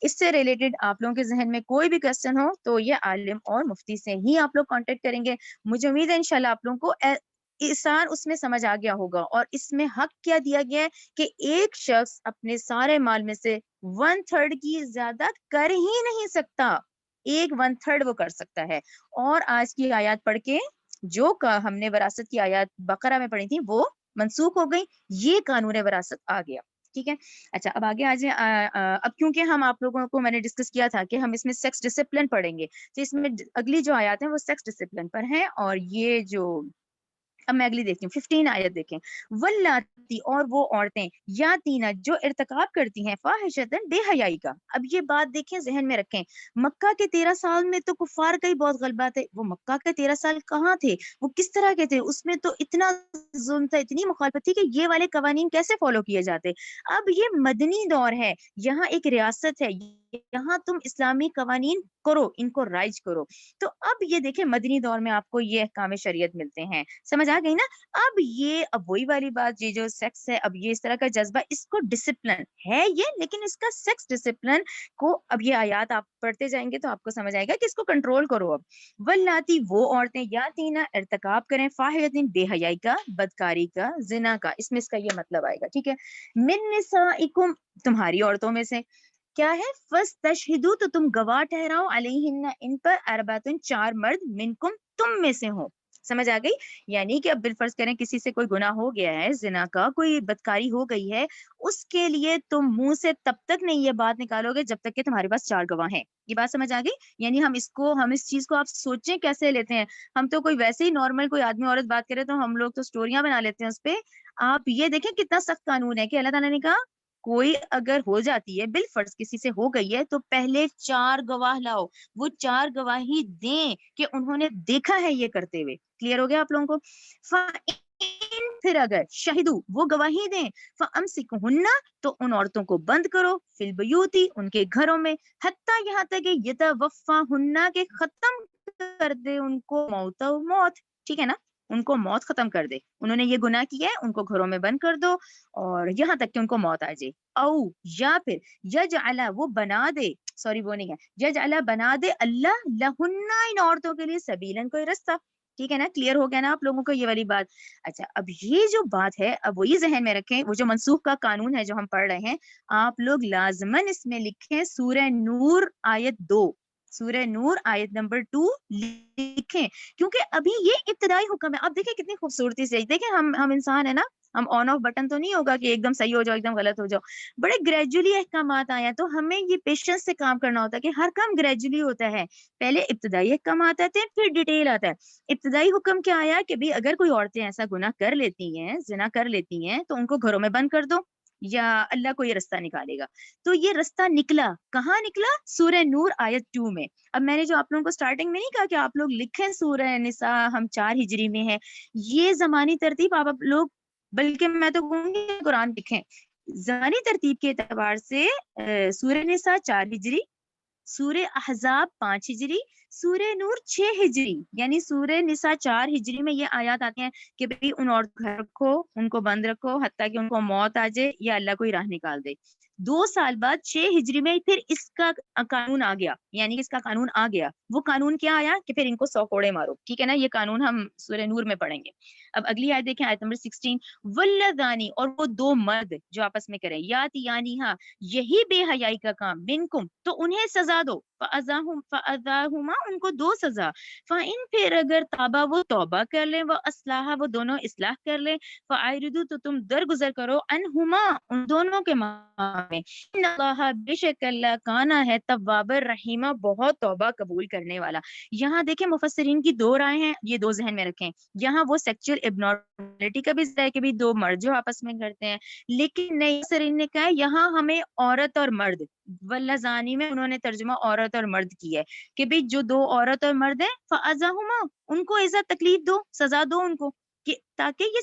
Speaker 2: اس سے ریلیٹڈ آپ لوگوں کے ذہن میں کوئی بھی کوسچن ہو تو یہ عالم اور مفتی سے ہی آپ لوگ کانٹیکٹ کریں گے. مجھے امید ہے انشاءاللہ آپ لوگوں کو احسان اس میں سمجھ آ گیا ہوگا. اور اس میں حق کیا دیا گیا ہے کہ ایک شخص اپنے سارے مال میں سے 1/3 کی زیادہ کر ہی نہیں سکتا. ایک 1/3 وہ کر سکتا ہے. اور آج کی آیات پڑھ کے جو ہم نے وراثت کی آیات بقرہ میں پڑھی تھی وہ منسوخ ہو گئی. یہ قانون وراثت آ گیا. ٹھیک ہے. اچھا اب آگے آ جائیں. اب کیونکہ ہم آپ لوگوں کو میں نے ڈسکس کیا تھا کہ ہم اس میں سیکس ڈسپلن پڑھیں گے، تو اس میں اگلی جو آیات ہیں وہ سیکس ڈسپلن پر ہیں. اور یہ جو اب میں اگلی دیکھتی ہوں 15 آیت دیکھیں. واللاتی، اور وہ عورتیں یاتینا جو ارتکاب کرتی ہیں فاحشتن بے حیائی کا. اب یہ بات دیکھیں ذہن میں رکھیں. مکہ کے 13 سال میں تو کفار کا ہی بہت غلبہ تھے. وہ مکہ کے 13 سال کہاں تھے، وہ کس طرح کے تھے، اس میں تو اتنا ظلم تھا، اتنی مخالفت تھی کہ یہ والے قوانین کیسے فالو کیے جاتے. اب یہ مدنی دور ہے، یہاں ایک ریاست ہے، یہاں تم اسلامی قوانین کرو، ان کو رائج کرو. تو اب یہ دیکھیں مدنی دور میں آپ کو یہ احکام شریعت ملتے ہیں. سمجھ آ گئی نا. اب وہی والی بات، یہ جو سیکس ہے، اب یہ اس طرح کا جذبہ، اس کو ڈسپلن ہے یہ، لیکن اس کا سیکس ڈسپلن کو اب یہ آیات آپ پڑھتے جائیں گے تو آپ کو سمجھ آئے گا کہ اس کو کنٹرول کرو. اب واللاتی وہ عورتیں یاتینا ارتکاب کریں فاحشۃ بے حیائی کا، بدکاری کا، زنا کا. اس میں اس کا یہ مطلب آئے گا. ٹھیک ہے. من نسائکم تمہاری عورتوں میں سے کیا ہے، فاستشہدوا تو تم گواہ ٹھہراؤ علیہن ان پر اربعۃ 4 مرد منکم تم میں سے ہوں. سمجھ آ گئی. یعنی کہ اب بالفرض کریں کسی سے کوئی گناہ ہو گیا ہے، زنا کا کوئی بدکاری ہو گئی ہے، اس کے لیے تم منہ سے تب تک نہیں یہ بات نکالو گے جب تک کہ تمہارے پاس 4 گواہ ہیں. یہ بات سمجھ آ گئی. یعنی ہم اس چیز کو آپ سوچیں کیسے لیتے ہیں. ہم تو کوئی ویسے ہی نارمل کوئی آدمی عورت بات کرے تو ہم لوگ تو سٹوریاں بنا لیتے ہیں اس پہ. آپ یہ دیکھیں کتنا سخت قانون ہے کہ اللہ تعالیٰ نے کہا کوئی اگر ہو جاتی ہے بالفرض کسی سے ہو گئی ہے تو پہلے 4 گواہ لاؤ، وہ 4 گواہی دیں کہ انہوں نے دیکھا ہے یہ کرتے ہوئے. کلیئر ہو گیا آپ لوگوں کو. پھر اگر شہدو وہ گواہی دیں فامسکہن تو ان عورتوں کو بند کرو فی البیوتی ان کے گھروں میں، حتی یہاں تک کہ یتوفاہن کے ختم کر دے ان کو موت. ٹھیک ہے نا. ان کو موت ختم کر دے. انہوں نے یہ گناہ کیا ہے، ان کو گھروں میں بند کر دو اور یہاں تک کہ ان کو موت آ جائے. او یا پھر یجعل وہ بنا دے، سوری وہ نہیں ہے، یجعل بنا دے اللہ لہن ان عورتوں کے لیے سبیلن کوئی رستہ. ٹھیک ہے نا. کلیئر ہو گیا نا آپ لوگوں کو یہ والی بات. اچھا اب یہ جو بات ہے اب وہی ذہن میں رکھیں، وہ جو منسوخ کا قانون ہے جو ہم پڑھ رہے ہیں، آپ لوگ لازماً اس میں لکھیں سورہ نور آیت 2، سورہ نور آیت نمبر 2 لکھیں، کیونکہ ابھی یہ ابتدائی حکم ہے. اب دیکھیں کتنی خوبصورتی سے، دیکھیں ہم انسان ہے نا، ہم آن آف بٹن تو نہیں ہوگا کہ ایک دم صحیح ہو جاؤ ایک دم غلط ہو جاؤ. بڑے گریجولی احکامات آئے ہیں، تو ہمیں یہ پیشنس سے کام کرنا ہوتا ہے کہ ہر کام گریجولی ہوتا ہے. پہلے ابتدائی احکامات آتے ہیں پھر ڈیٹیل آتا ہے. ابتدائی حکم کیا آیا کہ بھی اگر کوئی عورتیں ایسا گناہ کر لیتی ہیں، زنا کر لیتی ہیں، تو ان کو گھروں میں بند کر دو یا اللہ کو یہ رستہ نکالے گا. تو یہ رستہ نکلا کہاں نکلا؟ سورہ نور آیت 2 میں. اب میں نے جو آپ لوگوں کو سٹارٹنگ میں نہیں کہا کہ آپ لوگ لکھیں سورہ نساء ہم 4 ہجری میں ہیں، یہ زمانی ترتیب آپ لوگ، بلکہ میں تو کہوں گی قرآن لکھیں. زمانی ترتیب کے اعتبار سے سورہ نساء 4 ہجری، سورہ احزاب 5 ہجری، سورہ نور 6 ہجری. یعنی سورہ نساء 4 ہجری میں یہ آیات آتی ہیں کہ بھئی ان عورت گھر رکھو، ان کو بند رکھو حتیٰ کہ ان کو موت آ جائے یا اللہ کوئی راہ نکال دے. 2 سال بعد 6 ہجری میں پھر اس کا قانون آ گیا. یعنی اس کا قانون آ گیا. وہ قانون کیا آیا کہ پھر ان کو 100 کوڑے مارو. ٹھیک ہے نا. یہ قانون ہم سورہ نور میں پڑھیں گے. اب اگلی آیت دیکھیں آیت نمبر 16. واللذانی اور وہ 2 مرد جو آپس میں کریں، یاتیانیہا یہی بے حیائی کا کام، منکم تو انہیں سزا دو، فَأَذَاهُمَا ان کو دو سزا، فَإِن پھر اگر تابا وہ توبہ کر لیں، وہ اصلاح وہ دونوں اصلاح کر لیں، فَأَعْرِضُوا تو تم درگزر کرو، عنہما ان دونوں کے معاملے، ان اللہ بے شک اللہ کانا ہے تواب الرحیم بہت توبہ قبول کرنے والا. یہاں دیکھیں مفسرین کی 2 رائے ہیں، یہ 2 ذہن میں رکھیں. یہاں وہ سیکچوئل ابنارملٹی کا بھی ذکر ہے کہ بھی 2 مرد جو آپس میں کرتے ہیں، لیکن نئی مفسرین نے کہا ہے یہاں ہمیں عورت اور مرد، واللذانی میں انہوں نے ترجمہ عورت اور مرد کی ہے کہ بھی جو 2 عورت اور مرد ہیں فَأَذَاهُمَا ان کو ایزا تکلیف دو، سزا دو ان کو، کہ تاکہ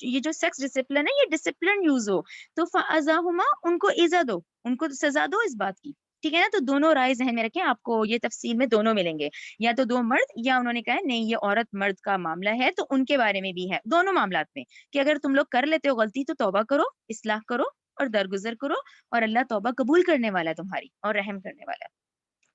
Speaker 2: یہ جو سیکس ڈسپلن ہے یہ ڈسپلن یوز ہو. تو فَأَذَاهُمَا ان کو ایزا دو، ان کو سزا دو اس بات کی. ٹھیک ہے نا. تو دونوں رائے ذہن میں رکھیں، آپ کو یہ تفصیل میں دونوں ملیں گے، یا تو 2 مرد یا انہوں نے کہا نہیں یہ عورت مرد کا معاملہ ہے تو ان کے بارے میں بھی ہے. دونوں معاملات میں کہ اگر تم لوگ کر لیتے ہو غلطی تو توبہ کرو، اصلاح کرو اور درگزر کرو، اور اللہ توبہ قبول کرنے والا ہے تمہاری اور رحم کرنے والا ہے.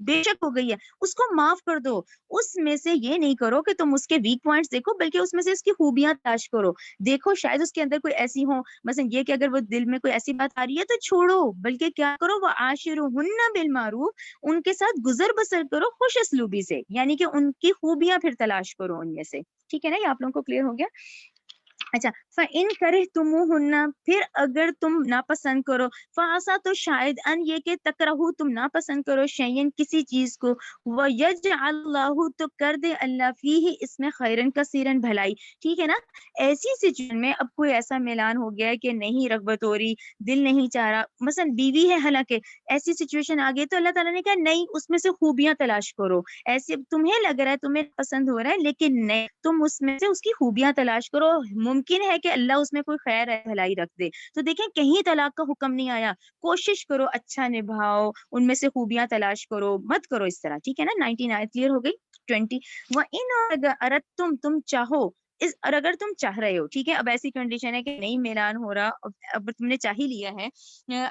Speaker 2: بے شک ہو گئی ہے، اس کو معاف کر دو. اس میں سے یہ نہیں کرو کہ تم اس کے ویک پوائنٹس دیکھو، بلکہ اس میں سے اس کی خوبیاں تلاش کرو. دیکھو شاید اس کے اندر کوئی ایسی ہو، مثلا یہ کہ اگر وہ دل میں کوئی ایسی بات آ رہی ہے تو چھوڑو، بلکہ کیا کرو، وہ عاشرہن بالمعروف، ان کے ساتھ گزر بسر کرو خوش اسلوبی سے، یعنی کہ ان کی خوبیاں پھر تلاش کرو ان میں سے. ٹھیک ہے نا، یہ آپ لوگوں کو کلیئر ہو گیا؟ اچھا، فَإِن كَرِهْتُمُوهُنَّ، پھر اگر تم ناپسند کرو، فَعَسَىٰ، تو شاید، ان یہ کہ تکرہو، تم ناپسند کرو، شیئن کسی چیز کو، وَيَجْعَلُ اللَّهُ، تو کر دے اللہ، فیہ اس میں، خیرن کثیرن، بھلائی. ٹھیک ہے نا. ایسی سچویشن میں اب کوئی ایسا میلان ہو گیا ہے کہ نہیں رغبت ہو رہی، دل نہیں چاہ رہا، مثلا بیوی ہے حالانکہ، ایسی سچویشن آ گئی تو اللہ تعالیٰ نے کہا نہیں، اس میں سے خوبیاں تلاش کرو. ایسے تمہیں لگ رہا ہے تمہیں پسند ہو رہا ہے، لیکن نہیں، تم اس میں سے اس کی خوبیاں تلاش کرو. ممکن ہے کہ اللہ اس میں کوئی خیر ہے، بھلائی رکھ دے. تو دیکھیں کہیں طلاق کا حکم نہیں آیا. کوشش کرو اچھا نبھاؤ، ان میں سے خوبیاں تلاش کرو، مت کرو اس طرح. ٹھیک ہے نا. 19 آیت کلیئر ہو گئی. 20 وَإِنْ أَرَدْتُمْ، تم چاہو، اور اگر تم چاہ رہے ہو، ٹھیک ہے، اب ایسی کنڈیشن ہے کہ نہیں میلان ہو رہا، اب تم نے چاہ ہی لیا ہے،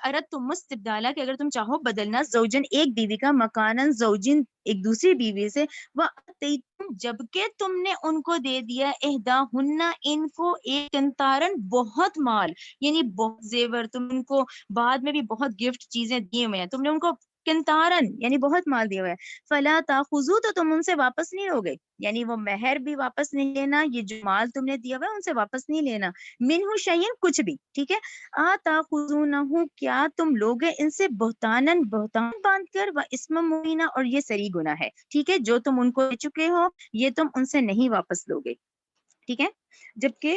Speaker 2: اردتم استبدالا، کہ اگر تم چاہو بدلنا، زوجن ایک بیوی کا، مکانن زوجن ایک دوسری بیوی سے، وَأَتَيْتُمْ جبکہ تم نے ان کو دے دیا، احداہن ان کو، ایک قنطارن بہت مال، یعنی بہت زیور، تم ان کو بعد میں بھی بہت گفٹ چیزیں دیے ہوئے ہیں، تم نے ان کو قنطارن یعنی بہت مال دیا ہوا ہے. فلا تاخذوا، تو تم ان سے واپس نہیں لوگے، یعنی وہ مہر بھی واپس نہیں لینا، یہ جو مال تم نے دیا ہوا ہے ان سے واپس نہیں لینا. منہ شیئن، کچھ بھی. ٹھیک ہے. آتاخذونہ، کیا تم لوگے ان سے، بہتانن، بہتان باندھ کر، و اسم مبینہ، اور یہ سری گناہ ہے. ٹھیک ہے. جو تم ان کو دے چکے ہو یہ تم ان سے نہیں واپس لوگے. ٹھیک ہے. جبکہ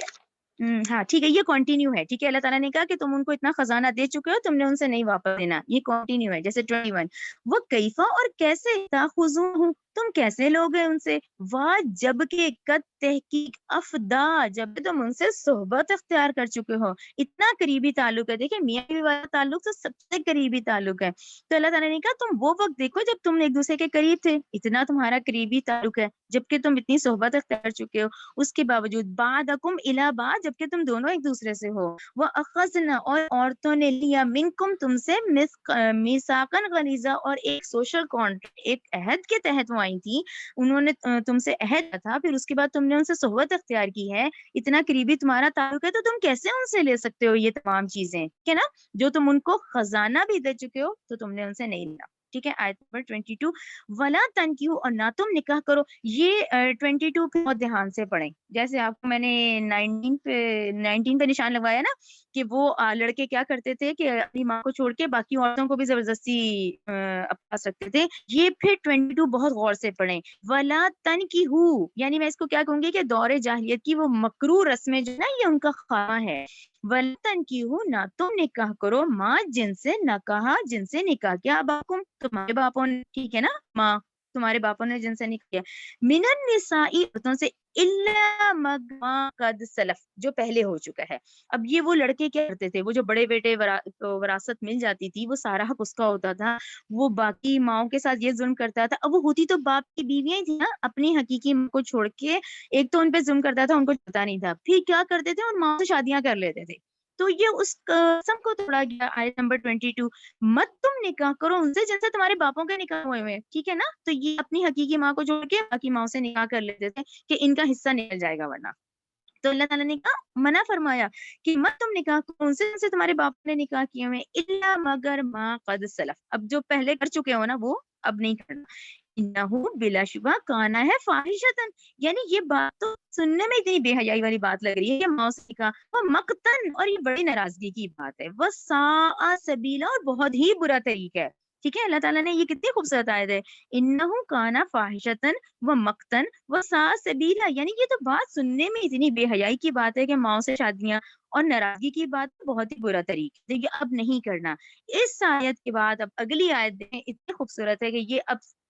Speaker 2: ہاں ٹھیک ہے، یہ کنٹینیو ہے. ٹھیک ہے. اللہ تعالیٰ نے کہا کہ تم ان کو اتنا خزانہ دے چکے ہو، تم نے ان سے نہیں واپس لینا، یہ کنٹینیو ہے. جیسے 21 وہ کیفا، اور کیسے، تاخذوہ، تم کیسے لوگے ان سے، واہ، جب کہ، قد تحقیق، افدا، جب کہ تم ان سے صحبت اختیار کر چکے ہو، اتنا قریبی تعلق ہے. دیکھیں میاں بیوی والا تعلق تو سب سے قریبی تعلق ہے. تو اللہ تعالیٰ نے کہا تم وہ وقت دیکھو جب تم ایک دوسرے کے قریب تھے، اتنا تمہارا قریبی تعلق ہے، جبکہ تم اتنی صحبت اختیار کر چکے ہو. اس کے باوجود بعدکم الی بعد، جبکہ تم دونوں ایک دوسرے سے ہو. وہ اخذنا، اور عورتوں نے لیا، منکم، تم سے، میثاقاً غلیظا، اور ایک سوشل کانٹریکٹ، ایک عہد کے تحت وہ آئی تھی، انہوں نے تم سے عہد کیا تھا، پھر اس کے بعد تم نے ان سے صحبت اختیار کی ہے، اتنا قریبی تمہارا تعلق ہے، تو تم کیسے ان سے لے سکتے ہو یہ تمام چیزیں. ٹھیک ہے نا. جو تم ان کو خزانہ بھی دے چکے ہو تو تم نے ان سے نہیں لیا. ٹھیک ہے. آیت نمبر 22 ولا تنکیو، اور نہ تم نکاح کرو. یہ 22 پہ بہت دھیان سے پڑھیں. جیسے آپ کو میں نے 19 پہ نشان لگوایا نا کہ وہ لڑکے کیا کرتے تھے کہ اپنی ماں کو چھوڑ کے باقی عورتوں کو بھی زبردستی اپنے پاس رکھتے تھے. یہ پھر 22 بہت غور سے پڑھیں. ولا تنکیحو، یعنی میں اس کو کیا کہوں گی کہ دور جاہلیت کی وہ مکروہ رسمیں جو نا، یہ ان کا خواہ ہے. ولا تنکیحو، نہ تم نکاح کرو، ماں، جن سے نکاح، جن سے نکاح کیا، اباکم، تمہارے باپوں نے. ٹھیک ہے نا. ماں، تمہارے باپوں نے جن سے نکاح کیا. من النساء، عورتوں سے، الا ما قد سلف، جو پہلے ہو چکا ہے. اب یہ وہ لڑکے کیا کرتے تھے، وہ جو بڑے بیٹے وراثت مل جاتی تھی، وہ سارا حق اس کا ہوتا تھا، وہ باقی ماؤں کے ساتھ یہ ظلم کرتا تھا. اب وہ ہوتی تو باپ کی بیویاں ہی تھی نا، اپنی حقیقی ماں کو چھوڑ کے ایک تو ان پہ ظلم کرتا تھا، ان کو پتا نہیں تھا، پھر کیا کرتے تھے، ان ماں سے شادیاں کر لیتے تھے. تو یہ اس قسم کو توڑا گیا. آیت نمبر 22 مت تم نکاح کرو ان سے جن سے تمہارے باپوں کے نکاح ہوئے ہوئے. ٹھیک ہے نا. تو یہ اپنی حقیقی ماں کو چھوڑ کے باقی ماؤں سے نکاح کر لیتے تھے کہ ان کا حصہ نکل جائے گا ورنہ. تو اللہ تعالیٰ نے کہا، منع فرمایا کہ مت تم نکاح کرو ان سے تمہارے باپ نے نکاح کیے ہوئے، الا مگر ما قد سلف، اب جو پہلے کر چکے ہو نا وہ اب نہیں کرنا. انہو، بلا شبہ، کانا ہے، فاحشتن، یعنی یہ بات تو سننے میں اتنی بے حیائی والی بات لگ رہی ہے کہ ماں سے نکاح، وہ مقتن، اور یہ بڑی ناراضگی کی بات ہے، وہ ساء سبیلا، اور بہت ہی برا طریقہ ہے. ٹھیک ہے. اللہ تعالیٰ نے یہ کتنی خوبصورت آیت ہے، انہو کانا فاحشتن و مقتن و ساء سبیلا، یعنی یہ تو بات سننے میں اتنی بے حیائی کی بات ہے کہ ماؤں سے شادیاں، اور ناراضگی کی بات بہت ہی برا طریقہ، یہ اب نہیں کرنا. اس آیت کے بعد اب اگلی آیت دیکھیں، اتنی خوبصورت ہے کہ یہ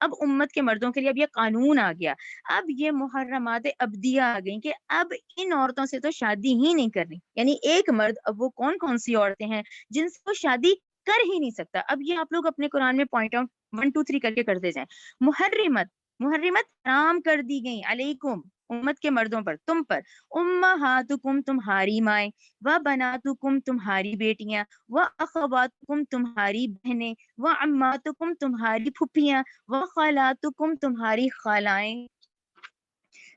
Speaker 2: اب امت کے مردوں کے لیے اب یہ قانون آ گیا، اب یہ محرمات ابدیہ آ گئی کہ اب ان عورتوں سے تو شادی ہی نہیں کرنی. یعنی ایک مرد، اب وہ کون کون سی عورتیں ہیں جن سے وہ شادی کر ہی نہیں سکتا. اب یہ آپ لوگ اپنے قرآن میں پوائنٹ آؤٹ 1 2 3 کر کے کرتے جائیں. محرمت،
Speaker 1: محرمت حرام کر دی گئی، علیکم امت کے مردوں پر، تم پر، امہاتکم تمہاری مائیں، و بناتکم تمہاری بیٹیاں، و اخواتکم تمہاری بہنیں، و عماتکم تمہاری پھپھیاں، و خالاتکم تمہاری خالائیں،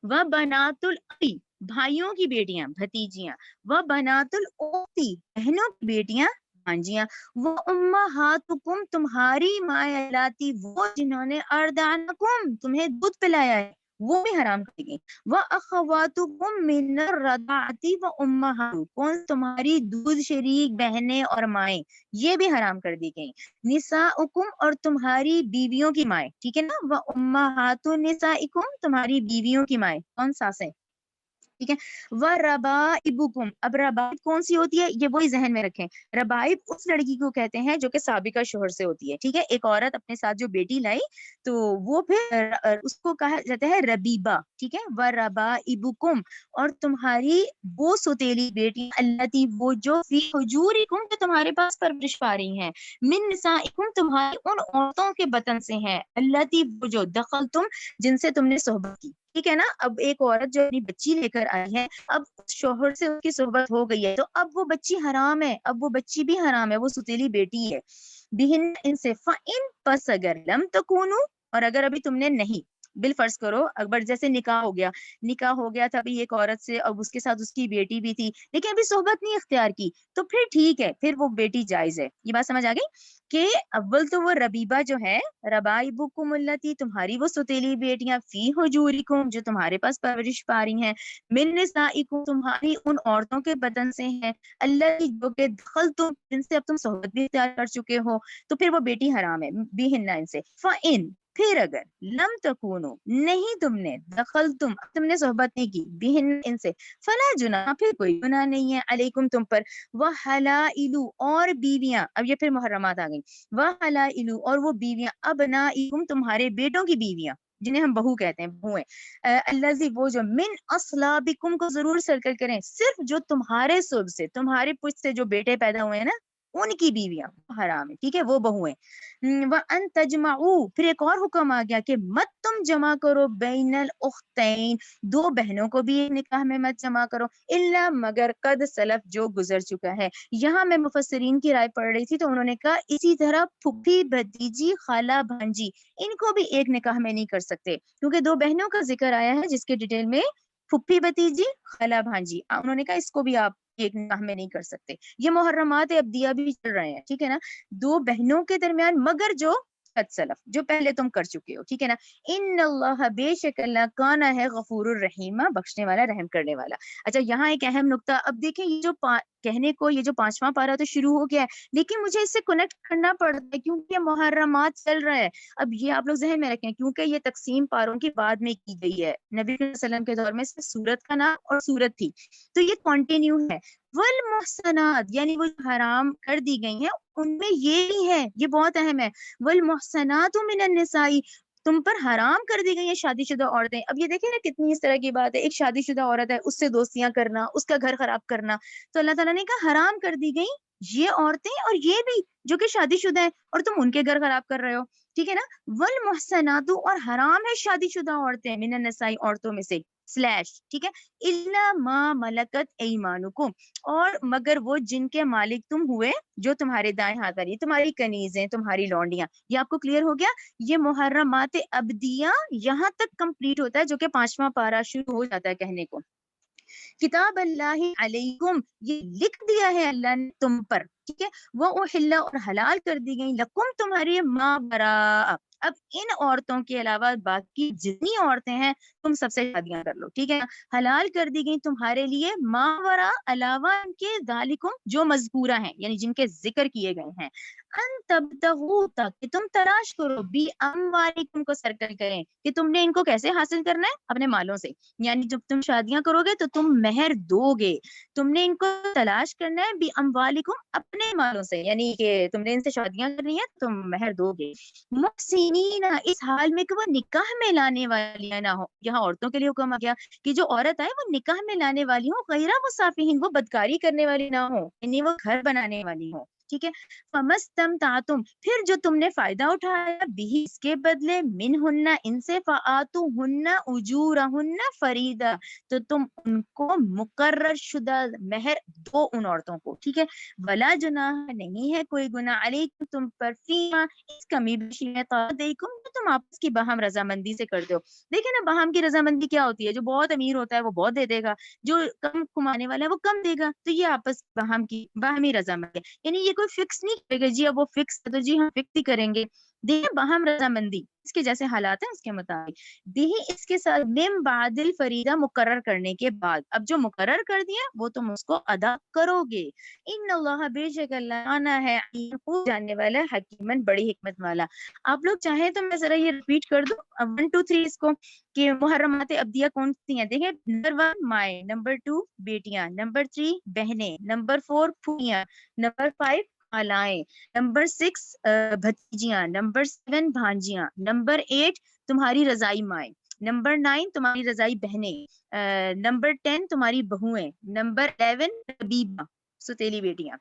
Speaker 1: و بنات الاخی بھائیوں کی بیٹیاں بھتیجیاں، و بنات الاختی بہنوں کی بیٹیاں بھانجیاں، وہ امہاتکم تمہاری مائیں اللاتی وہ جنہوں نے اردعنکم تمہیں دودھ پلایا ہے، وہ بھی حرام کر گئی، وہ اخواتکم من الرضاعتی و امہاتکم تمہاری دودھ شریک بہنیں اور مائیں، یہ بھی حرام کر دی گئی، نساؤکم اور تمہاری بیویوں کی مائیں، ٹھیک ہے نا، وہ امہات نسائکم تمہاری بیویوں کی مائیں، کون ساسیں، ٹھیک ہے، وَرَبَائِبُكُمْ اب ربائب کون سی ہوتی ہے یہ وہی ذہن میں رکھیں، ربائب اس لڑکی کو کہتے ہیں جو کہ سابقہ شوہر سے ہوتی ہے، ٹھیک ہے، ایک عورت اپنے ساتھ جو بیٹی لائی تو وہ پھر اس کو کہا جاتا ہے ربیبہ، ٹھیک ہے، وَرَبَائِبُكُمْ اور تمہاری وہ ستیلی بیٹی التی وہ جو فی حجورکم جو تمہارے پاس پرورش پا رہی ہیں، من نسائکم تمہاری ان عورتوں کے بطن سے ہیں، التی وہ جو دخل تم جن سے تم نے صحبت کی، ٹھیک ہے نا، اب ایک عورت جو اپنی بچی لے کر آئی ہے، اب شوہر سے اس کی صحبت ہو گئی ہے تو اب وہ بچی حرام ہے، اب وہ بچی بھی حرام ہے، وہ ستیلی بیٹی ہے، بہن ان سے، فَإِن پس اگر لم تکونو اور اگر ابھی تم نے نہیں، بالفرض کرو اکبر جیسے نکاح ہو گیا تھا ابھی ایک عورت سے، اب اس کے ساتھ اس کی بیٹی بھی تھی لیکن ابھی صحبت نہیں اختیار کی، تو پھر ٹھیک ہے، پھر وہ بیٹی جائز ہے، یہ بات سمجھ آ گئی کہ اول تو وہ ربیبہ جو ہے، ربائبکم التی تمہاری وہ ستیلی بیٹیاں، فی حجورکم جو تمہارے پاس پرورش پا رہی ہیں، من نسائکم تمہاری ان عورتوں کے بدن سے ہیں، اللہ کی جو کہ دخل تم جن سے اب تم صحبت بھی اختیار کر چکے ہو، تو پھر وہ بیٹی حرام ہے، بیہن ان سے، فَإِن پھر اگر لم تکونو نہیں تم نے دخل تم نے صحبت نہیں کی بہن ان سے، فلا جناح پھر کوئی گناہ نہیں ہے، علیکم تم پر، وحلائل اور بیویاں، اب یہ پھر محرمات آ گئی، وحلائل اور وہ بیویاں، ابنائکم تمہارے بیٹوں کی بیویاں جنہیں ہم بہو کہتے ہیں، بہویں، الذی وہ جو من اصلابکم کو ضرور سرکل کریں، صرف جو تمہارے صلب سے تمہارے پشت سے جو بیٹے پیدا ہوئے ہیں نا ان کی بیویاں حرام ہے، ٹھیک ہے، وہ بہویں، وَأَن تَجْمَعُوا پھر ایک اور حکم آ گیا کہ مت تم جمع کرو بین الاختین دو بہنوں کو بھی ایک نکاح میں مت جمع کرو، الا مگر قد سلف جو گزر چکا ہے، یہاں میں مفسرین کی رائے پڑھ رہی تھی تو انہوں نے کہا اسی طرح پھپھی بھتیجی خالہ بھانجی ان کو بھی ایک نکاح میں نہیں کر سکتے کیونکہ دو بہنوں کا ذکر آیا ہے جس کے ڈیٹیل میں پھپھی بھتیجی خالہ بھانجی، انہوں نے کہا اس کو بھی آپ ایک نکاح میں نہیں کر سکتے، یہ محرمات ابدیہ بھی چل رہے ہیں، ٹھیک ہے نا، دو بہنوں کے درمیان مگر جو قد سلف جو پہلے تم کر چکے ہو، ٹھیک ہے نا، ان اللہ بے شک اللہ کانا ہے غفور الرحیم بخشنے والا رحم کرنے والا۔ اچھا یہاں ایک اہم نقطہ، اب دیکھیں یہ جو کہنے کو یہ جو 5واں پارہ تو شروع ہو گیا ہے لیکن مجھے اس سے کنیکٹ کرنا پڑتا ہے کیونکہ یہ محرمات چل رہا ہے، اب یہ آپ لوگ ذہن میں رکھیں کیونکہ یہ تقسیم پاروں کی بعد میں کی گئی ہے، نبی صلی اللہ علیہ وسلم کے دور میں سورت کا نام اور سورت تھی تو یہ کنٹینیو ہے، والمحصنات یعنی وہ جو حرام کر دی گئی ہیں ان میں یہ بھی ہے، یہ بہت اہم ہے، والمحصنات من النساء تم پر حرام کر دی گئی ہیں شادی شدہ عورتیں، اب یہ دیکھیں نا کتنی اس طرح کی بات ہے، ایک شادی شدہ عورت ہے اس سے دوستیاں کرنا، اس کا گھر خراب کرنا، تو اللہ تعالیٰ نے کہا حرام کر دی گئی یہ عورتیں اور یہ بھی جو کہ شادی شدہ ہیں اور تم ان کے گھر خراب کر رہے ہو، ٹھیک ہے نا، والمحصنات اور حرام ہے شادی شدہ عورتیں من النساء عورتوں میں سے سلیش، ٹھیک ہے، الا ما ملکت ایمانکم اور مگر وہ جن کے مالک تم ہوئے جو تمہارے دائیں ہاتھ والی تمہاری کنیزیں تمہاری لونڈیاں، یہ آپ کو کلیئر ہو گیا، یہ محرمات ابدیہ یہاں تک کمپلیٹ ہوتا ہے جو کہ 5واں پارہ شروع ہو جاتا ہے کہنے کو، کتاب اللہ علیکم یہ لکھ دیا ہے اللہ نے تم پر، ٹھیک ہے، وہ احلا اور حلال کر دی گئی لکم تمہاری ما براء اب ان عورتوں کے علاوہ باقی جتنی عورتیں ہیں تم سب سے شادیاں کر لو، ٹھیک ہے، حلال کر دی گئی تمہارے لیے ما وراء علاوہ ان کے ذالکم جو مذکورہ ہیں یعنی جن کے ذکر کیے گئے ہیں، ان تبتغوا تاکہ تم تلاش کرو بی اموالکم کو سرکل کریں کہ تم نے ان کو کیسے حاصل کرنا ہے اپنے مالوں سے، یعنی جب تم شادیاں کرو گے تو تم مہر دو گے، تم نے ان کو تلاش کرنا ہے بی اموالکم اپنے مالوں سے، یعنی کہ تم نے ان سے شادیاں کرنی ہے تم مہر دو گے، محسنین اس حال میں کہ وہ نکاح میں لانے والی نہ ہو، یہاں عورتوں کے لیے حکم آ گیا کہ جو عورت آئے وہ نکاح میں لانے والی ہو، غیر مصافحین وہ بدکاری کرنے والی نہ ہو، یعنی وہ گھر بنانے والی ہو، ٹھیک ہے. فمستمتعتم پھر جو تم نے فائدہ اٹھایا بھی اس کے بدلے منہن ان سے فآتوہن اجورہن فریدہ تو تم ان کو مقرر شدہ مہر دو ان عورتوں کو. ٹھیک ہے. ولا جناح نہیں ہے کوئی گناہ علیکم تم پر فیما اس کمی بیشی میں تادیکم تم آپس کی باہم رضامندی سے کر دو. دیکھیں نا باہم کی رضامندی کیا ہوتی ہے, جو بہت امیر ہوتا ہے وہ بہت دے دے گا, جو کم کمانے والا ہے وہ کم دے گا, تو یہ آپس باہم کی باہمی رضامندی ہے. یعنی یہ کوئی فکس نہیں کرے گا جی اب وہ فکس ہے تو جی ہم فکس ہی کریں گے. دیکھیں باہم رضامندی اس کے جیسے حالات ہیں اس کے مطابق بھی اس کے ساتھ من بعد الفریدہ مقرر کرنے کے بعد اب جو مقرر کر دیا وہ تم اس کو ادا کرو گے. ان اللہ بے شک اللہ آنا ہے خوب جاننے والا حکیمن بڑی حکمت والا. آپ لوگ چاہیں تو میں ذرا یہ ریپیٹ کر دوں 1 2 3 اس کو کہ محرمات ابدیہ کون سی ہیں. دیکھیں نمبر 1 مائیں, نمبر 2 بیٹیاں, نمبر 3 بہنیں, نمبر 4 پھوپھیاں, نمبر 5 خالائیں, نمبر 6 بھتیجیاں, نمبر 7 بھانجیاں, نمبر 8 تمہاری رضائی مائیں, نمبر 9 تمہاری رضائی بہنیں, نمبر 10 تمہاری بہویں, نمبر 11 ربیبہ ستیلی بیٹیاں,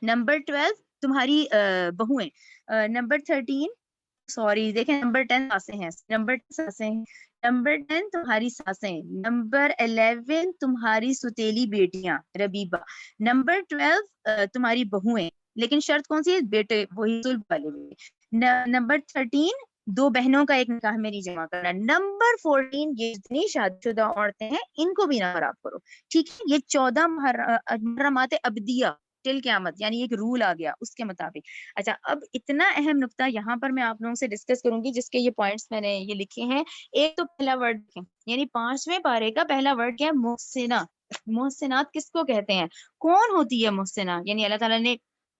Speaker 1: نمبر 12 تمہاری بہویں, نمبر 13 سوری دیکھیں نمبر 10 ساسیں ہیں, نمبر 10 ساسیں ہیں, نمبر 10 تمہاری ساسیں, نمبر 11 تمہاری ستیلی بیٹیاں ربیبہ, نمبر 12 تمہاری بہویں, لیکن شرط کون سی ہے بیٹے وہی صلب والے بھی, نمبر 13 دو بہنوں کا ایک نکاح میں نہیں جمع کرنا, نمبر 14 یہ جتنی شادی شدہ عورتیں ہیں ان کو بھی نہ خراب کرو. ٹھیک ہے. یہ 14 محرمات ابدیہ ٹل قیامت یعنی ایک رول آ گیا اس کے مطابق. اچھا اب اتنا اہم نقطہ یہاں پر میں آپ لوگوں سے ڈسکس کروں گی جس کے یہ پوائنٹس میں نے یہ لکھے ہیں. ایک تو پہلا ورڈ یعنی 5ویں پارے کا پہلا ورڈ کیا ہے محسنہ. محسنات کس کو کہتے ہیں, کون ہوتی ہے محسنہ, یعنی اللہ تعالیٰ نے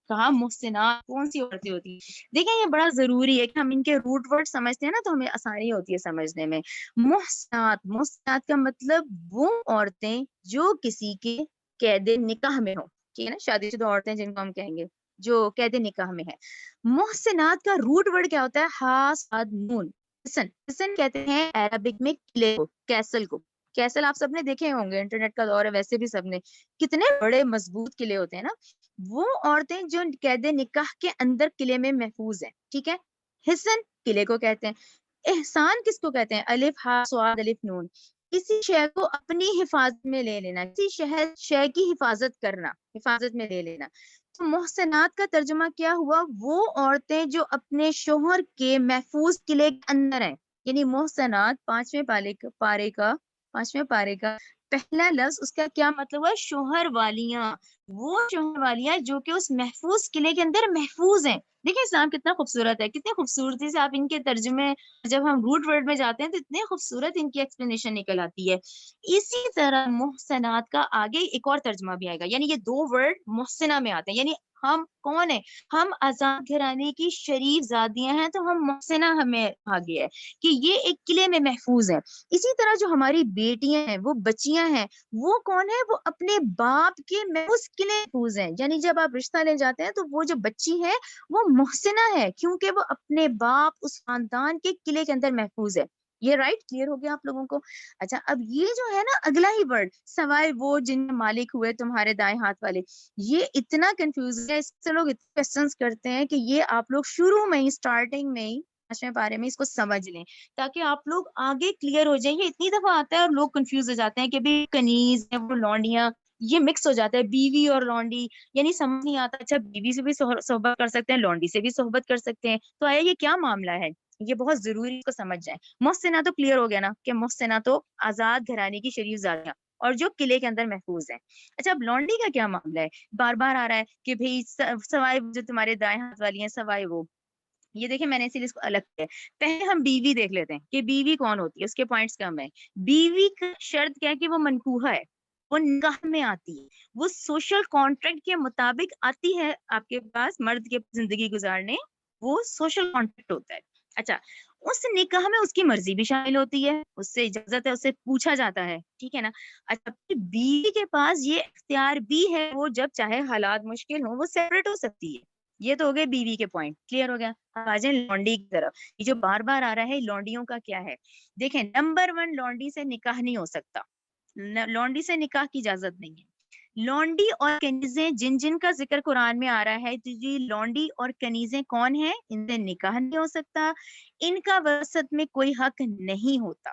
Speaker 1: کہا محسنات کون سی عورتیں ہوتی ہیں. دیکھیں یہ بڑا ضروری ہے کہ ہم ان کے روٹ ورڈ سمجھتے ہیں نا تو ہمیں آسانی ہوتی ہے سمجھنے میں. محسنات کا مطلب وہ عورتیں جو کسی کے قید نکاح میں ہوں. ٹھیک ہے نا, شادی شدہ عورتیں جن کو ہم کہیں گے جو قید نکاح میں ہے. محسنات کا روٹ ورڈ کیا ہوتا ہے, ہا صاد نون. حسن کہتے ہیں عربک میں قلعے کو, کیسل کو. کیسل آپ سب نے دیکھے ہوں گے, انٹرنیٹ کا دور ہے ویسے بھی سب نے, کتنے بڑے مضبوط قلعے ہوتے ہیں نا. وہ عورتیں جو قید نکاح کے اندر قلعے میں محفوظ ہیں. ٹھیک ہے. حسن قلعے کو کہتے ہیں. احسان کس کو کہتے ہیں, الف ہا صاد الف نون. کسی شے کو اپنی حفاظت میں لے لینا, کسی شے کی حفاظت کرنا, حفاظت میں لے لینا. تو محسنات کا ترجمہ کیا ہوا, وہ عورتیں جو اپنے شوہر کے محفوظ قلعے کے اندر ہیں. یعنی محسنات 5ویں پارے کا پہلا لفظ اس کا کیا مطلب ہے, شوہر والیاں. وہ شوہر والیاں جو کہ اس محفوظ قلعے کے اندر محفوظ ہیں. دیکھیں اسلام کتنا خوبصورت ہے, کتنی خوبصورتی سے آپ ان کے ترجمے جب ہم روٹ ورڈ میں جاتے ہیں تو اتنے خوبصورت ان کی ایکسپلینیشن نکل آتی ہے. اسی طرح محسنات کا آگے ایک اور ترجمہ بھی آئے گا, یعنی یہ 2 ورڈ محسنہ میں آتے ہیں. یعنی ہم کون ہیں, ہم آزاد گھرانے کی شریف زادیاں ہیں, تو ہم محسنہ ہمیں آگے ہے کہ یہ ایک قلعے میں محفوظ ہے. اسی طرح جو ہماری بیٹیاں ہیں وہ بچیاں ہیں, وہ کون ہے, وہ اپنے باپ کے محفوظ قلعے محفوظ ہیں. یعنی جب آپ رشتہ لے جاتے ہیں تو وہ جو بچی ہے وہ محسنہ ہے کیونکہ وہ اپنے باپ اس خاندان کے قلعے کے اندر محفوظ ہے. یہ رائٹ کلیئر ہو گیا آپ لوگوں کو. اچھا اب یہ جو ہے نا اگلا ہی ورڈ, سوائے وہ جن مالک ہوئے تمہارے دائیں ہاتھ والے, یہ اتنا کنفیوز ہے, اس سے لوگ اتنے کوسچنس کرتے ہیں کہ یہ آپ لوگ شروع میں ہی اسٹارٹنگ میں ہی 5ویں پارے میں اس کو سمجھ لیں تاکہ آپ لوگ آگے کلیئر ہو جائیں. یہ اتنی دفعہ آتا ہے اور لوگ کنفیوز ہو جاتے ہیں کہ بھی کنیز ہے وہ لونڈیاں, یہ مکس ہو جاتا ہے بیوی اور لونڈی, یعنی سمجھ نہیں آتا اچھا بیوی سے بھی صحبت کر سکتے ہیں, لونڈی سے بھی صحبت کر سکتے ہیں, تو آیا یہ کیا معاملہ ہے. یہ بہت ضروری کو سمجھ جائیں. محسنہ تو کلیئر ہو گیا نا کہ محسنہ تو آزاد گھرانے کی شریف زادیاں اور جو قلعے کے اندر محفوظ ہیں. اچھا اب لونڈی کا کیا معاملہ ہے, بار بار آ رہا ہے کہ بھئی سوائے جو تمہارے دائیں ہاتھ والی ہیں, سوائے وہ. یہ دیکھیں میں نے اسی لیے اس کو الگ کیا. پہلے ہم بیوی دیکھ لیتے ہیں کہ بیوی کون ہوتی ہے, اس کے پوائنٹس کم ہے. بیوی کا شرط کیا ہے کہ وہ منکوحہ ہے, وہ نکاح میں آتی ہے, وہ سوشل کانٹریکٹ کے مطابق آتی ہے آپ کے پاس مرد کے زندگی گزارنے, وہ سوشل کانٹریکٹ ہوتا ہے. اچھا اس نکاح میں اس کی مرضی بھی شامل ہوتی ہے, اس سے اجازت ہے, اس سے پوچھا جاتا ہے. ٹھیک ہے نا. اچھا بیوی کے پاس یہ اختیار بھی ہے, وہ جب چاہے حالات مشکل ہوں وہ سیپریٹ ہو سکتی ہے. یہ تو ہو گئے بیوی کے پوائنٹ, کلیئر ہو گیا. اب آ جائیں لونڈی کی طرف. یہ جو بار بار آ رہا ہے لونڈیوں کا کیا ہے, دیکھیں نمبر 1 لونڈی سے نکاح نہیں ہو سکتا, لونڈی سے نکاح کی اجازت نہیں ہے. لونڈی اور کنیزیں جن جن کا ذکر قرآن میں آ رہا ہے، تو جی لونڈی اور کنیزیں کون ہیں؟ ان سے نکاح نہیں ہو سکتا، ان کا وراثت میں کوئی حق نہیں ہوتا۔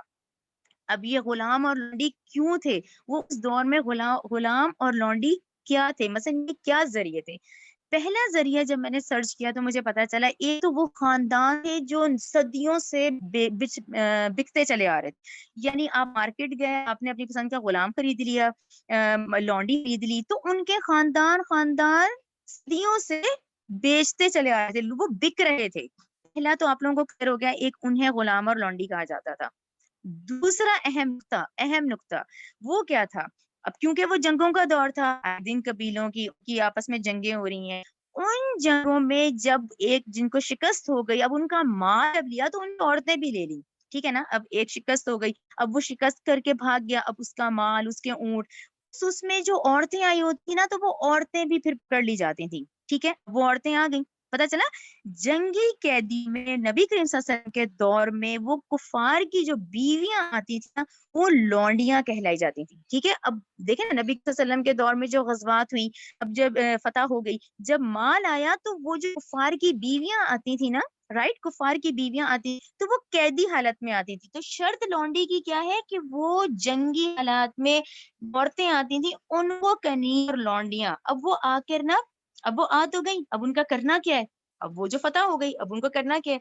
Speaker 1: اب یہ غلام اور لونڈی کیوں تھے؟ وہ اس دور میں غلام اور لونڈی کیا تھے؟ مثلا یہ کیا ذریعے تھے؟ پہلا ذریعہ جب میں نے سرچ کیا تو مجھے پتا چلا ایک تو وہ خاندان تھے جو صدیوں سے بکتے چلے آ رہے تھے، یعنی آپ مارکیٹ گئے، آپ نے اپنی پسند کا غلام خرید لیا، لونڈی خرید لی، تو ان کے خاندان صدیوں سے بیچتے چلے آ رہے تھے، وہ بک رہے تھے۔ پہلا تو آپ لوگوں کو کلیئر ہو گیا، ایک انہیں غلام اور لونڈی کہا جاتا تھا۔ دوسرا اہم نقطہ وہ کیا تھا؟ اب کیونکہ وہ جنگوں کا دور تھا، دن قبیلوں کی آپس میں جنگیں ہو رہی ہیں، ان جنگوں میں جب ایک جن کو شکست ہو گئی، اب ان کا مال جب لیا تو ان کی عورتیں بھی لے لی، ٹھیک ہے نا؟ اب ایک شکست ہو گئی، اب وہ شکست کر کے بھاگ گیا، اب اس کا مال، اس کے اونٹ، اس میں جو عورتیں آئی ہوتی نا، تو وہ عورتیں بھی پھر پکڑ لی جاتی تھیں، ٹھیک ہے؟ وہ عورتیں آ گئیں، پتا چلا جنگی قیدی میں نبی کریم صلی اللہ علیہ وسلم کے دور میں وہ کفار کی جو بیویاں آتی تھیں نا، وہ لونڈیاں کہلائی جاتی تھیں، ٹھیک ہے؟ اب دیکھیں نا نبی صلی اللہ علیہ وسلم کے دور میں جو غزوات ہوئی، اب جب فتح ہو گئی، جب مال آیا تو وہ جو کفار کی بیویاں آتی تھی نا، رائٹ، کفار کی بیویاں آتی تو وہ قیدی حالت میں آتی تھی۔ تو شرط لونڈی کی کیا ہے کہ وہ جنگی حالات میں عورتیں آتی تھیں، ان کو کنیر لونڈیاں، اب وہ آ کر نا، اب وہ آ تو گئی، اب ان کا کرنا کیا ہے؟ اب وہ جو فتح ہو گئی، اب ان کو کرنا کیا ہے؟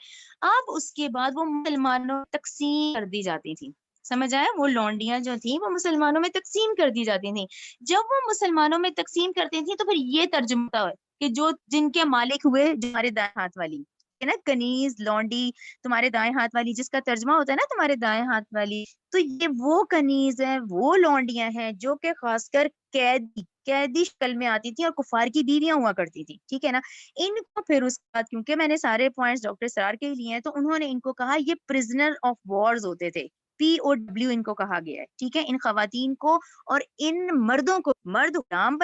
Speaker 1: اب اس کے بعد وہ مسلمانوں تقسیم کر دی جاتی تھی، سمجھ آیا؟ وہ لونڈیاں جو تھیں وہ مسلمانوں میں تقسیم کر دی جاتی تھیں۔ جب وہ مسلمانوں میں تقسیم کرتی تھیں تو پھر یہ ترجمہ ہوتا ہے کہ جو جن کے مالک ہوئے، جو ہمارے دائیں ہاتھ والی ہے نا، کنیز لونڈی، تمہارے دائیں ہاتھ والی، جس کا ترجمہ ہوتا ہے نا تمہارے دائیں ہاتھ والی، تو یہ وہ کنیز ہیں، وہ لونڈیاں ہیں جو کہ خاص کر قیدی شکل میں آتی تھی اور کفار کی بیویاں ہوا کرتی تھی، ٹھیک ہے نا؟ ان کو پھر اس کے بعد، کیونکہ میں نے سارے پوائنٹس ڈاکٹر سرار کے لیے ہیں، تو انہوں نے ان کو کہا یہ پرزنر آف وارز ہوتے تھے، POW ان کو کہا گیا ہے، ٹھیک ہے؟ ان خواتین کو اور ان مردوں کو، مرد غلام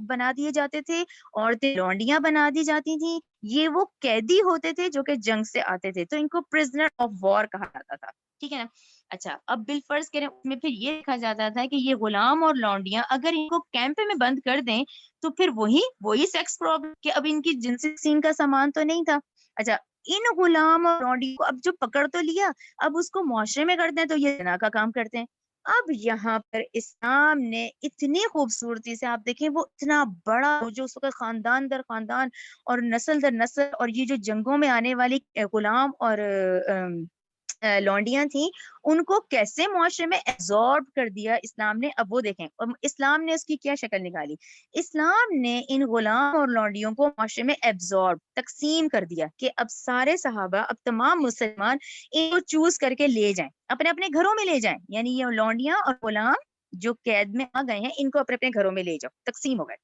Speaker 1: بنا دیے جاتے تھے، عورتیں لونڈیاں بنا دی جاتی تھیں، یہ وہ قیدی ہوتے تھے جو کہ جنگ سے آتے تھے، تو ان کو پرزنر آف وار کہا جاتا تھا، ٹھیک ہے نا؟ اچھا، اب بالفرض کریں اس میں پھر یہ دیکھا جاتا تھا کہ یہ غلام اور لونڈیاں اگر ان کو کیمپ میں بند کر دیں تو پھر وہی سیکس پرابلم، کہ اب ان کی جنسی سین کا سامان تو نہیں تھا۔ اچھا، ان غلام اور لونڈی کو اب جو پکڑ تو لیا، اب اس کو معاشرے میں کرتے ہیں تو یہ زنا کا کام کرتے ہیں۔ اب یہاں پر اسلام نے اتنی خوبصورتی سے، آپ دیکھیں وہ اتنا بڑا، جو اس کا خاندان در خاندان اور نسل در نسل، اور یہ جو جنگوں میں آنے والی غلام اور لونڈیاں تھیں، ان کو کیسے معاشرے میں ایبزارب کر دیا اسلام نے۔ اب وہ دیکھیں اسلام نے اس کی کیا شکل نکالی۔ اسلام نے ان غلام اور لونڈیوں کو معاشرے میں ایبزارب، تقسیم کر دیا کہ اب سارے صحابہ، اب تمام مسلمان ان کو چوز کر کے لے جائیں، اپنے اپنے گھروں میں لے جائیں، یعنی یہ لونڈیاں اور غلام جو قید میں آ گئے ہیں، ان کو اپنے اپنے گھروں میں لے جاؤ، تقسیم ہو گئے۔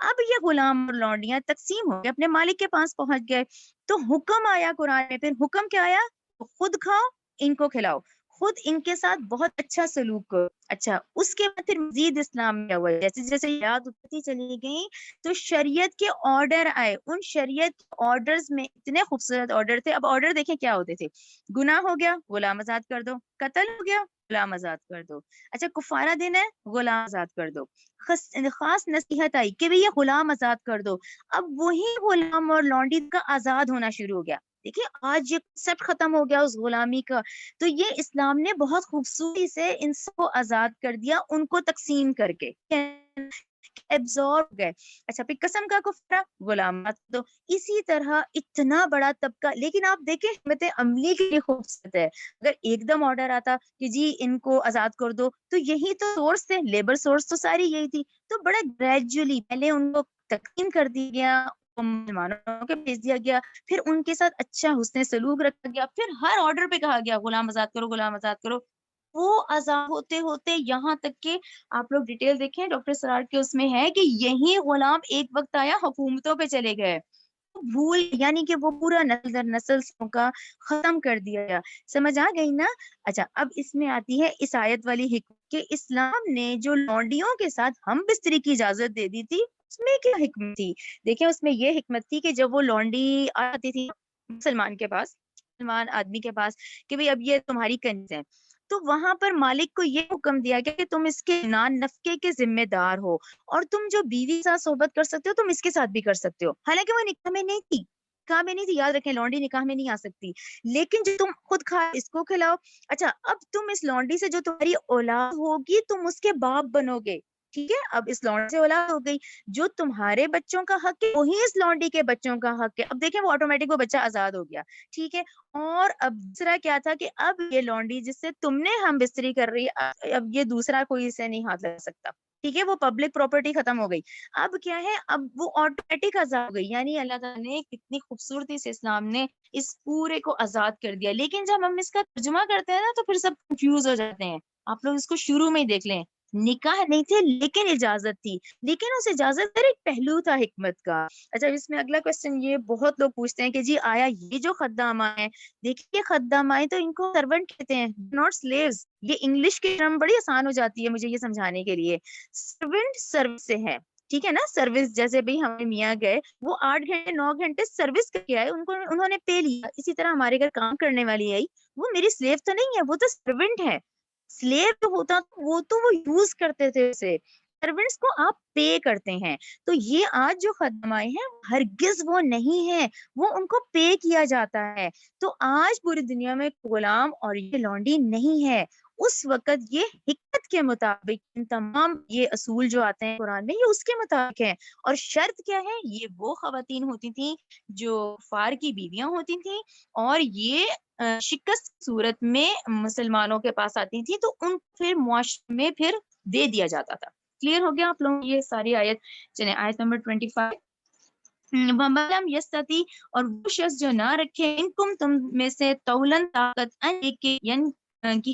Speaker 1: اب یہ غلام اور لونڈیاں تقسیم ہو گئے، اپنے مالک کے پاس پہنچ گئے، تو حکم آیا قرآن میں، پھر حکم کیا آیا؟ خود کھاؤ، ان کو کھلاؤ، خود ان کے ساتھ بہت اچھا سلوک کرو۔ اچھا، اس کے بعد پھر مزید اسلام میں ہوا، جیسے جیسے یاد اترتی چلی گئی تو شریعت کے آرڈر آئے، ان شریعت آرڈرز میں اتنے خوبصورت آرڈر تھے۔ اب آرڈر دیکھیں کیا ہوتے تھے، گناہ ہو گیا غلام آزاد کر دو، قتل ہو گیا غلام آزاد کر دو، اچھا کفارہ دین ہے غلام آزاد کر دو، خاص نصیحت آئی کہ یہ غلام آزاد کر دو۔ اب وہی غلام اور لونڈی کا آزاد ہونا شروع ہو گیا۔ دیکھیے آج یہ کنسپٹ ختم ہو گیا اس غلامی کا، تو یہ اسلام نے بہت خوبصورتی سے ان کو آزاد کر دیا، ان کو تقسیم کر کے ایبزارب گئے۔ اچھا، پھر قسم کا کفارہ غلامات دو، اسی طرح اتنا بڑا طبقہ۔ لیکن آپ دیکھیں حکمت عملی کے لیے خوبصورت ہے، اگر ایک دم آرڈر آتا کہ جی ان کو آزاد کر دو، تو یہی تو سورس تھے، لیبر سورس تو ساری یہی تھی، تو بڑا گریجولی پہلے ان کو تقسیم کر دیا گیا، مسلمانوں کے بھیج دیا گیا، پھر ان کے ساتھ اچھا حسن سلوک رکھا گیا، پھر ہر آرڈر پہ کہا گیا غلام آزاد کرو، غلام آزاد کرو۔ وہ آزاد ہوتے ہوتے یہاں تک کہ آپ لوگ ڈیٹیل دیکھیں ڈاکٹر سرار کے اس میں ہے کہ یہی غلام ایک وقت آیا حکومتوں پہ چلے گئے، بھول، یعنی کہ وہ پورا نسل در نسل کا ختم کر دیا گیا۔ سمجھ آ گئی نا؟ اچھا، اب اس میں آتی ہے اس آیت والی حکمت کہ اسلام نے جو لونڈیوں کے ساتھ ہم بستری کی اجازت دے دی تھی، اس میں کیا حکمت تھی؟ دیکھیں اس میں یہ حکمت تھی کہ جب وہ لونڈی آتی تھی مسلمان کے پاس، مسلمان آدمی کے پاس، کہ بھئی اب یہ تمہاری کنیز ہے، تو وہاں پر مالک کو یہ حکم دیا گیا کہ تم اس کے نان نفقے کے ذمہ دار ہو، اور تم جو بیوی کے ساتھ صحبت کر سکتے ہو تم اس کے ساتھ بھی کر سکتے ہو، حالانکہ وہ نکاح میں نہیں تھی، نکاح میں نہیں تھی، یاد رکھیں لونڈی نکاح میں نہیں آ سکتی، لیکن جو تم خود کھا اس کو کھلاؤ. اچھا اب تم اس لونڈی سے جو تمہاری اولاد ہوگی تم اس کے باپ بنو گے، ٹھیک ہے. اب اس لونڈی سے اولاد ہو گئی، جو تمہارے بچوں کا حق ہے وہی اس لونڈی کے بچوں کا حق ہے. اب دیکھیں وہ آٹومیٹک وہ بچہ آزاد ہو گیا، ٹھیک ہے. اور اب دوسرا کیا تھا کہ اب یہ لونڈی جس سے تم نے ہم بستری کر رہی ہے اب یہ دوسرا کوئی اسے نہیں ہاتھ لگا سکتا، ٹھیک ہے. وہ پبلک پراپرٹی ختم ہو گئی. اب کیا ہے، اب وہ آٹومیٹک آزاد ہو گئی، یعنی اللہ تعالیٰ نے کتنی خوبصورتی سے اسلام نے اس پورے کو آزاد کر دیا. لیکن جب ہم اس کا ترجمہ کرتے ہیں نا تو پھر سب کنفیوز ہو جاتے ہیں. آپ لوگ اس کو شروع میں ہی دیکھ لیں، نکاح نہیں تھے لیکن اجازت تھی، لیکن اس اجازت پر ایک پہلو تھا حکمت کا. اچھا اس میں اگلا کوشچن یہ بہت لوگ پوچھتے ہیں کہ جی آیا یہ جو خدامہ ہیں، دیکھیے خدامائیں تو ان کو سرونٹ کہتے ہیں، ناٹ سلیوز. یہ انگلش کی ٹرم بڑی آسان ہو جاتی ہے مجھے یہ سمجھانے کے لیے. سرونٹ سروس سے ہے، ٹھیک ہے نا. سروس جیسے بھائی ہمیں میاں گئے وہ 8 گھنٹے 9 گھنٹے سروس کر کے آئے، ان کو انہوں نے پے لیا، اسی طرح ہمارے گھر کام کرنے والی آئی، وہ میری سلیو تو نہیں ہے، وہ تو سرونٹ ہے. سلیو جو ہوتا وہ تو وہ یوز کرتے تھے اسے، سرونٹس کو آپ پے کرتے ہیں. تو یہ آج جو خدمائیں ہیں ہرگز وہ نہیں ہے، وہ ان کو پے کیا جاتا ہے. تو آج پوری دنیا میں غلام اور یہ لونڈی نہیں ہے. اس وقت یہ حکمت کے مطابق ان تمام یہ اصول جو آتے ہیں قرآن میں یہ اس کے مطابق ہیں. اور شرط کیا ہے، یہ وہ خواتین ہوتی تھیں جو کفار کی بیویاں ہوتی تھیں، اور یہ شکست صورت میں مسلمانوں کے پاس آتی تھی تو ان پھر معاشرے میں پھر دے دیا جاتا تھا. کلیئر ہو گیا آپ لوگ یہ ساری آیت؟ چلیں آیت نمبر 25. وَمَلَمْ يَسْتَطِعْ، اور وہ شخص جو نہ رکھے انکم تم میں سے طولاً طاقت کی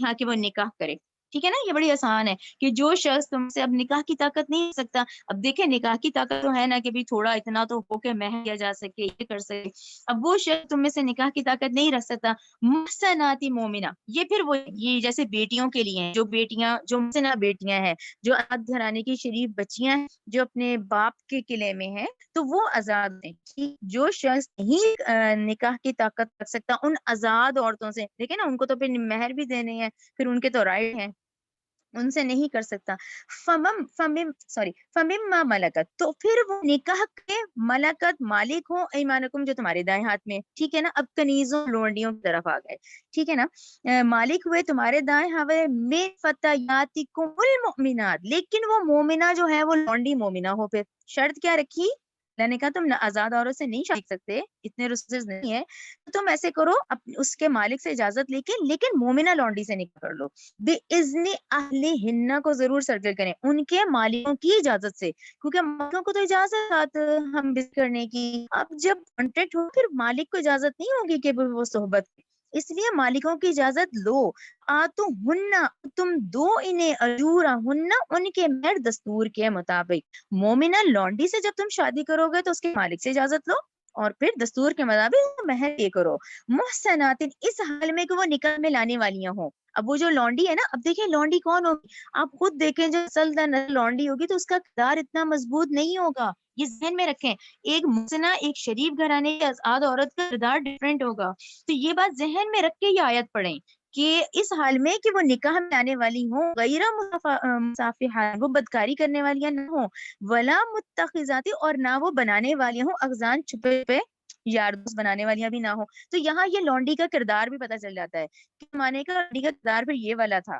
Speaker 1: ہاں کہ وہ نکاح کرے. ٹھیک ہے نا، یہ بڑی آسان ہے کہ جو شخص تم سے اب نکاح کی طاقت نہیں رکھ سکتا. اب دیکھیں نکاح کی طاقت تو ہے نا کہ بھی تھوڑا اتنا تو ہو کے مہر کیا جا سکے، یہ کر سکے. اب وہ شخص تم میں سے نکاح کی طاقت نہیں رکھ سکتا. محسناتی مومنہ، یہ پھر وہ یہ جیسے بیٹیوں کے لیے ہیں، جو بیٹیاں جو محسنہ بیٹیاں ہیں، جو آد گھرانے کی شریف بچیاں ہیں، جو اپنے باپ کے قلعے میں ہیں تو وہ آزاد ہیں. جو شخص نہیں نکاح کی طاقت رکھ سکتا ان آزاد عورتوں سے، دیکھیں نا ان کو تو پھر مہر بھی دینے ہیں، پھر ان کے تو رائٹ ہیں، ان سے نہیں کر سکتا. فمما ملکت، تو پھر وہ نکاح کے ملکت مالک ہوں ایمانکم جو تمہارے دائیں ہاتھ میں. ٹھیک ہے نا، اب کنیزوں لونڈیوں کی طرف آ گئے. ٹھیک ہے نا، مالک ہوئے تمہارے دائیں ہاتھ میں فتیاتکم المؤمنات، لیکن وہ مومنہ جو ہے وہ لونڈی مومنہ ہو. پھر شرط کیا رکھی، اللہ نے کہا تم آزاد عورت سے نہیں شادی سکتے، اتنے ریسورسز نہیں ہے، تو تم ایسے کرو اس کے مالک سے اجازت لے کے لیکن مومنہ لونڈی سے نکاح کر لو. بے اذن اہلہن کو ضرور سرکل کریں، ان کے مالکوں کی اجازت سے، کیونکہ مالکوں کو تو اجازت ہم بس کرنے کی. اب جب کانٹریکٹ ہو پھر مالک کو اجازت نہیں ہوگی کہ وہ صحبت، اس لیے مالکوں کی اجازت لو. آتو ہننا، تم دو انہیں اجورا ہننا، ان کے مہر دستور کے مطابق. مومنہ لونڈی سے جب تم شادی کرو گے تو اس کے مالک سے اجازت لو اور پھر دستور کے مطابق مہر یہ کرو. محسنات، اس حال میں کہ وہ نکاح میں لانے والیاں ہوں. اب وہ جو لونڈی ہے نا، اب دیکھیں لونڈی کون ہوگی، آپ خود دیکھیں جو لونڈی ہوگی تو اس کا کردار اتنا مضبوط نہیں ہوگا، یہ ذہن میں رکھیں. ایک محسنہ ایک شریف گھرانے کی آزاد عورت کا کردار ڈفرینٹ ہوگا. تو یہ بات ذہن میں رکھ کے یہ آیت پڑھیں کہ اس حال میں کہ وہ نکاح میں آنے والی ہوں، غیر مصافحات، وہ بدکاری کرنے والیاں نہ ہوں، ولا متخذاتی، اور نہ وہ بنانے والیاں ہوں اغزان، چھپے پہ یار دوست بنانے والیاں بھی نہ ہوں. تو یہاں یہ لونڈی کا کردار بھی پتہ چل جاتا ہے کہ زمانے کا لونڈی کا کردار پھر یہ والا تھا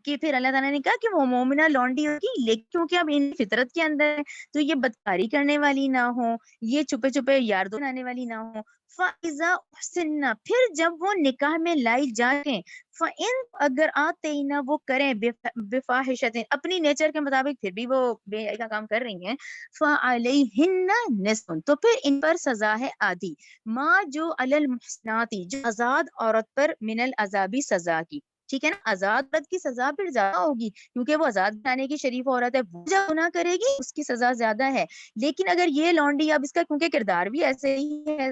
Speaker 1: کہ پھر اللہ تعالیٰ نے کہا کہ وہ مومنہ لونڈی ہوگی لیکن کیونکہ اب ان فطرت کے اندر ہے تو یہ بدکاری کرنے والی نہ ہو، یہ چھپے چھپے یار دوست بنانے والی نہ ہو. فَإِذَا أُحْسِنَّ، پھر جب وہ نکاح میں لائی جائیں، فَإِن، اگر آتَيْنَ، وہ کریں بِفَاحِشَةٍ، اپنی نیچر کے مطابق پھر بھی وہ بے حیائی کا کام کر رہی ہیں، فَعَلَيْهِنَّ نِصْفٌ، تو پھر ان پر سزا ہے آدھی، ماں جو علی المحصنات، جو آزاد عورت پر من العذابی سزا کی. ٹھیک ہے نا، آزاد عورت کی سزا پھر زیادہ ہوگی کیونکہ وہ آزاد بنانے کی شریف عورت ہے، وہ جب گناہ کرے گی اس کی سزا زیادہ ہے. لیکن اگر یہ لونڈی، اب اس کا کیونکہ کردار بھی ایسے ہی ہے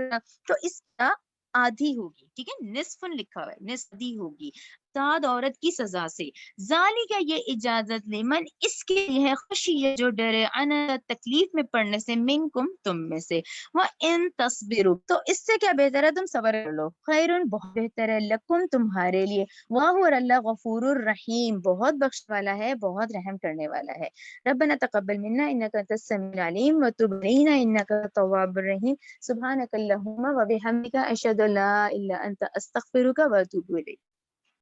Speaker 1: تو اس کا آدھی ہوگی. ٹھیک ہے، نصف لکھا ہوا ہے، نصف آدھی ہوگی. معتاد عورت کی سزا سے. ذالک یہ اجازت لمن اس کے لیے ہے خوشی جو ڈرے ان تکلیف میں پڑنے سے منکم تم میں سے. وَإِن تصبروا تو اس سے کیا بہتر ہے تم صبر کر لو. خیرن بہت بہتر ہے لکم تمہارے لیے. واہ اور اللہ غفور الرحیم بہت بخش والا ہے بہت رحم کرنے والا ہے. ربنا تقبل منا انك انت السميع العليم وتب علينا انك انت التواب الرحيم. سبحانك اللهم وبحمدك اشهد ان لا اله الا انت استغفرك واتوب اليك.